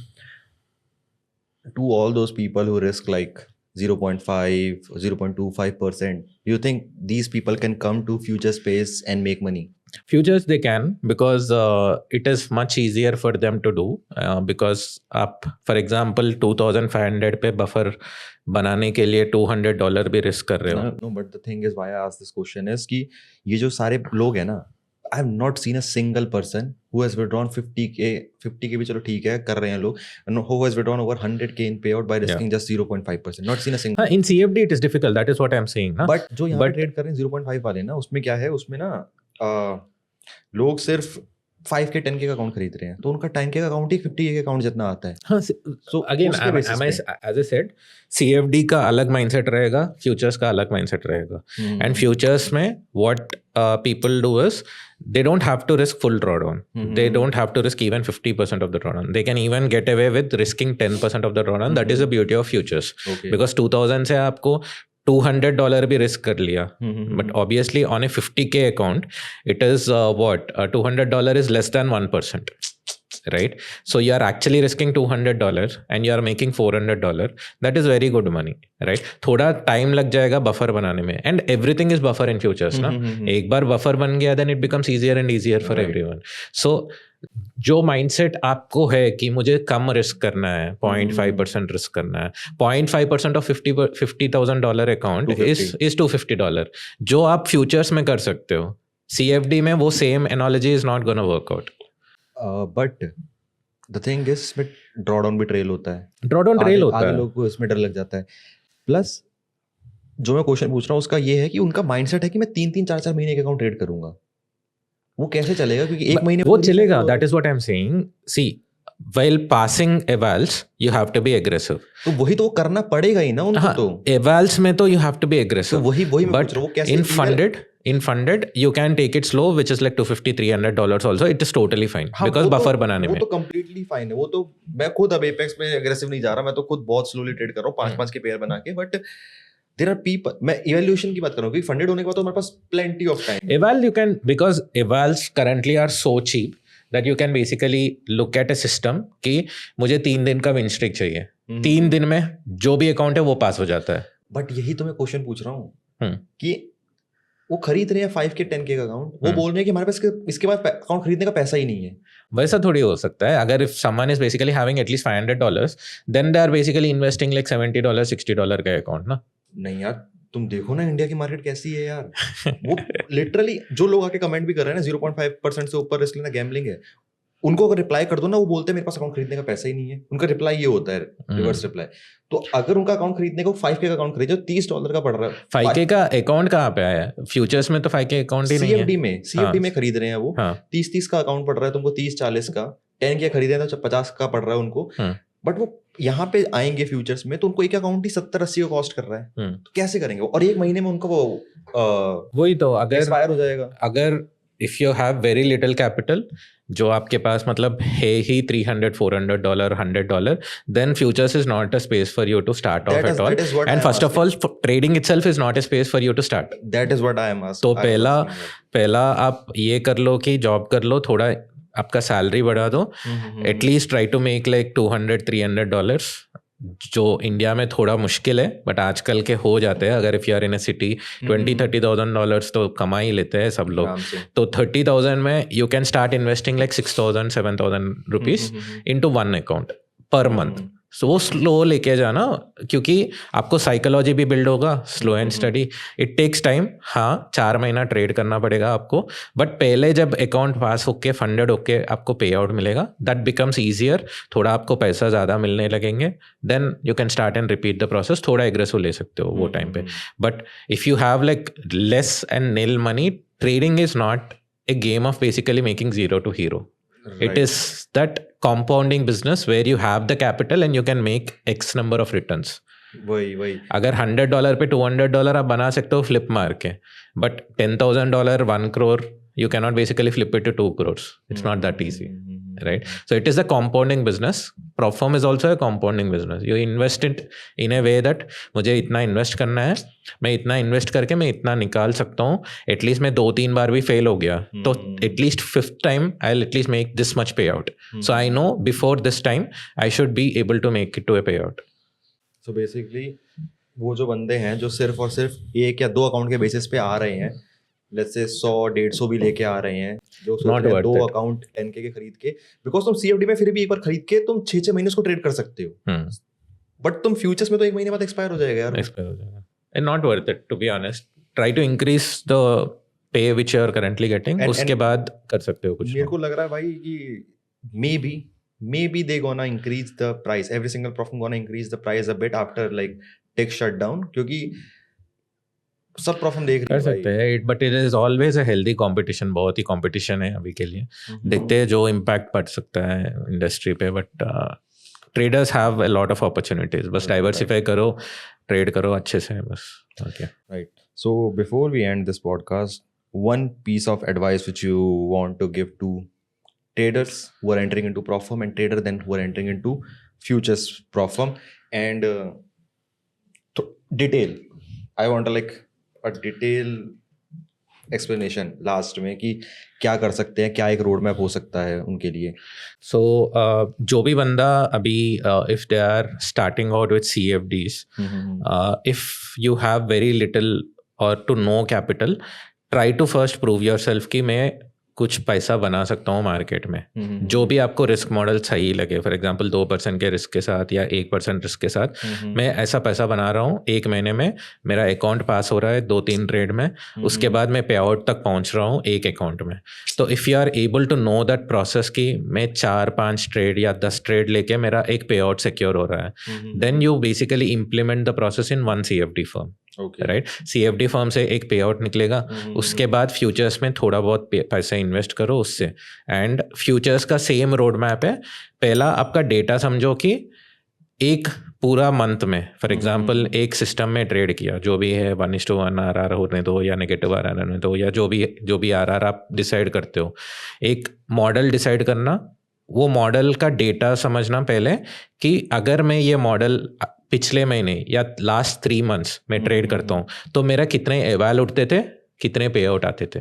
to all those people who risk like 0.5 or 0.25%. Do you think these people can come to future space and make money? Futures they can, because it is much easier for them to do, because आप for example 2500 पे buffer बनाने के लिए $200 भी risk कर रहे हो. No, but the thing is why I asked this question is कि ये जो सारे लोग हैं ना, I have not seen a single person who has withdrawn 50K भी चलो ठीक है कर रहे हैं लोग, who has withdrawn over 100K in payout by risking just 0.5%. Not seen a single. In CFD it is difficult, that is what I am saying ना. But जो यहाँ पे ट्रेड कर रहे हैं 0.5 वाले ना, उसमें क्या है, उसमें ना लोग सिर्फ 5K 10K का अकाउंट खरीद रहे हैं, तो उनका 10K का अकाउंट ही 50K का अकाउंट जितना आता है. हाँ, so again as I said, CFD का अलग माइंडसेट रहेगा, फ्यूचर्स का अलग माइंडसेट रहेगा. एंड फ्यूचर्स में what people do is they don't have to risk full drawdown. They don't have to risk even 50% of the drawdown. They can even get away with risking 10% of the drawdown. That is the beauty of futures. Because 2000 से आपको $200 भी risk कर लिया, but obviously on a 50K account it is $200 is less than 1%, right? So you are actually risking $200 and you are making $400. That is very good money, right? थोड़ा time लग जाएगा buffer बनाने में, and everything is buffer in futures ना. एक बार buffer बन गया then it becomes easier and easier for everyone. So जो माइंडसेट आपको है कि मुझे कम रिस्क करना है, 0.5% रिस्क करना है, 0.5% ऑफ $50,000 अकाउंट इज $250, जो आप फ्यूचर्स में कर सकते हो. CFD में वो same analogy is not gonna work out. But the thing is इसमें ड्रॉडाउन भी ट्रेल होता है, आगे लोग को इसमें डर लग जाता है. प्लस जो मैं क्वेश्चन पूछ रहा हूँ उसका ये है कि उनका माइंडसेट है कि मैं 3-3 4-4 महीने के अकाउंट ट्रेड करूंगा. वो कैसे चलेगा? क्योंकि एक महीने वो चलेगा. That is what I am saying. See, while passing evals you have to be aggressive. तो वही तो करना पड़ेगा ही ना उनको. तो evals में तो you have to be aggressive. तो वही मैं पूछ रहा हूँ, वो कैसे in funded you can take it slow, which is like $250-300 also. It is totally fine. हाँ, because buffer बनाने में वो तो completely fine है. वो तो मैं खुद अब Apex में aggressive नहीं जा रहा, मैं तो खुद बहुत slowly trade कर रहा हूँ 5-5 के पेयर बना के. बट there are people, मैं evaluation की बात कर रहा हूँ कि funded होने के बाद तो हमारे पास plenty of time. Eval you can, because evals currently are so cheap that you can basically look at a system कि मुझे 3 दिन का win streak चाहिए. 3 दिन में जो भी अकाउंट है वो पास हो जाता है. बट यही तो मैं क्वेश्चन पूछ रहा हूँ कि वो खरीद रहे हैं 5K 10K का अकाउंट, वो बोल रहे हैं कि हमारे पास इसके बाद अकाउंट खरीदने का पैसा ही नहीं है. वैसा थोड़ी हो सकता है. अगर if someone is basically having at least $500, then they are basically investing like $70 $60 का अकाउंट ना. नहीं यार, तुम देखो ना इंडिया की मार्केट कैसी है यार. वो लिटरली जो लोग आके कमेंट भी कर रहे हैं ना 0.5% से ऊपर रिस्क लेना गैम्बलिंग है, उनको अगर रिप्लाई कर दो ना, वो बोलते हैं मेरे पास अकाउंट खरीदने का पैसा ही नहीं है. उनका रिप्लाई ये होता है, रिवर्स रिप्लाई. तो अगर उनका अकाउंट खरीदने को 5K का अकाउंट खरीदो, $30 का पड़ रहा है. 5K का अकाउंट कहाँ पे आया? फ्यूचर्स में तो 5K अकाउंट ही नहीं है. CFD में खरीद रहे हैं वो 30-30 का अकाउंट पड़ रहा है तुमको, 30-40 का. 10 के खरीदे तो 50 का पड़ रहा है उनको, बट वो यहाँ पे आएंगे फ्यूचर्स में तो उनको एक अकाउंट ही 70-80 का कॉस्ट कर रहा है, तो कैसे करेंगे और एक महीने में उनको वो वही तो एक्सपायर हो जाएगा। अगर if you have very little capital, जो आपके पास मतलब है ही $300, $400, $100, then futures is not a space for you to start off at all. And first of all, trading itself is not a space for you to start. That is what I am asking. तो पहला आप ये कर लो कि job कर लो, थोड़ा आपका salary बढ़ा दो, at least try to make like $200-300, जो इंडिया में थोड़ा मुश्किल है बट आजकल के हो जाते हैं। अगर if you are in a city $20,000-30,000 तो कमा ही लेते हैं सब लोग, तो 30,000 में you can start investing like 6,000-7,000 rupees into one account per month. So वो स्लो लेके जाना, क्योंकि आपको साइकोलॉजी भी बिल्ड होगा, slow and steady, it takes time. हाँ 4 महीना ट्रेड करना पड़ेगा आपको, बट पहले जब अकाउंट पास होके फंडेड होके आपको पे आउट मिलेगा, दैट बिकम्स ईजियर, थोड़ा आपको पैसा ज़्यादा मिलने लगेंगे, then you can start and repeat the process. थोड़ा एग्रेसिव ले सकते हो वो टाइम पे, but if you have like less and nil money, trading is not a game of basically making zero to hero. It is that compounding business where you have the capital and you can make X number of returns. वही अगर $100 पे $200 आप बना सकते हो flip मार के, but $10,000 1 crore you cannot basically flip it to 2 crores. It's not that easy, right? So it is a compounding business. Propfirm is also a compounding business. You invest it in a way that मुझे इतना invest करना है, मैं इतना invest करके मैं इतना निकाल सकता हूँ, एटलीस्ट मैं 2-3 बार भी फेल हो गया तो at least 5th time I will at least make this much payout. So I know before this time I should be able to make it to a payout. So basically वो जो बंदे हैं जो सिर्फ और सिर्फ 1 या 2 अकाउंट के बेसिस पे आ रहे हैं, लेट्स से 100-150 भी लेके आ रहे हैं, जो सोच रहे हैं 2 अकाउंट 10K के खरीद के, बिकॉज तुम CFD में फिर भी एक बार खरीद के तुम 6-6 महीने उसको ट्रेड कर सकते हो, बट तुम फ्यूचर्स में तो 1 महीने बाद एक्सपायर हो जाएगा यार. एक्सपायर हो जाएगा and not worth it, to be honest. Try to increase the pay which you are currently getting. उसके बाद कर सकते हो कुछ. मेरे को लग रहा है भाई कि maybe they gonna increase the price. Every single platform gonna increase the price a bit after like tech shutdown, क्योंकि सब प्रोफॉर्म देख रहे हैं कर सकते हैं, but it is always a healthy competition. बहुत ही कंपटीशन है अभी के लिए. देखते हैं जो इम्पैक्ट पड़ सकता है इंडस्ट्री पे, but traders have a lot of opportunities. बस डाइवर्सिफाई करो, ट्रेड करो अच्छे से बस. Okay right. So before we end this podcast, one piece of advice which you want to give to traders who are entering into Propfirm and trader then who are entering into futures Propfirm, and detail. I want like a detail explanation last में कि क्या कर सकते हैं, क्या एक road map हो सकता है उनके लिए. सो जो भी बंदा अभी if they are starting out with CFDs, if you have very little और to no capital, try to first prove yourself कि मैं कुछ पैसा बना सकता हूँ मार्केट में. जो भी आपको रिस्क मॉडल सही लगे, फॉर एग्जांपल 2% के रिस्क के साथ या 1% रिस्क के साथ मैं ऐसा पैसा बना रहा हूँ, 1 महीने में मेरा अकाउंट पास हो रहा है 2-3 ट्रेड में, उसके बाद मैं पे आउट तक पहुँच रहा हूँ एक अकाउंट में. तो if you are able to know that process कि मैं 4-5 ट्रेड या 10 ट्रेड लेके मेरा एक पे आउट सिक्योर हो रहा है, then you basically implement the process in one CFD firm. Right. CFD firm से एक पे आउट निकलेगा, उसके बाद फ्यूचर्स में थोड़ा बहुत पैसा इन्वेस्ट करो उससे. एंड फ्यूचर्स का सेम रोड मैप है. पहला आपका डेटा समझो कि एक पूरा मंथ में फॉर एग्जांपल एक सिस्टम में ट्रेड किया, जो भी है 1:1 RR होने दो या नेगेटिव RR होने दो या जो भी RR आप डिसाइड करते हो. एक मॉडल डिसाइड करना, वो मॉडल का डेटा समझना पहले कि अगर मैं ये मॉडल पिछले महीने या लास्ट 3 months में ट्रेड करता हूँ तो मेरा कितने एवाल उठते थे, कितने पे आउट आते थे.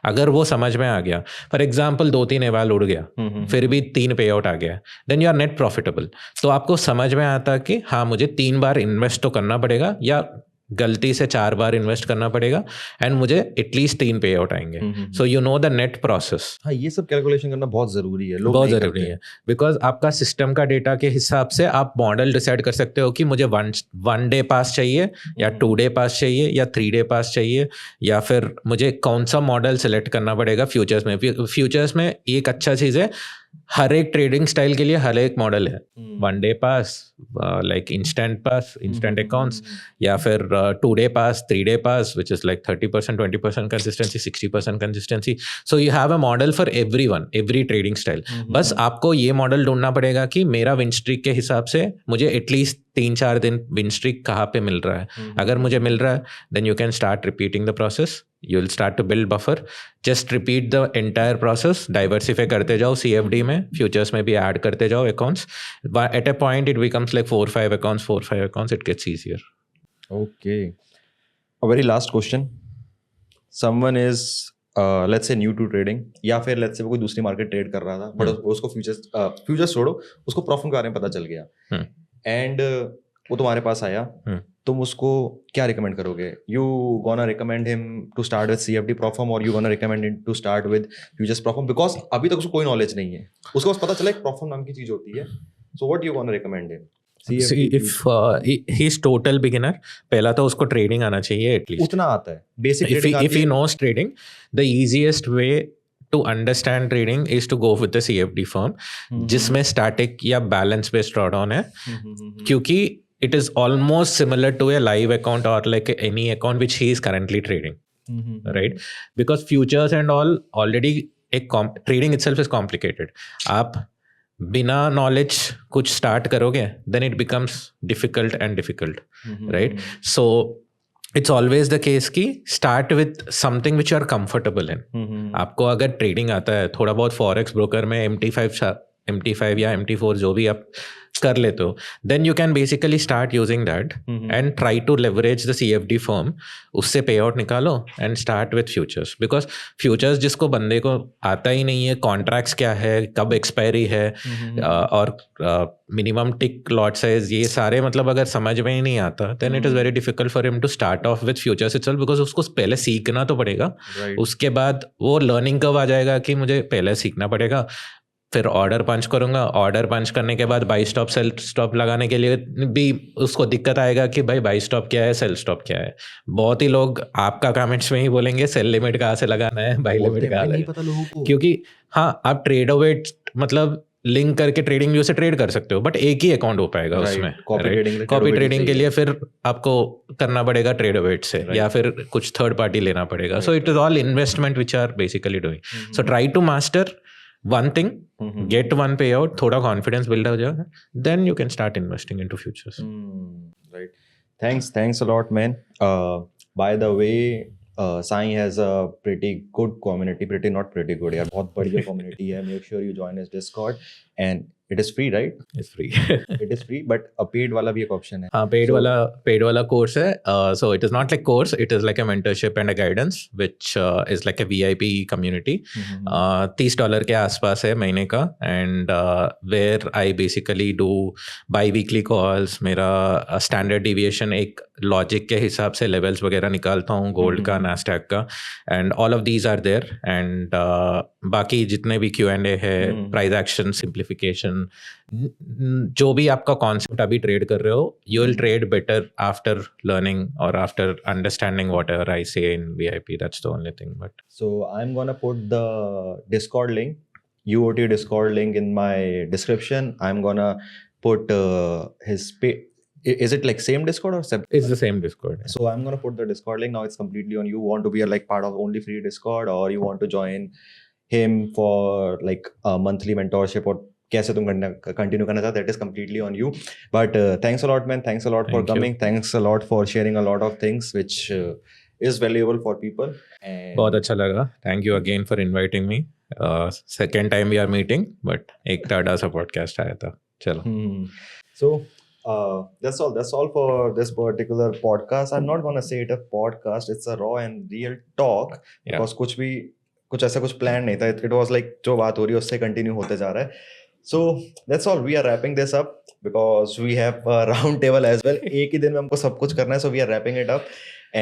अगर वो समझ में आ गया, फॉर एग्जांपल 2-3 एवाल उड़ गया फिर भी 3 पे आउट आ गया, then you are net profitable. तो आपको समझ में आता कि हाँ मुझे 3 बार इन्वेस्ट तो करना पड़ेगा या गलती से 4 बार इन्वेस्ट करना पड़ेगा एंड मुझे एटलीस्ट 3 पे आउट आएंगे. So you know the net process. हाँ, ये सब कैलकुलेशन करना बहुत ज़रूरी है, बहुत ज़रूरी है, बिकॉज आपका सिस्टम का डेटा के हिसाब से आप मॉडल डिसाइड कर सकते हो कि मुझे 1 डे पास चाहिए या 2 डे पास चाहिए या 3 डे पास चाहिए, या फिर मुझे कौन सा मॉडल सेलेक्ट करना पड़ेगा फ्यूचर्स में. फ्यूचर्स में एक अच्छा चीज़ है, हर एक ट्रेडिंग स्टाइल के लिए हर एक मॉडल है. 1 day पास, लाइक इंस्टेंट पास, इंस्टेंट अकाउंट्स, या फिर 2 day pass, 3 day pass, which is like 30%, 20% consistency, 60% consistency. So you have a model for everyone, every trading style. बस आपको ये मॉडल ढूंढना पड़ेगा कि मेरा विन स्ट्रीक के हिसाब से मुझे एटलीस्ट 3-4 दिन विन स्ट्रीक कहाँ पे मिल रहा है. अगर मुझे मिल रहा है, then you can start repeating the process. You will start to build buffer. Just repeat the entire process. Diversify करते जाओ CFD में, futures में भी add करते जाओ accounts. At a point, it becomes like 4-5 accounts, 4-5 accounts. It gets easier. Okay. A very last question. Someone is let's say new to trading, या फिर let's say वो कोई दूसरी मार्केट ट्रेड कर रहा था, बट उसको फ्यूचर्स छोड़ो, उसको प्रॉफिट के बारे में पता चल गया, एंड वो तुम्हारे पास आया, तुम उसको क्या रिकमेंड करोगे? You gonna recommend him to start with CFD prop firm, और you gonna recommend him to start with futures prop firm? Because अभी तक उसको कोई नॉलेज नहीं है, उसको बस पता चला एक प्रोफॉर्म नाम की चीज होती है. So what you gonna recommend him? See, if he is total beginner, पहला तो उसको ट्रेडिंग आना चाहिए at least. उतना आता है, basic If he knows trading, the easiest way to understand trading is to go with the CFD firm, जिसमें static या balance based drawdown है, क्योंकि it is almost similar to a live account or like any account which he is currently trading, right? Because futures and all already trading itself is complicated. आप बिना knowledge कुछ start करोगे, then it becomes difficult and difficult, right? So it's always the case कि start with something which you are comfortable in. आपको अगर trading आता है, थोड़ा बहुत फॉरेक्स ब्रोकर में MT5 या MT4 जो भी आप कर लेते हो, then you can basically start using that and try to leverage the CFD firm. उससे पे आउट निकालो and start with futures, because futures जिसको बंदे को आता ही नहीं है, कॉन्ट्रैक्ट्स क्या है, कब एक्सपायरी है, और मिनिमम टिक लॉट साइज, ये सारे मतलब अगर समझ में ही नहीं आता, then it is very difficult for him to start off with futures itself, because उसको पहले सीखना तो पड़ेगा. उसके बाद वो लर्निंग कब आ जाएगा कि मुझे पहले सीखना पड़ेगा, फिर ऑर्डर पंच करूंगा, ऑर्डर पंच करने के बाद बाई स्टॉप सेल स्टॉप लगाने के लिए भी उसको दिक्कत आएगा कि भाई बाई स्टॉप क्या है, सेल स्टॉप क्या है. बहुत ही लोग आपका कमेंट्स में ही बोलेंगे सेल लिमिट कहाँ से लगाना है, बाई लिमिट कहाँ नहीं पता लोगों को, क्योंकि हाँ, आप ट्रेड वेट मतलब लिंक करके ट्रेडिंग व्यू से ट्रेड कर सकते हो, बट एक ही अकाउंट हो पाएगा उसमें. कॉपी ट्रेडिंग के लिए फिर आपको करना पड़ेगा ट्रेड वेट से, या फिर कुछ थर्ड पार्टी लेना पड़ेगा. So it is all investment which are basically doing. So try to master one thing, get one payout, थोड़ा confidence build हो जाएगा, then you can start investing into futures. Right. Thanks a lot, man. By the way, Sai has a pretty good community, not pretty good, यार बहुत बढ़िया community है. Make sure you join his Discord, and it is free, right? It's free. It is free, but a paid वाला भी एक option है. हाँ, paid वाला course है. So it is not like course, it is like a mentorship and a guidance, which is like a VIP community. $30 के आसपास है महीने का, and where I basically do bi-weekly calls. मेरा standard deviation एक logic के हिसाब से लेवल्स वगैरह निकालता हूँ, गोल्ड का, नैस्डैक का, and all of these are there. And बाकी जितने भी Q&A है, प्राइस एक्शन, सिंप्लीफिकेशन, जो भी आपका कॉन्सेप्ट अभी ट्रेड कर रहे हो, you will trade better after learning और after understanding whatever I say in VIP. That's the only thing. But so I am gonna put the Discord link, UOT Discord link in my description. I'm gonna put his is it like same Discord or separate? It's the same Discord. Yeah. So I'm gonna put the Discord link now. It's completely on you. Want to be like part of only free Discord, or you want to join him for like a monthly mentorship, or कैसे तुम continue करना चाहते, that is completely on you. But thanks a lot, man. Thanks a lot for coming. Thanks a lot for sharing a lot of things which is valuable for people. And बहुत अच्छा लगा. Thank you again for inviting me. Second time we are meeting, but एक टाटा सा podcast आया था. चलो. So that's all for this particular podcast. I'm not gonna say it a podcast, it's a raw and real talk, because कुछ ऐसा कुछ plan नहीं था. It was like जो बात हो रही है उससे कंटिन्यू होते जा रहा है. So that's all. We are wrapping this up because we have a round table as well. एक ही दिन में हमको सब कुछ करना है, so we are wrapping it up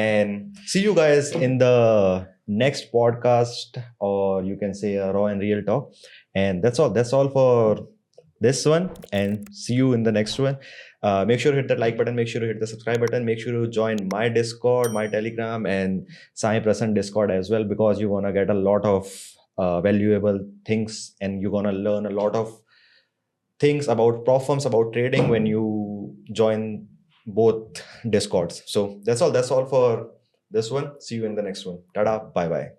and see you guys in the next podcast, or you can say a raw and real talk. And that's all for this one, and see you in the next one. Make sure to hit that like button, make sure to hit the subscribe button, make sure to join my Discord, my Telegram, and Sai Prasanth Discord as well, because you're gonna get a lot of valuable things, and you're gonna learn a lot of things about prop firms, about trading when you join both discords. So that's all for this one. See you in the next one. Tada, bye bye.